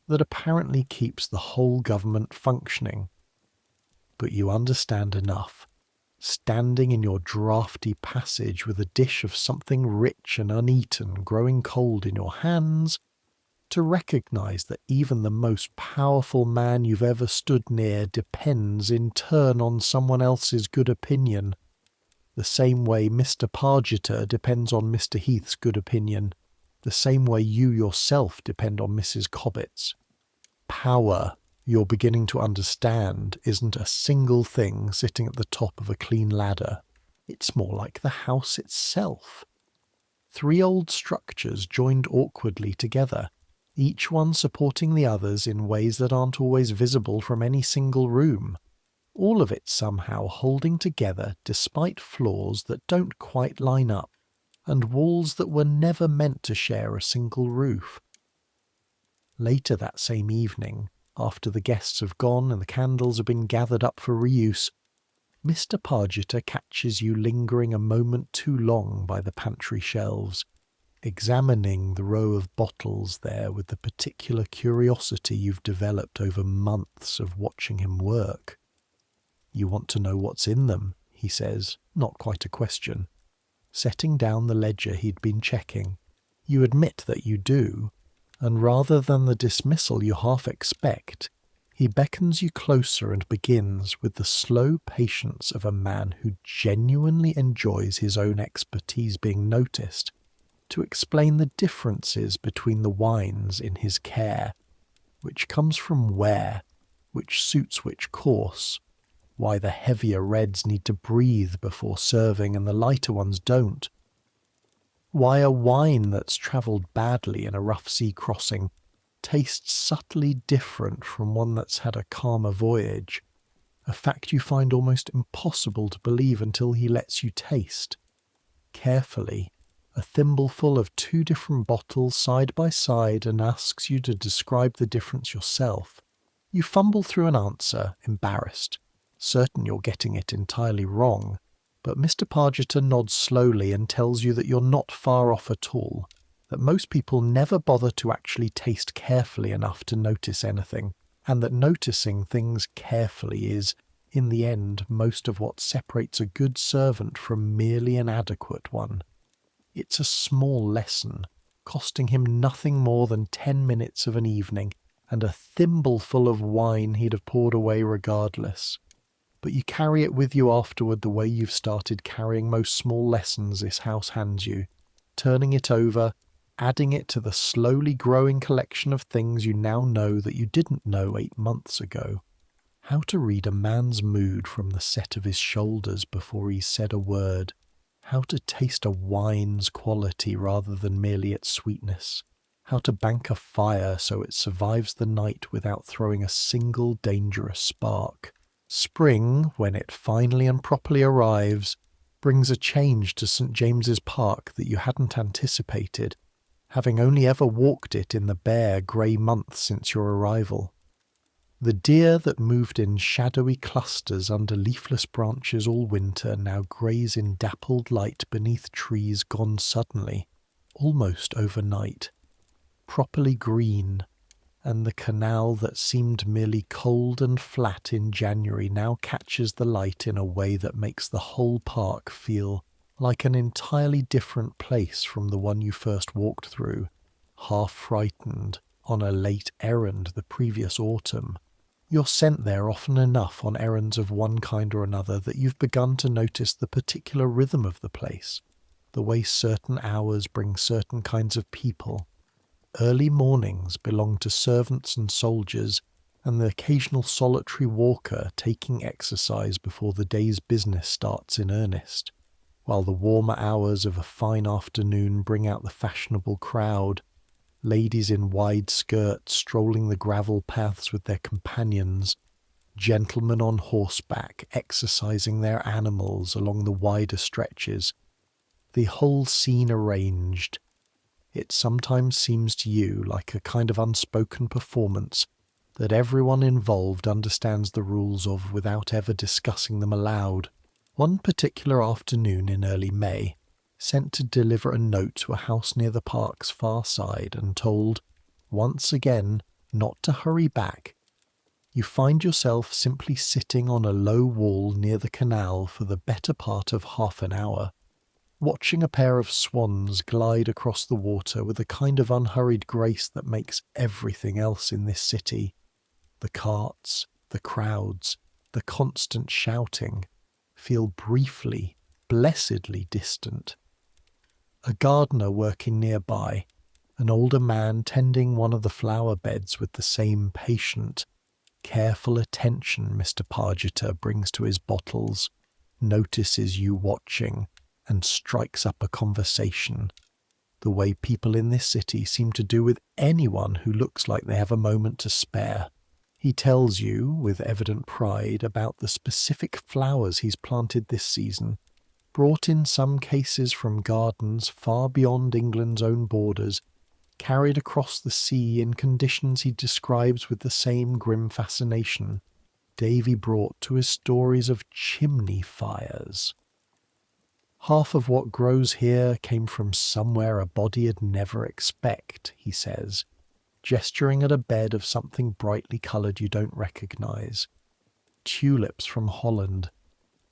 Speaker 1: that apparently keeps the whole government functioning. But you understand enough, standing in your draughty passage with a dish of something rich and uneaten growing cold in your hands, to recognise that even the most powerful man you've ever stood near depends in turn on someone else's good opinion, the same way Mr. Pargeter depends on Mr. Heath's good opinion, the same way you yourself depend on Mrs. Cobbett's. Power, you're beginning to understand, isn't a single thing sitting at the top of a clean ladder. It's more like the house itself. 3 old structures joined awkwardly together, each one supporting the others in ways that aren't always visible from any single room. All of it somehow holding together despite flaws that don't quite line up, and walls that were never meant to share a single roof. Later that same evening, after the guests have gone and the candles have been gathered up for reuse, Mr. Pargeter catches you lingering a moment too long by the pantry shelves, examining the row of bottles there with the particular curiosity you've developed over months of watching him work. You want to know what's in them, he says, not quite a question. Setting down the ledger he'd been checking, you admit that you do, and rather than the dismissal you half expect, he beckons you closer and begins, with the slow patience of a man who genuinely enjoys his own expertise being noticed, to explain the differences between the wines in his care, which comes from where, which suits which course, why the heavier reds need to breathe before serving and the lighter ones don't, why a wine that's travelled badly in a rough sea crossing tastes subtly different from one that's had a calmer voyage, a fact you find almost impossible to believe until he lets you taste. Carefully, a thimbleful of 2 different bottles side by side, and asks you to describe the difference yourself. You fumble through an answer, embarrassed, certain you're getting it entirely wrong, but Mr. Pargeter nods slowly and tells you that you're not far off at all, that most people never bother to actually taste carefully enough to notice anything, and that noticing things carefully is, in the end, most of what separates a good servant from merely an adequate one. It's a small lesson, costing him nothing more than 10 minutes of an evening, and a thimbleful of wine he'd have poured away regardless. But you carry it with you afterward the way you've started carrying most small lessons this house hands you, turning it over, adding it to the slowly growing collection of things you now know that you didn't know 8 months ago. How to read a man's mood from the set of his shoulders before he's said a word. How to taste a wine's quality rather than merely its sweetness. How to bank a fire so it survives the night without throwing a single dangerous spark. Spring, when it finally and properly arrives, brings a change to St. James's Park that you hadn't anticipated, having only ever walked it in the bare, grey months since your arrival. The deer that moved in shadowy clusters under leafless branches all winter now graze in dappled light beneath trees gone suddenly, almost overnight, properly green, and the canal that seemed merely cold and flat in January now catches the light in a way that makes the whole park feel like an entirely different place from the one you first walked through, half frightened, on a late errand the previous autumn. You're sent there often enough on errands of one kind or another that you've begun to notice the particular rhythm of the place, the way certain hours bring certain kinds of people. Early mornings belong to servants and soldiers, and the occasional solitary walker taking exercise before the day's business starts in earnest, while the warmer hours of a fine afternoon bring out the fashionable crowd, ladies in wide skirts strolling the gravel paths with their companions, gentlemen on horseback exercising their animals along the wider stretches, the whole scene arranged. It sometimes seems to you like a kind of unspoken performance that everyone involved understands the rules of without ever discussing them aloud. One particular afternoon in early May, sent to deliver a note to a house near the park's far side and told, once again, not to hurry back, you find yourself simply sitting on a low wall near the canal for the better part of half an hour, watching a pair of swans glide across the water with a kind of unhurried grace that makes everything else in this city, the carts, the crowds, the constant shouting, feel briefly, blessedly distant. A gardener working nearby, an older man tending one of the flower beds with the same patient, careful attention Mr. Pargeter brings to his bottles, notices you watching, and strikes up a conversation, the way people in this city seem to do with anyone who looks like they have a moment to spare. He tells you, with evident pride, about the specific flowers he's planted this season, brought in some cases from gardens far beyond England's own borders, carried across the sea in conditions he describes with the same grim fascination Davy brought to his stories of chimney fires. Half of what grows here came from somewhere a body'd never expect, he says, gesturing at a bed of something brightly coloured you don't recognise. Tulips from Holland,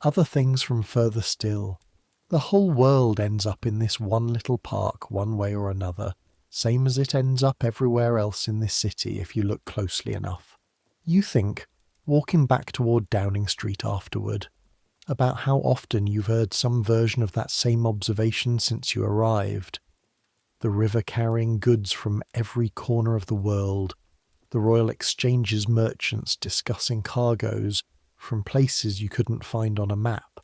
Speaker 1: other things from further still. The whole world ends up in this one little park one way or another, same as it ends up everywhere else in this city if you look closely enough. You think, walking back toward Downing Street afterward, about how often you've heard some version of that same observation since you arrived. The river carrying goods from every corner of the world, the Royal Exchange's merchants discussing cargoes from places you couldn't find on a map.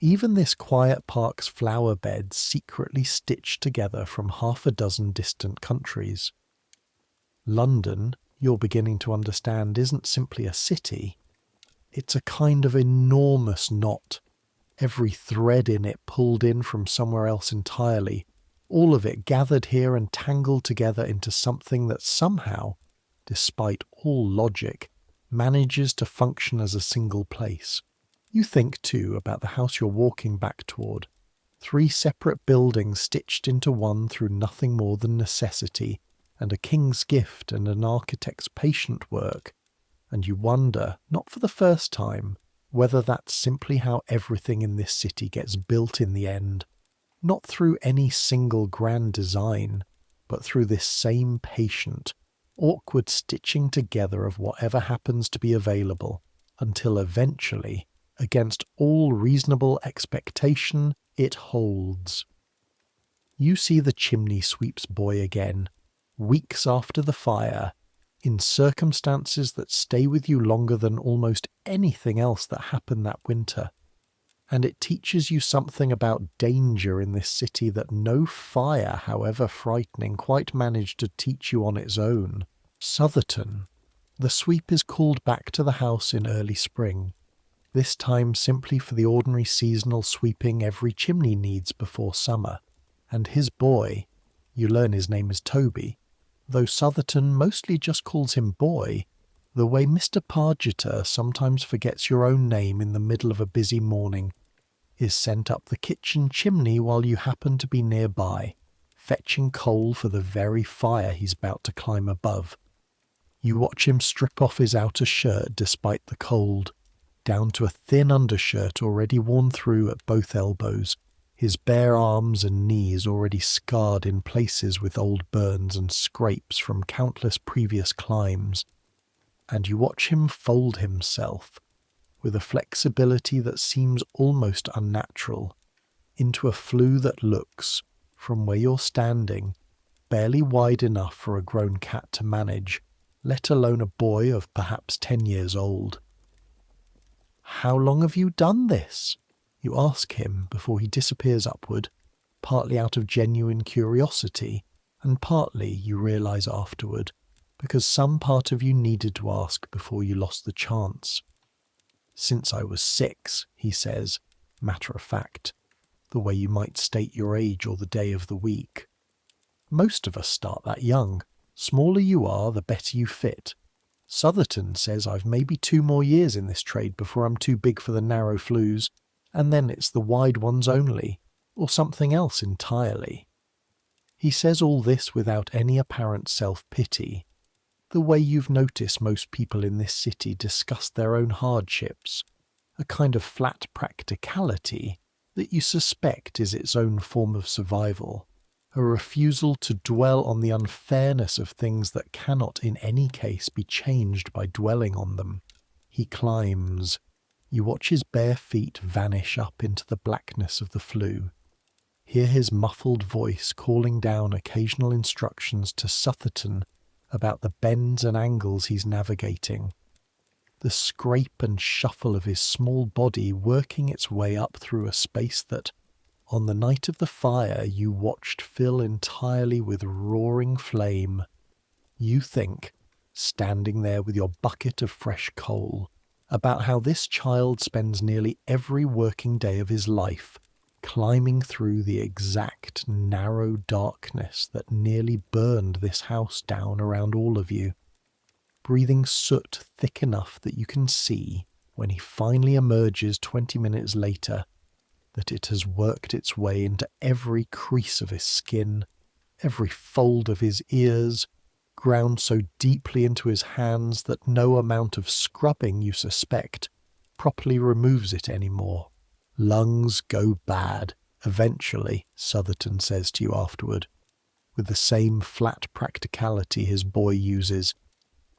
Speaker 1: Even this quiet park's flower beds secretly stitched together from half a dozen distant countries. London, you're beginning to understand, isn't simply a city. It's a kind of enormous knot, every thread in it pulled in from somewhere else entirely, all of it gathered here and tangled together into something that somehow, despite all logic, manages to function as a single place. You think, too, about the house you're walking back toward. 3 separate buildings stitched into one through nothing more than necessity, and a king's gift and an architect's patient work. And you wonder, not for the first time, whether that's simply how everything in this city gets built in the end, not through any single grand design, but through this same patient, awkward stitching together of whatever happens to be available, until eventually, against all reasonable expectation, it holds. You see the chimney sweep's boy again, weeks after the fire, in circumstances that stay with you longer than almost anything else that happened that winter. And it teaches you something about danger in this city that no fire, however frightening, quite managed to teach you on its own. Southerton. The sweep is called back to the house in early spring, this time simply for the ordinary seasonal sweeping every chimney needs before summer. And his boy, you learn his name is Toby, though Southerton mostly just calls him boy, the way Mr. Pargeter sometimes forgets your own name in the middle of a busy morning, is sent up the kitchen chimney while you happen to be nearby, fetching coal for the very fire he's about to climb above. You watch him strip off his outer shirt despite the cold, down to a thin undershirt already worn through at both elbows, his bare arms and knees already scarred in places with old burns and scrapes from countless previous climbs, and you watch him fold himself, with a flexibility that seems almost unnatural, into a flue that looks, from where you're standing, barely wide enough for a grown cat to manage, let alone a boy of perhaps 10 years old. "How long have you done this?" you ask him before he disappears upward, partly out of genuine curiosity, and partly, you realise afterward, because some part of you needed to ask before you lost the chance. "Since I was 6, he says, matter of fact, the way you might state your age or the day of the week. Most of us start that young. Smaller you are, the better you fit. Southerton says I've maybe 2 more years in this trade before I'm too big for the narrow flues, and then it's the wide ones only, or something else entirely." He says all this without any apparent self-pity, the way you've noticed most people in this city discuss their own hardships, a kind of flat practicality that you suspect is its own form of survival, a refusal to dwell on the unfairness of things that cannot in any case be changed by dwelling on them. He climbs. You watch his bare feet vanish up into the blackness of the flue. Hear his muffled voice calling down occasional instructions to Southerton about the bends and angles he's navigating. The scrape and shuffle of his small body working its way up through a space that, on the night of the fire, you watched fill entirely with roaring flame. You think, standing there with your bucket of fresh coal, about how this child spends nearly every working day of his life climbing through the exact narrow darkness that nearly burned this house down around all of you, breathing soot thick enough that you can see, when he finally emerges 20 minutes later, that it has worked its way into every crease of his skin, every fold of his ears, ground so deeply into his hands that no amount of scrubbing, you suspect, properly removes it anymore. Lungs go bad, eventually, Southerton says to you afterward, with the same flat practicality his boy uses,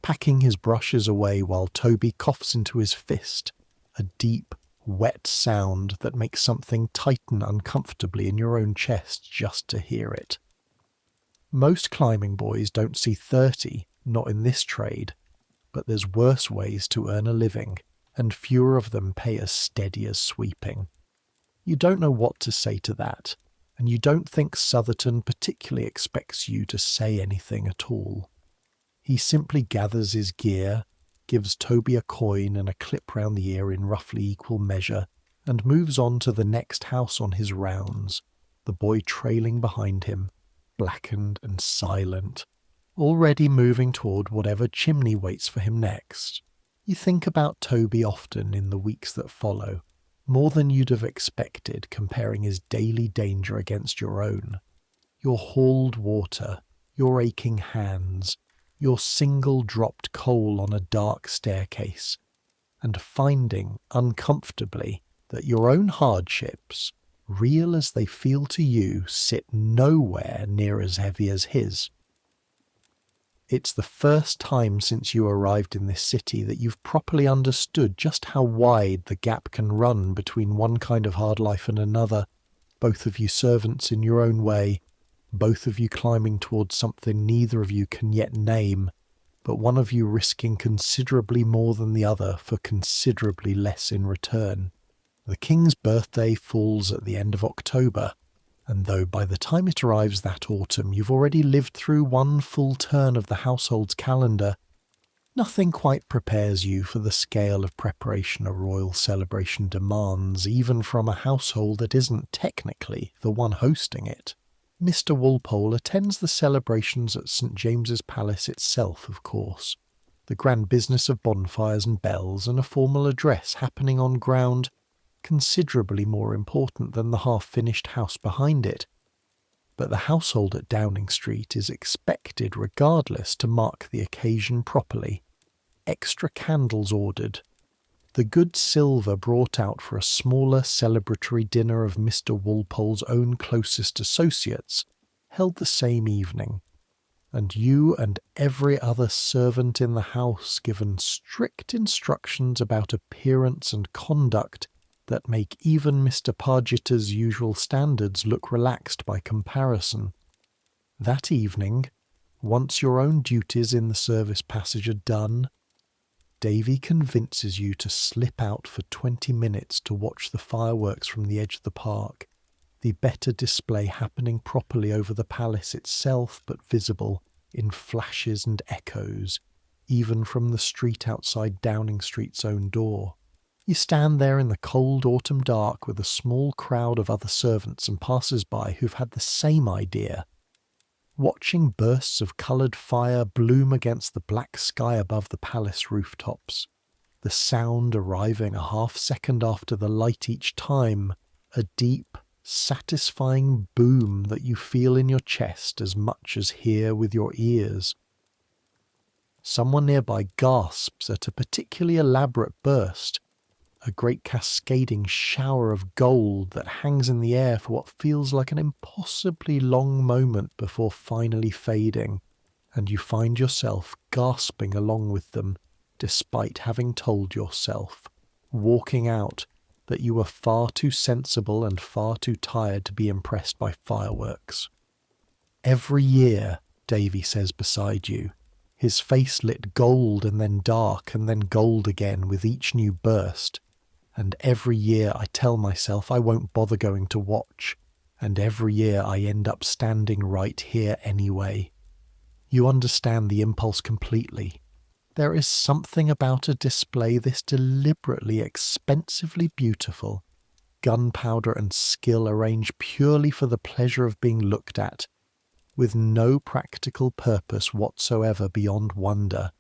Speaker 1: packing his brushes away while Toby coughs into his fist, a deep, wet sound that makes something tighten uncomfortably in your own chest just to hear it. Most climbing boys don't see 30, not in this trade, but there's worse ways to earn a living, and fewer of them pay as steady as sweeping. You don't know what to say to that, and you don't think Southerton particularly expects you to say anything at all. He simply gathers his gear, gives Toby a coin and a clip round the ear in roughly equal measure, and moves on to the next house on his rounds, the boy trailing behind him, blackened and silent, already moving toward whatever chimney waits for him next. You think about Toby often in the weeks that follow, more than you'd have expected comparing his daily danger against your own. Your hauled water, your aching hands, your single dropped coal on a dark staircase, and finding, uncomfortably, that your own hardships, real as they feel to you, sit nowhere near as heavy as his. It's the first time since you arrived in this city that you've properly understood just how wide the gap can run between one kind of hard life and another, both of you servants in your own way, both of you climbing towards something neither of you can yet name, but one of you risking considerably more than the other for considerably less in return. The king's birthday falls at the end of October, and though by the time it arrives that autumn you've already lived through one full turn of the household's calendar, nothing quite prepares you for the scale of preparation a royal celebration demands, even from a household that isn't technically the one hosting it. Mr. Walpole attends the celebrations at St. James's Palace itself, of course, the grand business of bonfires and bells and a formal address happening on ground considerably more important than the half-finished house behind it. But the household at Downing Street is expected regardless to mark the occasion properly. Extra candles ordered, the good silver brought out for a smaller celebratory dinner of Mr. Walpole's own closest associates, held the same evening, and you and every other servant in the house given strict instructions about appearance and conduct that make even Mr. Pargiter's usual standards look relaxed by comparison. That evening, once your own duties in the service passage are done, Davy convinces you to slip out for 20 minutes to watch the fireworks from the edge of the park, the better display happening properly over the palace itself but visible in flashes and echoes, even from the street outside Downing Street's own door. You stand there in the cold autumn dark with a small crowd of other servants and passers-by who've had the same idea, watching bursts of coloured fire bloom against the black sky above the palace rooftops, the sound arriving a half-second after the light each time, a deep, satisfying boom that you feel in your chest as much as hear with your ears. Someone nearby gasps at a particularly elaborate burst, a great cascading shower of gold that hangs in the air for what feels like an impossibly long moment before finally fading, and you find yourself gasping along with them, despite having told yourself, walking out, that you were far too sensible and far too tired to be impressed by fireworks. Every year, Davy says beside you, his face lit gold and then dark and then gold again with each new burst, and every year I tell myself I won't bother going to watch, and every year I end up standing right here anyway. You understand the impulse completely. There is something about a display this deliberately expensively beautiful, gunpowder and skill arranged purely for the pleasure of being looked at, with no practical purpose whatsoever beyond wonder,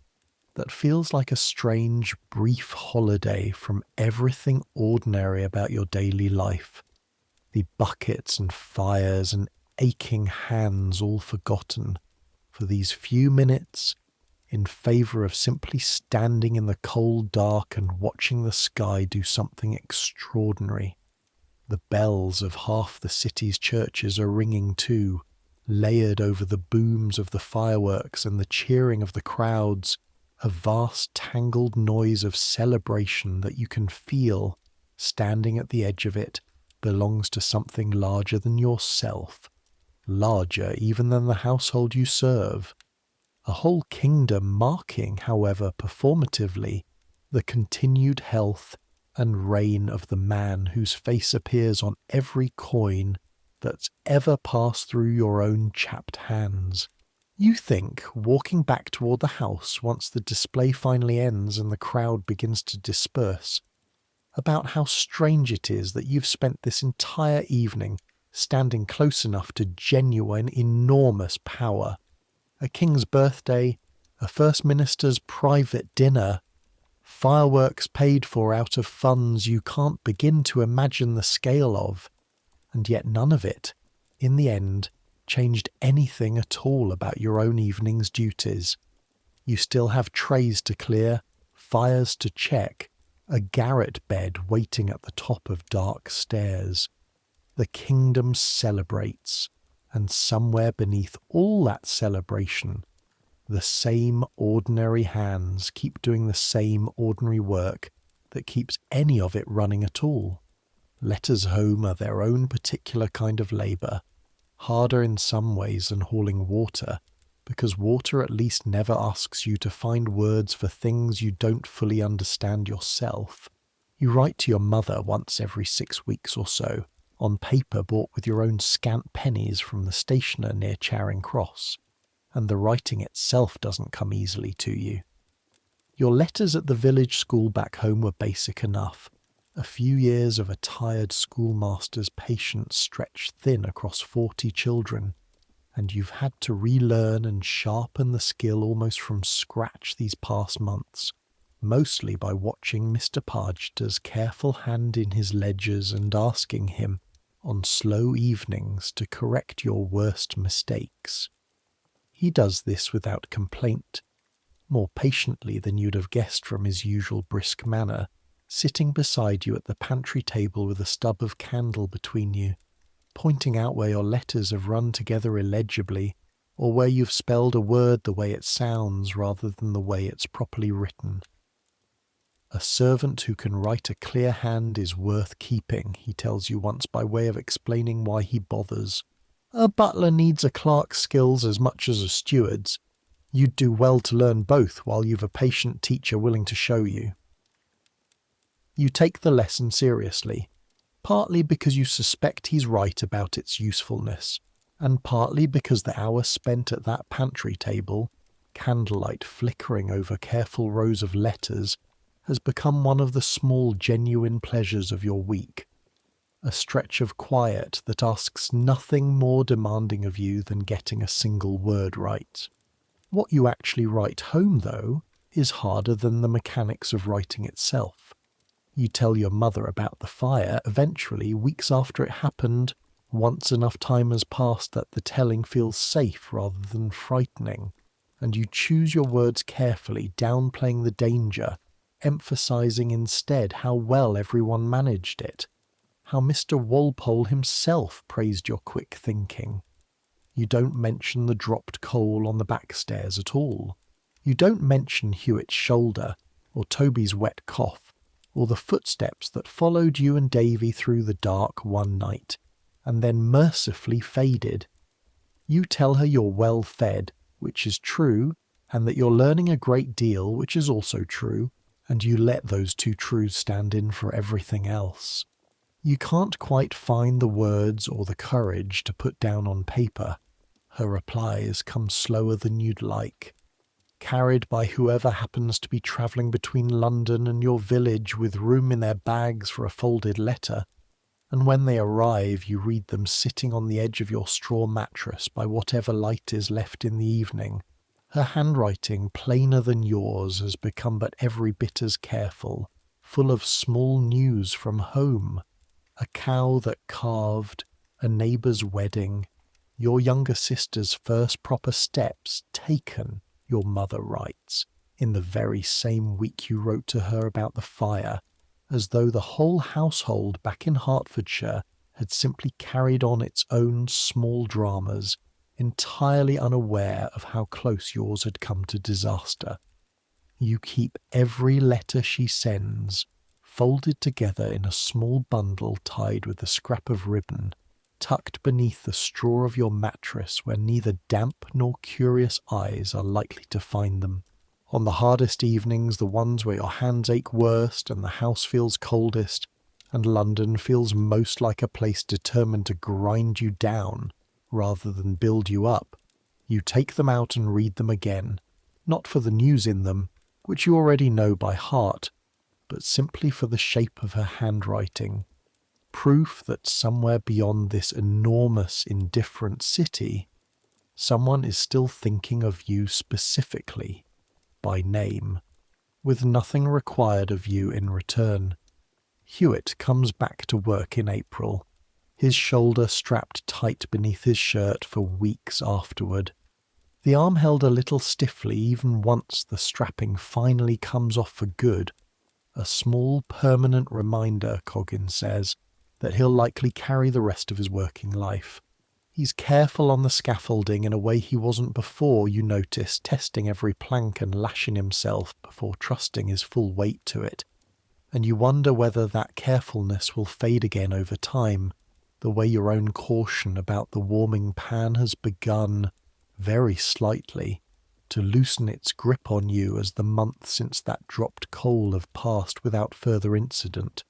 Speaker 1: that feels like a strange, brief holiday from everything ordinary about your daily life. The buckets and fires and aching hands all forgotten for these few minutes in favour of simply standing in the cold dark and watching the sky do something extraordinary. The bells of half the city's churches are ringing too, layered over the booms of the fireworks and the cheering of the crowds, a vast tangled noise of celebration that you can feel, standing at the edge of it, belongs to something larger than yourself, larger even than the household you serve. A whole kingdom marking, however, performatively, the continued health and reign of the man whose face appears on every coin that's ever passed through your own chapped hands. You think, walking back toward the house once the display finally ends and the crowd begins to disperse, about how strange it is that you've spent this entire evening standing close enough to genuine, enormous power. A king's birthday, a first minister's private dinner, fireworks paid for out of funds you can't begin to imagine the scale of, and yet none of it, in the end, changed anything at all about your own evening's duties. You still have trays to clear, fires to check, a garret bed waiting at the top of dark stairs. The kingdom celebrates, and somewhere beneath all that celebration, the same ordinary hands keep doing the same ordinary work that keeps any of it running at all. Letters home are their own particular kind of labour, harder in some ways than hauling water, because water at least never asks you to find words for things you don't fully understand yourself. You write to your mother once every 6 weeks or so, on paper bought with your own scant pennies from the stationer near Charing Cross, and the writing itself doesn't come easily to you. Your letters at the village school back home were basic enough, a few years of a tired schoolmaster's patience stretched thin across 40 children, and you've had to relearn and sharpen the skill almost from scratch these past months, mostly by watching Mr. Pargeter's careful hand in his ledgers and asking him, on slow evenings, to correct your worst mistakes. He does this without complaint, more patiently than you'd have guessed from his usual brisk manner, sitting beside you at the pantry table with a stub of candle between you, pointing out where your letters have run together illegibly, or where you've spelled a word the way it sounds rather than the way it's properly written. A servant who can write a clear hand is worth keeping, he tells you once by way of explaining why he bothers. A butler needs a clerk's skills as much as a steward's. You'd do well to learn both while you've a patient teacher willing to show you. You take the lesson seriously, partly because you suspect he's right about its usefulness, and partly because the hour spent at that pantry table, candlelight flickering over careful rows of letters, has become one of the small genuine pleasures of your week, a stretch of quiet that asks nothing more demanding of you than getting a single word right. What you actually write home, though, is harder than the mechanics of writing itself. You tell your mother about the fire, eventually, weeks after it happened, once enough time has passed that the telling feels safe rather than frightening, and you choose your words carefully, downplaying the danger, emphasizing instead how well everyone managed it, how Mr. Walpole himself praised your quick thinking. You don't mention the dropped coal on the back stairs at all. You don't mention Hewitt's shoulder, or Toby's wet cough, or the footsteps that followed you and Davy through the dark one night, and then mercifully faded. You tell her you're well fed, which is true, and that you're learning a great deal, which is also true, and you let those two truths stand in for everything else. You can't quite find the words or the courage to put down on paper. Her replies come slower than you'd like, carried by whoever happens to be travelling between London and your village with room in their bags for a folded letter, and when they arrive you read them sitting on the edge of your straw mattress by whatever light is left in the evening. Her handwriting, plainer than yours, has become but every bit as careful, full of small news from home. A cow that calved, a neighbour's wedding, your younger sister's first proper steps taken, your mother writes, in the very same week you wrote to her about the fire, as though the whole household back in Hertfordshire had simply carried on its own small dramas, entirely unaware of how close yours had come to disaster. You keep every letter she sends, folded together in a small bundle tied with a scrap of ribbon, tucked beneath the straw of your mattress where neither damp nor curious eyes are likely to find them. On the hardest evenings, the ones where your hands ache worst and the house feels coldest, and London feels most like a place determined to grind you down rather than build you up, you take them out and read them again, not for the news in them, which you already know by heart, but simply for the shape of her handwriting, proof that somewhere beyond this enormous, indifferent city, someone is still thinking of you specifically, by name, with nothing required of you in return. Hewitt comes back to work in April, his shoulder strapped tight beneath his shirt for weeks afterward. The arm held a little stiffly even once the strapping finally comes off for good, a small permanent reminder, Coggins says, that he'll likely carry the rest of his working life. He's careful on the scaffolding in a way he wasn't before, you notice, testing every plank and lashing himself before trusting his full weight to it. And you wonder whether that carefulness will fade again over time, the way your own caution about the warming pan has begun, very slightly, to loosen its grip on you as the months since that dropped coal have passed without further incident.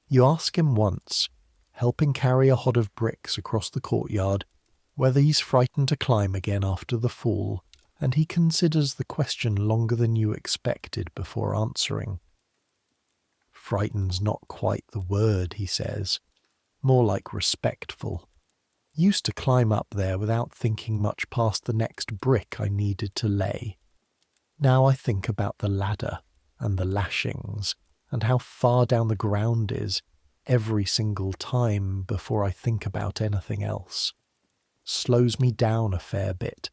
Speaker 1: You ask him once, helping carry a hod of bricks across the courtyard, whether he's frightened to climb again after the fall, and he considers the question longer than you expected before answering. Frightened's not quite the word, he says, more like respectful. Used to climb up there without thinking much past the next brick I needed to lay. Now I think about the ladder and the lashings and how far down the ground is every single time before I think about anything else. Slows me down a fair bit,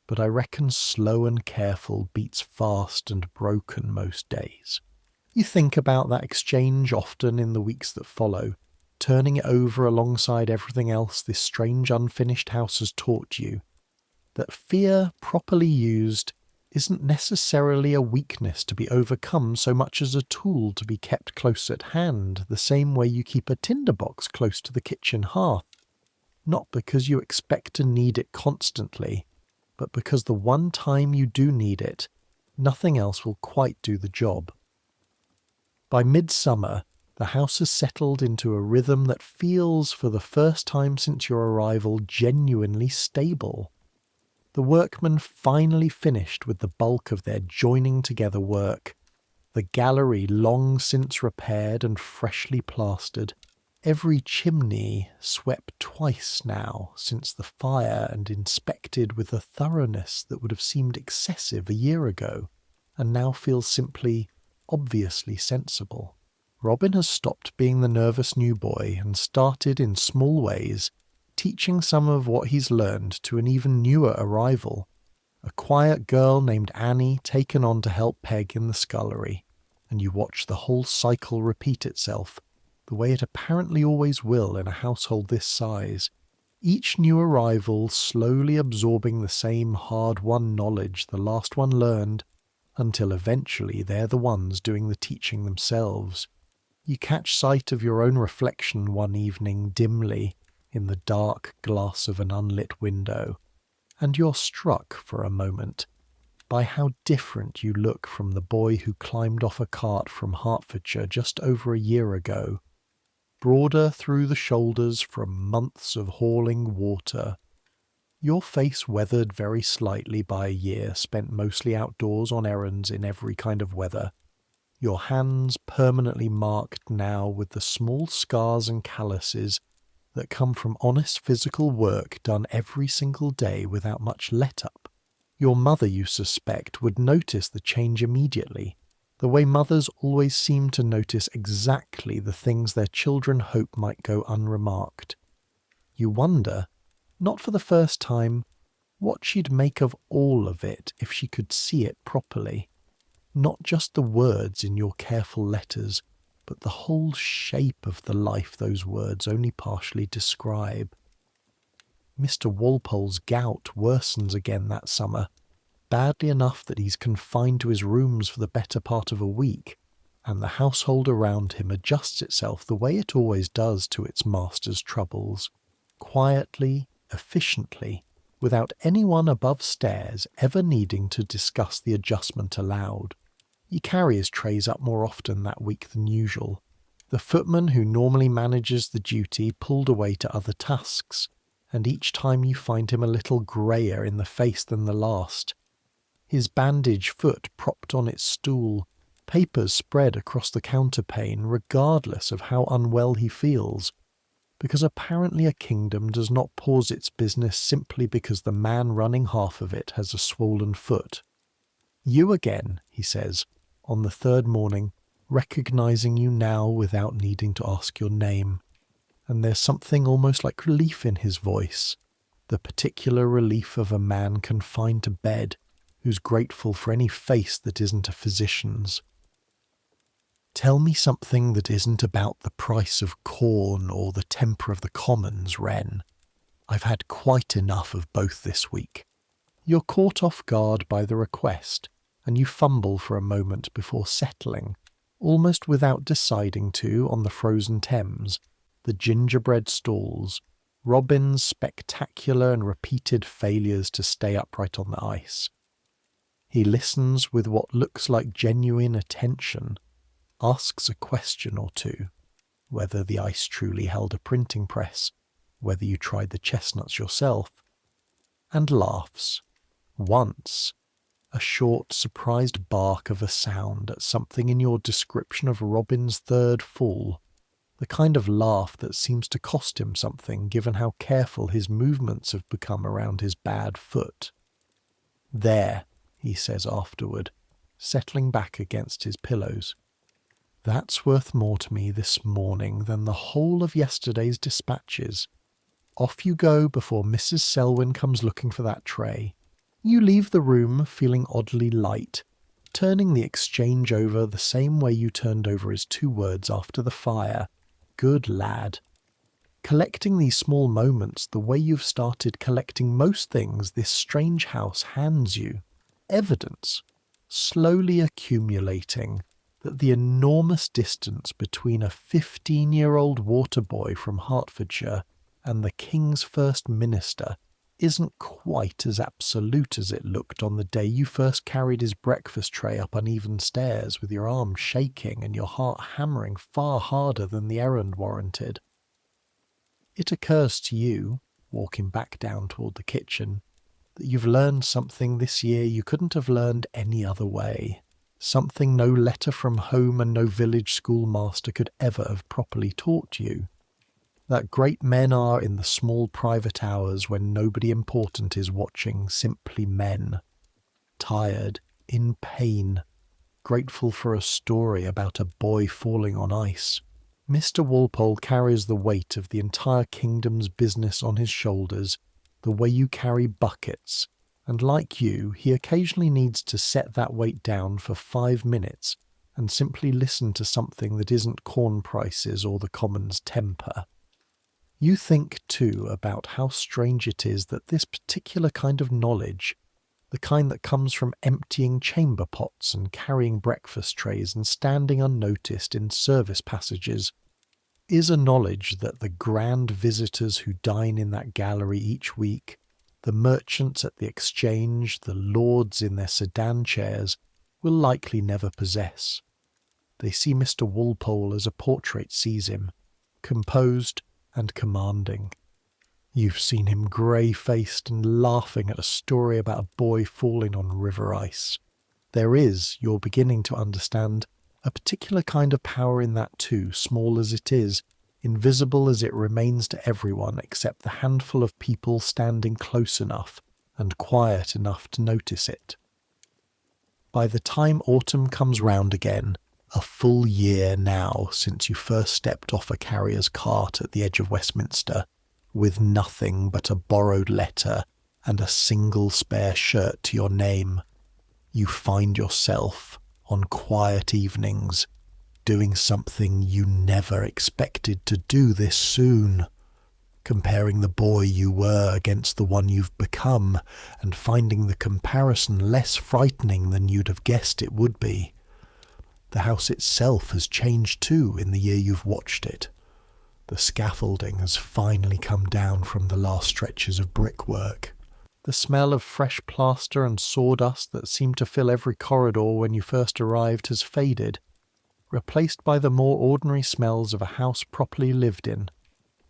Speaker 1: but I reckon slow and careful beats fast and broken most days. You think about that exchange often in the weeks that follow, turning it over alongside everything else this strange unfinished house has taught you, that fear, properly used, isn't necessarily a weakness to be overcome so much as a tool to be kept close at hand, the same way you keep a tinderbox close to the kitchen hearth, not because you expect to need it constantly, but because the one time you do need it, nothing else will quite do the job. By midsummer, the house has settled into a rhythm that feels, for the first time since your arrival, genuinely stable. The workmen finally finished with the bulk of their joining together work, the gallery long since repaired and freshly plastered, every chimney swept twice now since the fire and inspected with a thoroughness that would have seemed excessive a year ago, and now feels simply, obviously sensible. Robin has stopped being the nervous new boy and started in small ways, teaching some of what he's learned to an even newer arrival, a quiet girl named Annie taken on to help Peg in the scullery, and you watch the whole cycle repeat itself, the way it apparently always will in a household this size, each new arrival slowly absorbing the same hard-won knowledge the last one learned, until eventually they're the ones doing the teaching themselves. You catch sight of your own reflection one evening dimly in the dark glass of an unlit window, and you're struck for a moment by how different you look from the boy who climbed off a cart from Hertfordshire just over a year ago, broader through the shoulders from months of hauling water, your face weathered very slightly by a year spent mostly outdoors on errands in every kind of weather, your hands permanently marked now with the small scars and calluses that come from honest physical work done every single day without much let-up. Your mother, you suspect, would notice the change immediately, the way mothers always seem to notice exactly the things their children hope might go unremarked. You wonder, not for the first time, what she'd make of all of it if she could see it properly. Not just the words in your careful letters, but the whole shape of the life those words only partially describe. Mr. Walpole's gout worsens again that summer, badly enough that he's confined to his rooms for the better part of a week, and the household around him adjusts itself the way it always does to its master's troubles, quietly, efficiently, without anyone above stairs ever needing to discuss the adjustment aloud. You carry his trays up more often that week than usual. The footman who normally manages the duty pulled away to other tasks, and each time you find him a little greyer in the face than the last. His bandaged foot propped on its stool, papers spread across the counterpane regardless of how unwell he feels, because apparently a kingdom does not pause its business simply because the man running half of it has a swollen foot. "You again," he says, on the third morning, recognizing you now without needing to ask your name. And there's something almost like relief in his voice, the particular relief of a man confined to bed who's grateful for any face that isn't a physician's. "Tell me something that isn't about the price of corn or the temper of the commons, Wren. I've had quite enough of both this week." You're caught off guard by the request, and you fumble for a moment before settling, almost without deciding to, on the frozen Thames, the gingerbread stalls, Robin's spectacular and repeated failures to stay upright on the ice. He listens with what looks like genuine attention, asks a question or two, whether the ice truly held a printing press, whether you tried the chestnuts yourself, and laughs. Once, a short, surprised bark of a sound at something in your description of Robin's third fall, the kind of laugh that seems to cost him something given how careful his movements have become around his bad foot. "There," he says afterward, settling back against his pillows. "That's worth more to me this morning than the whole of yesterday's dispatches. Off you go before Mrs. Selwyn comes looking for that tray. You leave the room feeling oddly light, turning the exchange over the same way you turned over his 2 words after the fire. Good lad. Collecting these small moments the way you've started collecting most things this strange house hands you. Evidence, slowly accumulating, that the enormous distance between a 15-year-old water boy from Hertfordshire and the King's First Minister isn't quite as absolute as it looked on the day you first carried his breakfast tray up uneven stairs with your arm shaking and your heart hammering far harder than the errand warranted. It occurs to you, walking back down toward the kitchen, that you've learned something this year you couldn't have learned any other way, something no letter from home and no village schoolmaster could ever have properly taught you. That great men are in the small private hours when nobody important is watching simply men. Tired, in pain, grateful for a story about a boy falling on ice. Mr. Walpole carries the weight of the entire kingdom's business on his shoulders, the way you carry buckets, and like you, he occasionally needs to set that weight down for 5 minutes and simply listen to something that isn't corn prices or the commons' temper. You think, too, about how strange it is that this particular kind of knowledge, the kind that comes from emptying chamber pots and carrying breakfast trays and standing unnoticed in service passages, is a knowledge that the grand visitors who dine in that gallery each week, the merchants at the exchange, the lords in their sedan chairs, will likely never possess. They see Mr. Walpole as a portrait sees him, composed and commanding. You've seen him grey-faced and laughing at a story about a boy falling on river ice. There is, you're beginning to understand, A particular kind of power in that too, small as it is, invisible as it remains to everyone except the handful of people standing close enough and quiet enough to notice it. By the time autumn comes round again, a full year now since you first stepped off a carrier's cart at the edge of Westminster, with nothing but a borrowed letter and a single spare shirt to your name, you find yourself, on quiet evenings, doing something you never expected to do this soon, comparing the boy you were against the one you've become, and finding the comparison less frightening than you'd have guessed it would be. The house itself has changed too in the year you've watched it. The scaffolding has finally come down from the last stretches of brickwork. The smell of fresh plaster and sawdust that seemed to fill every corridor when you first arrived has faded, replaced by the more ordinary smells of a house properly lived in.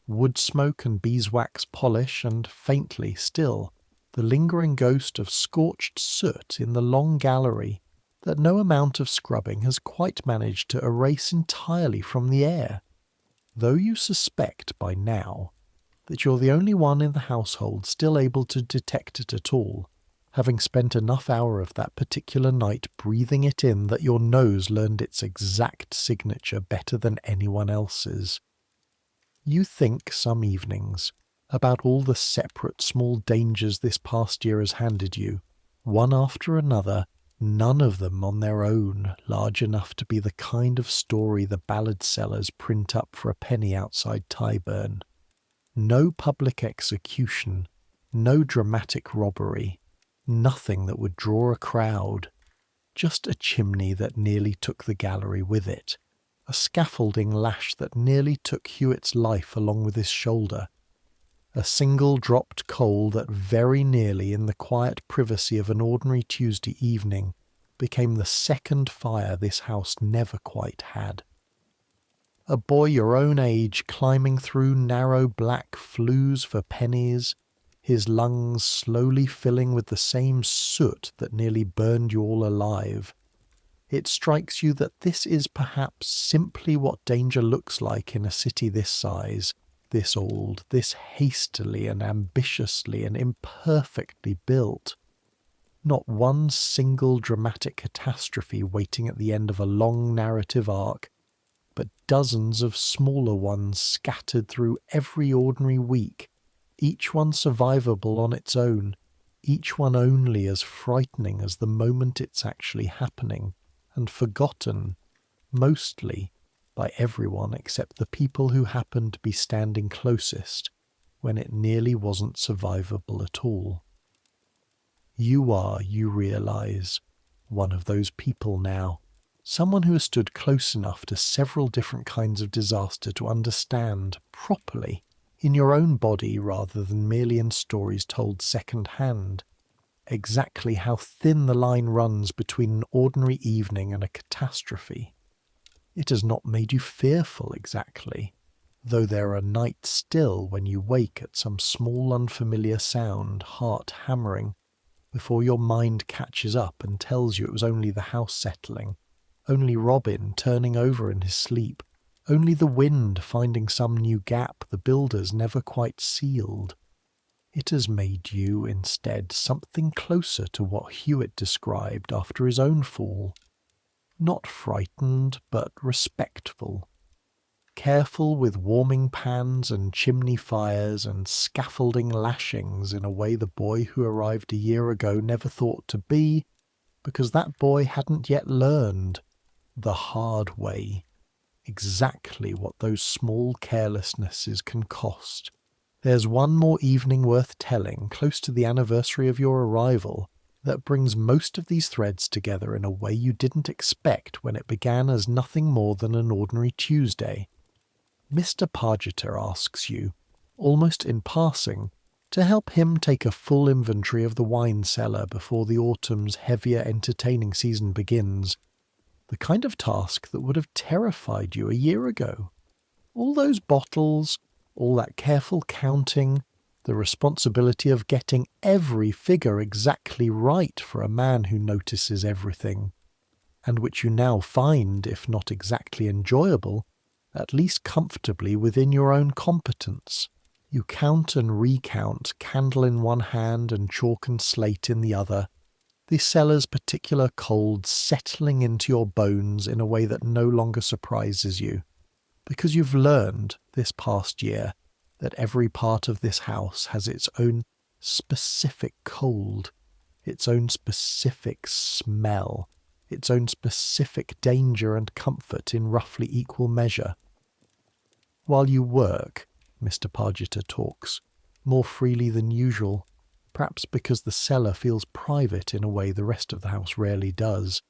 Speaker 1: Wood smoke and beeswax polish, and faintly still, the lingering ghost of scorched soot in the long gallery that no amount of scrubbing has quite managed to erase entirely from the air, though you suspect by now that you're the only one in the household still able to detect it at all, having spent enough hour of that particular night breathing it in that your nose learned its exact signature better than anyone else's. You think some evenings about all the separate small dangers this past year has handed you, one after another, none of them on their own large enough to be the kind of story the ballad sellers print up for a penny outside Tyburn. No public execution, no dramatic robbery, nothing that would draw a crowd, just a chimney that nearly took the gallery with it, a scaffolding lash that nearly took Hewitt's life along with his shoulder, a single dropped coal that very nearly, in the quiet privacy of an ordinary Tuesday evening, became the second fire this house never quite had. A boy your own age climbing through narrow black flues for pennies, his lungs slowly filling with the same soot that nearly burned you all alive. It strikes you that this is perhaps simply what danger looks like in a city this size, this old, this hastily and ambitiously and imperfectly built. Not one single dramatic catastrophe waiting at the end of a long narrative arc, but dozens of smaller ones scattered through every ordinary week, each one survivable on its own, each one only as frightening as the moment it's actually happening, and forgotten, mostly, by everyone except the people who happened to be standing closest when it nearly wasn't survivable at all. You are, you realize, one of those people now. Someone who has stood close enough to several different kinds of disaster to understand, properly, in your own body rather than merely in stories told second-hand, exactly how thin the line runs between an ordinary evening and a catastrophe. It has not made you fearful exactly, though there are nights still when you wake at some small unfamiliar sound, heart hammering, before your mind catches up and tells you it was only the house settling, only Robin turning over in his sleep, only the wind finding some new gap the builders never quite sealed. It has made you, instead, something closer to what Hewitt described after his own fall. Not frightened, but respectful. Careful with warming pans and chimney fires and scaffolding lashings in a way the boy who arrived a year ago never thought to be, because that boy hadn't yet learned, the hard way, exactly what those small carelessnesses can cost. There's one more evening worth telling, close to the anniversary of your arrival, that brings most of these threads together in a way you didn't expect when it began as nothing more than an ordinary Tuesday. Mr. Pargeter asks you, almost in passing, to help him take a full inventory of the wine cellar before the autumn's heavier entertaining season begins. The kind of task that would have terrified you a year ago. All those bottles, all that careful counting, the responsibility of getting every figure exactly right for a man who notices everything. and which you now find, if not exactly enjoyable, at least comfortably within your own competence. You count and recount, candle in one hand and chalk and slate in the other, the cellar's particular cold settling into your bones in a way that no longer surprises you, because you've learned this past year that every part of this house has its own specific cold, its own specific smell, its own specific danger and comfort in roughly equal measure. While you work, Mr. Pargeter talks, more freely than usual, perhaps because the cellar feels private in a way the rest of the house rarely does,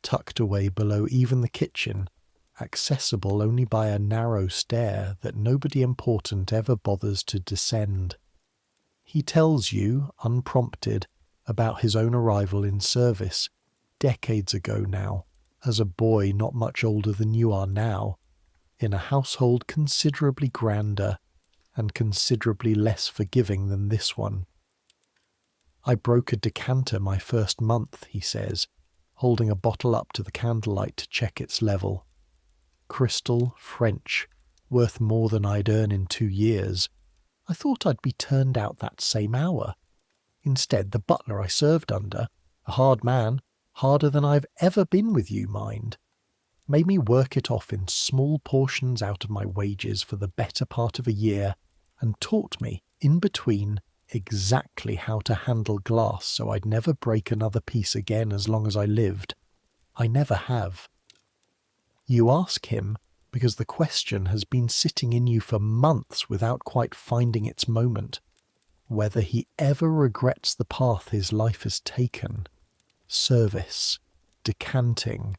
Speaker 1: tucked away below even the kitchen, accessible only by a narrow stair that nobody important ever bothers to descend. He tells you, unprompted, about his own arrival in service, decades ago now, as a boy not much older than you are now, in a household considerably grander and considerably less forgiving than this one. I broke a decanter my first month, he says, holding a bottle up to the candlelight to check its level. Crystal, French, worth more than I'd earn in 2 years. I thought I'd be turned out that same hour. Instead, the butler I served under, a hard man, harder than I've ever been with you, mind, made me work it off in small portions out of my wages for the better part of a year, and taught me, in between, exactly how to handle glass so I'd never break another piece again as long as I lived. I never have. You ask him because the question has been sitting in you for months without quite finding its moment, whether he ever regrets the path his life has taken. Service, decanting,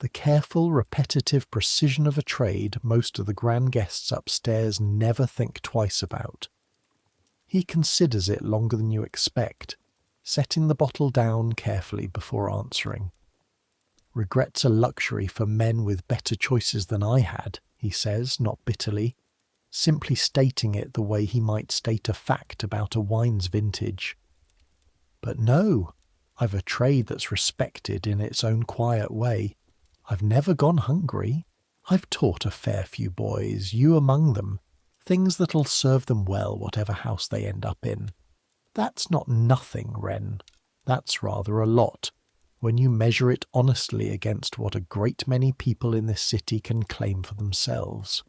Speaker 1: the careful, repetitive precision of a trade most of the grand guests upstairs never think twice about. He considers it longer than you expect, setting the bottle down carefully before answering. Regret's a luxury for men with better choices than I had, he says, not bitterly, simply stating it the way he might state a fact about a wine's vintage. But no, I've a trade that's respected in its own quiet way. I've never gone hungry. I've taught a fair few boys, you among them, things that'll serve them well whatever house they end up in. That's not nothing, Wren. That's rather a lot, when you measure it honestly against what a great many people in this city can claim for themselves.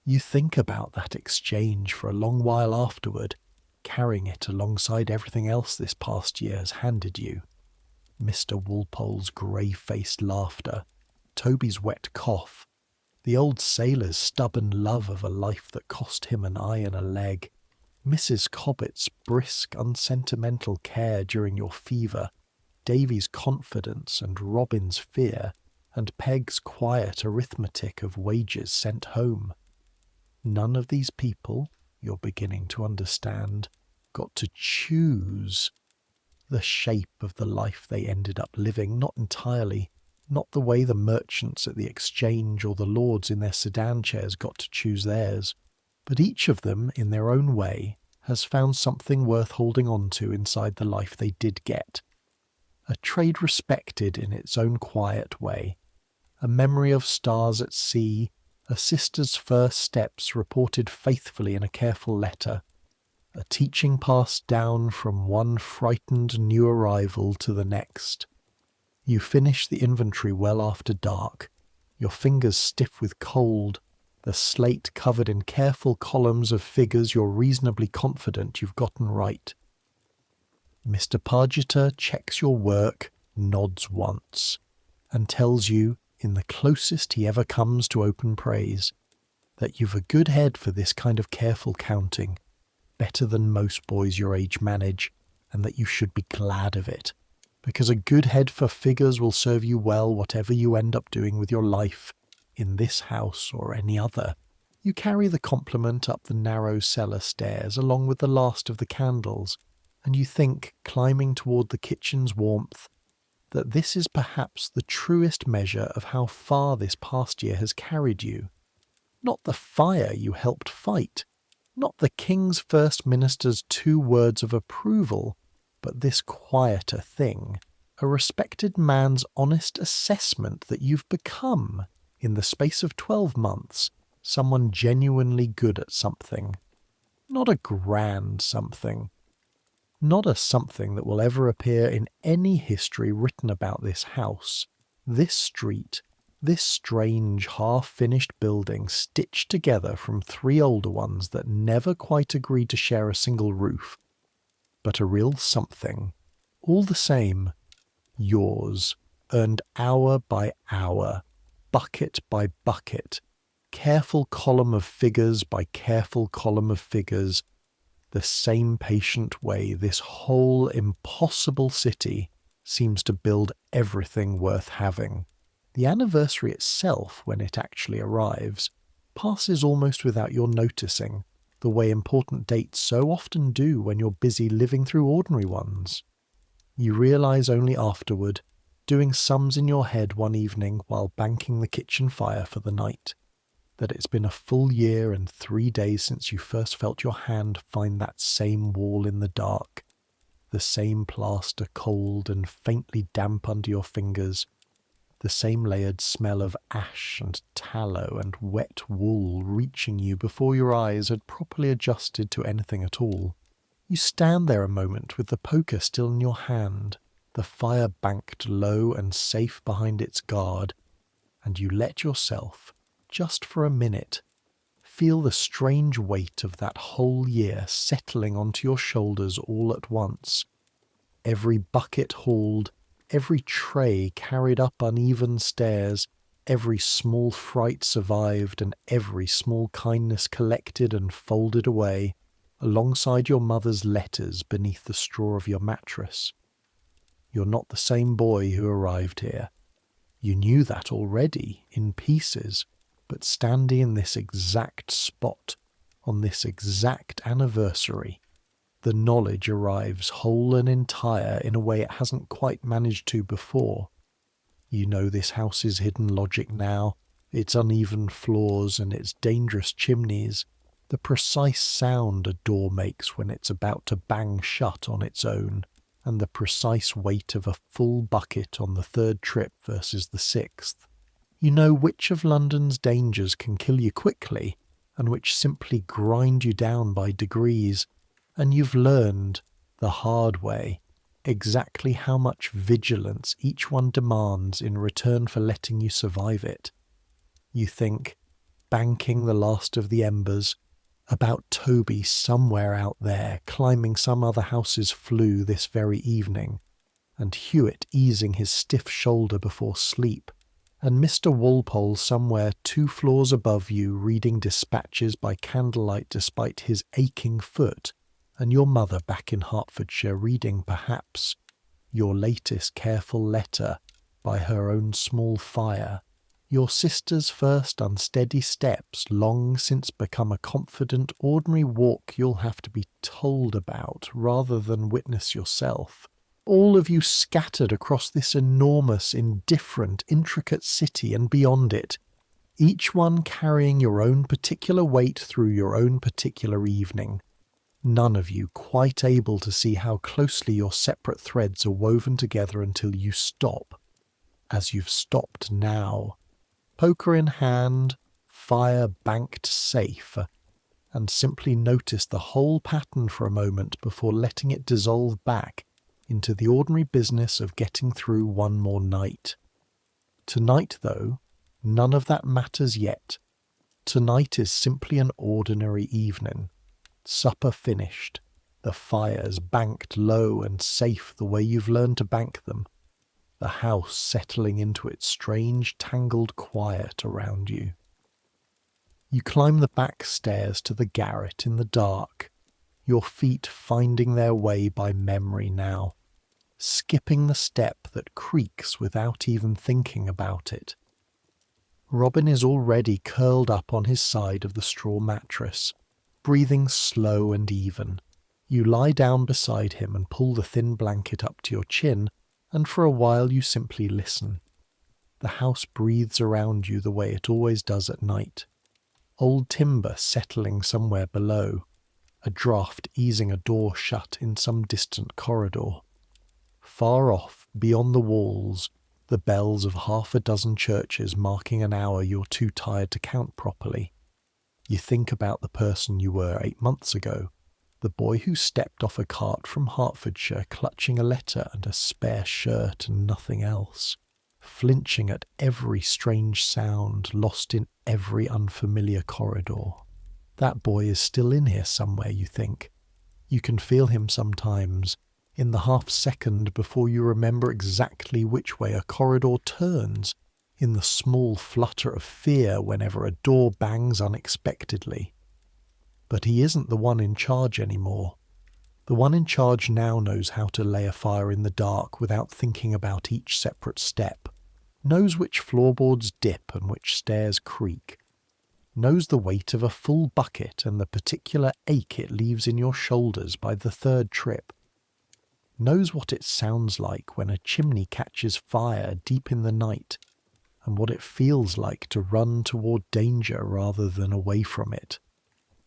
Speaker 1: You think about that exchange for a long while afterward, carrying it alongside everything else this past year has handed you. Mr. Walpole's grey-faced laughter, Toby's wet cough, the old sailor's stubborn love of a life that cost him an eye and a leg, Mrs. Cobbett's brisk, unsentimental care during your fever, Davy's confidence and Robin's fear, and Peg's quiet arithmetic of wages sent home. None of these people, you're beginning to understand, got to choose the shape of the life they ended up living, not entirely, not the way the merchants at the exchange or the lords in their sedan chairs got to choose theirs, but each of them, in their own way, has found something worth holding on to inside the life they did get. A trade respected in its own quiet way, a memory of stars at sea, a sister's first steps reported faithfully in a careful letter, a teaching passed down from one frightened new arrival to the next. You finish the inventory well after dark, your fingers stiff with cold, the slate covered in careful columns of figures you're reasonably confident you've gotten right. Mr. Pargeter checks your work, nods once, and tells you, in the closest he ever comes to open praise, that you've a good head for this kind of careful counting, better than most boys your age manage, and that you should be glad of it, because a good head for figures will serve you well whatever you end up doing with your life, in this house or any other. You carry the compliment up the narrow cellar stairs along with the last of the candles, and you think, climbing toward the kitchen's warmth, that this is perhaps the truest measure of how far this past year has carried you. Not the fire you helped fight, not the King's First Minister's 2 words of approval, but this quieter thing, a respected man's honest assessment that you've become, in the space of 12 months, someone genuinely good at something. Not a grand something. Not a something that will ever appear in any history written about this house, this street, this strange half-finished building stitched together from 3 older ones that never quite agreed to share a single roof, but a real something. All the same, yours, earned hour by hour, bucket by bucket, careful column of figures by careful column of figures, the same patient way this whole impossible city seems to build everything worth having. The anniversary itself, when it actually arrives, passes almost without your noticing, the way important dates so often do when you're busy living through ordinary ones. You realise only afterward, doing sums in your head one evening while banking the kitchen fire for the night, that it's been a full year and 3 days since you first felt your hand find that same wall in the dark, the same plaster cold and faintly damp under your fingers, the same layered smell of ash and tallow and wet wool reaching you before your eyes had properly adjusted to anything at all. You stand there a moment with the poker still in your hand, the fire banked low and safe behind its guard, and you let yourself, just for a minute, feel the strange weight of that whole year settling onto your shoulders all at once. Every bucket hauled, every tray carried up uneven stairs, every small fright survived, and every small kindness collected and folded away, alongside your mother's letters beneath the straw of your mattress. You're not the same boy who arrived here. You knew that already, in pieces, but standing in this exact spot, on this exact anniversary, the knowledge arrives whole and entire in a way it hasn't quite managed to before. You know this house's hidden logic now, its uneven floors and its dangerous chimneys, the precise sound a door makes when it's about to bang shut on its own, and the precise weight of a full bucket on the 3rd trip versus the 6th. You know which of London's dangers can kill you quickly, and which simply grind you down by degrees, and you've learned, the hard way, exactly how much vigilance each one demands in return for letting you survive it. You think, banking the last of the embers, about Toby somewhere out there climbing some other house's flue this very evening, and Hewitt easing his stiff shoulder before sleep, and Mr. Walpole somewhere 2 floors above you reading dispatches by candlelight despite his aching foot, and your mother back in Hertfordshire reading, perhaps, your latest careful letter by her own small fire, your sister's first unsteady steps long since become a confident ordinary walk you'll have to be told about rather than witness yourself. All of you scattered across this enormous, indifferent, intricate city and beyond it, each one carrying your own particular weight through your own particular evening. None of you quite able to see how closely your separate threads are woven together until you stop, as you've stopped now, poker in hand, fire banked safe, and simply notice the whole pattern for a moment before letting it dissolve back into the ordinary business of getting through one more night. Tonight, though, none of that matters yet. Tonight is simply an ordinary evening. Supper finished, the fires banked low and safe the way you've learned to bank them, the house settling into its strange tangled quiet around you. You climb the back stairs to the garret in the dark, your feet finding their way by memory now, skipping the step that creaks without even thinking about it. Robin is already curled up on his side of the straw mattress, breathing slow and even. You lie down beside him and pull the thin blanket up to your chin, and for a while you simply listen. The house breathes around you the way it always does at night. Old timber settling somewhere below, a draught easing a door shut in some distant corridor. Far off, Beyond the walls, the bells of half a dozen churches marking an hour you're too tired to count properly. You think about the person you were 8 months ago, the boy who stepped off a cart from Hertfordshire clutching a letter and a spare shirt and nothing else, flinching at every strange sound, lost in every unfamiliar corridor. That boy is still in here somewhere, you think. You can feel him sometimes, in the half-second before you remember exactly which way a corridor turns, in the small flutter of fear whenever a door bangs unexpectedly. But he isn't the one in charge anymore. The one in charge now knows how to lay a fire in the dark without thinking about each separate step, knows which floorboards dip and which stairs creak, knows the weight of a full bucket and the particular ache it leaves in your shoulders by the third trip, knows what it sounds like when a chimney catches fire deep in the night, and what it feels like to run toward danger rather than away from it,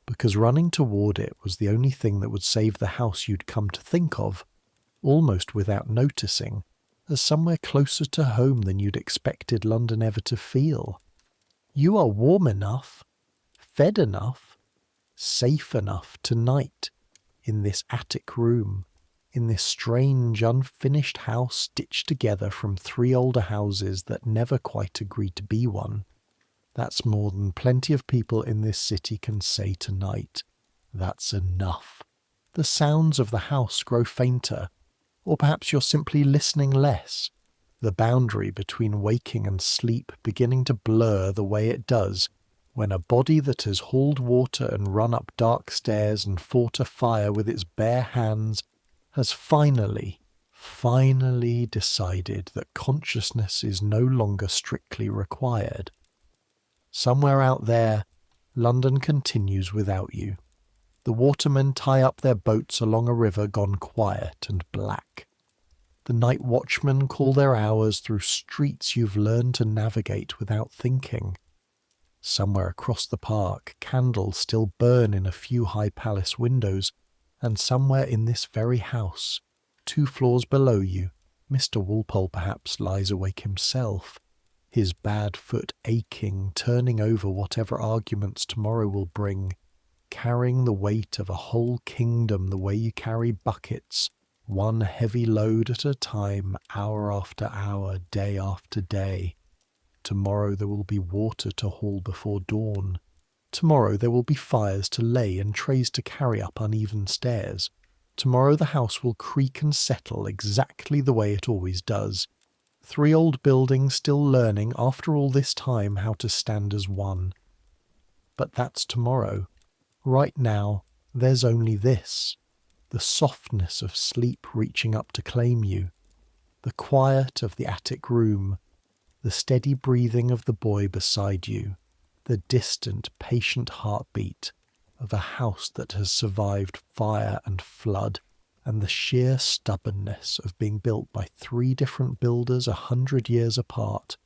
Speaker 1: because running toward it was the only thing that would save the house you'd come to think of, almost without noticing, as somewhere closer to home than you'd expected London ever to feel. You are warm enough, fed enough, safe enough tonight, in this attic room, in this strange unfinished house stitched together from 3 older houses that never quite agreed to be one. That's more than plenty of people in this city can say tonight. That's enough. The sounds of the house grow fainter, or perhaps you're simply listening less, the boundary between waking and sleep beginning to blur the way it does when a body that has hauled water and run up dark stairs and fought a fire with its bare hands has finally decided that consciousness is no longer strictly required. Somewhere out there, London continues without you. The watermen tie up their boats along a river gone quiet and black. The night watchmen call their hours through streets you've learned to navigate without thinking. Somewhere across the park, candles still burn in a few high palace windows, and somewhere in this very house, 2 floors below you, Mr. Walpole perhaps lies awake himself, his bad foot aching, turning over whatever arguments tomorrow will bring, carrying the weight of a whole kingdom the way you carry buckets, one heavy load at a time, hour after hour, day after day. Tomorrow there will be water to haul before dawn. Tomorrow there will be fires to lay and trays to carry up uneven stairs. Tomorrow the house will creak and settle exactly the way it always does. 3 old buildings still learning after all this time how to stand as one. But that's tomorrow. Right now, there's only this. The softness of sleep reaching up to claim you. The quiet of the attic room. The steady breathing of the boy beside you. The distant, patient heartbeat of a house that has survived fire and flood, and the sheer stubbornness of being built by 3 different builders 100 years apart,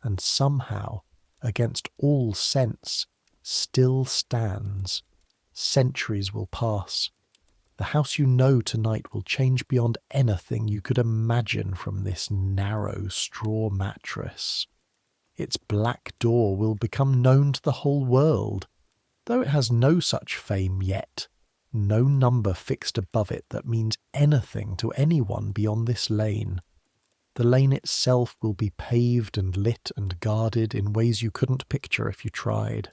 Speaker 1: and somehow, against all sense, still stands. Centuries will pass. The house you know tonight will change beyond anything you could imagine from this narrow straw mattress. Its black door will become known to the whole world, though it has no such fame yet, no number fixed above it that means anything to anyone beyond this lane. The lane itself will be paved and lit and guarded in ways you couldn't picture if you tried.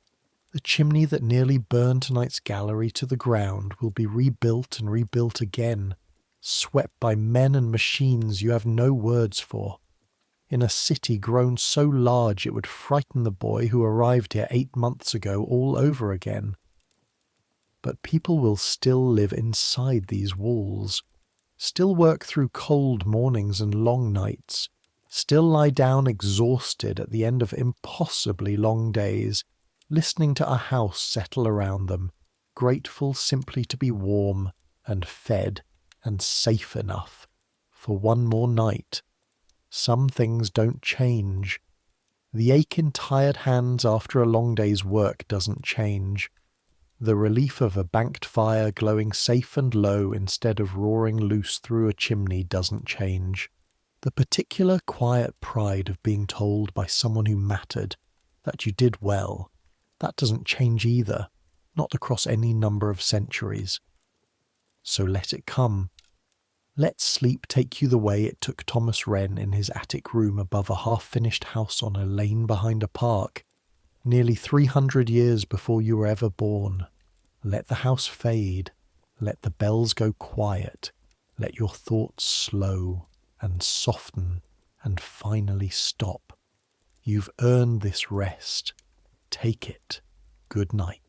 Speaker 1: The chimney that nearly burned tonight's gallery to the ground will be rebuilt and rebuilt again, swept by men and machines you have no words for, in a city grown so large it would frighten the boy who arrived here 8 months ago all over again. But people will still live inside these walls, still work through cold mornings and long nights, still lie down exhausted at the end of impossibly long days, listening to a house settle around them, grateful simply to be warm and fed and safe enough for one more night. Some things don't change. The ache in tired hands after a long day's work doesn't change. The relief of a banked fire glowing safe and low instead of roaring loose through a chimney doesn't change. The particular quiet pride of being told by someone who mattered that you did well, that doesn't change either, not across any number of centuries. So let it come. Let sleep take you the way it took Thomas Wren in his attic room above a half-finished house on a lane behind a park, nearly 300 years before you were ever born. Let the house fade. Let the bells go quiet. Let your thoughts slow and soften and finally stop. You've earned this rest. Take it. Good night.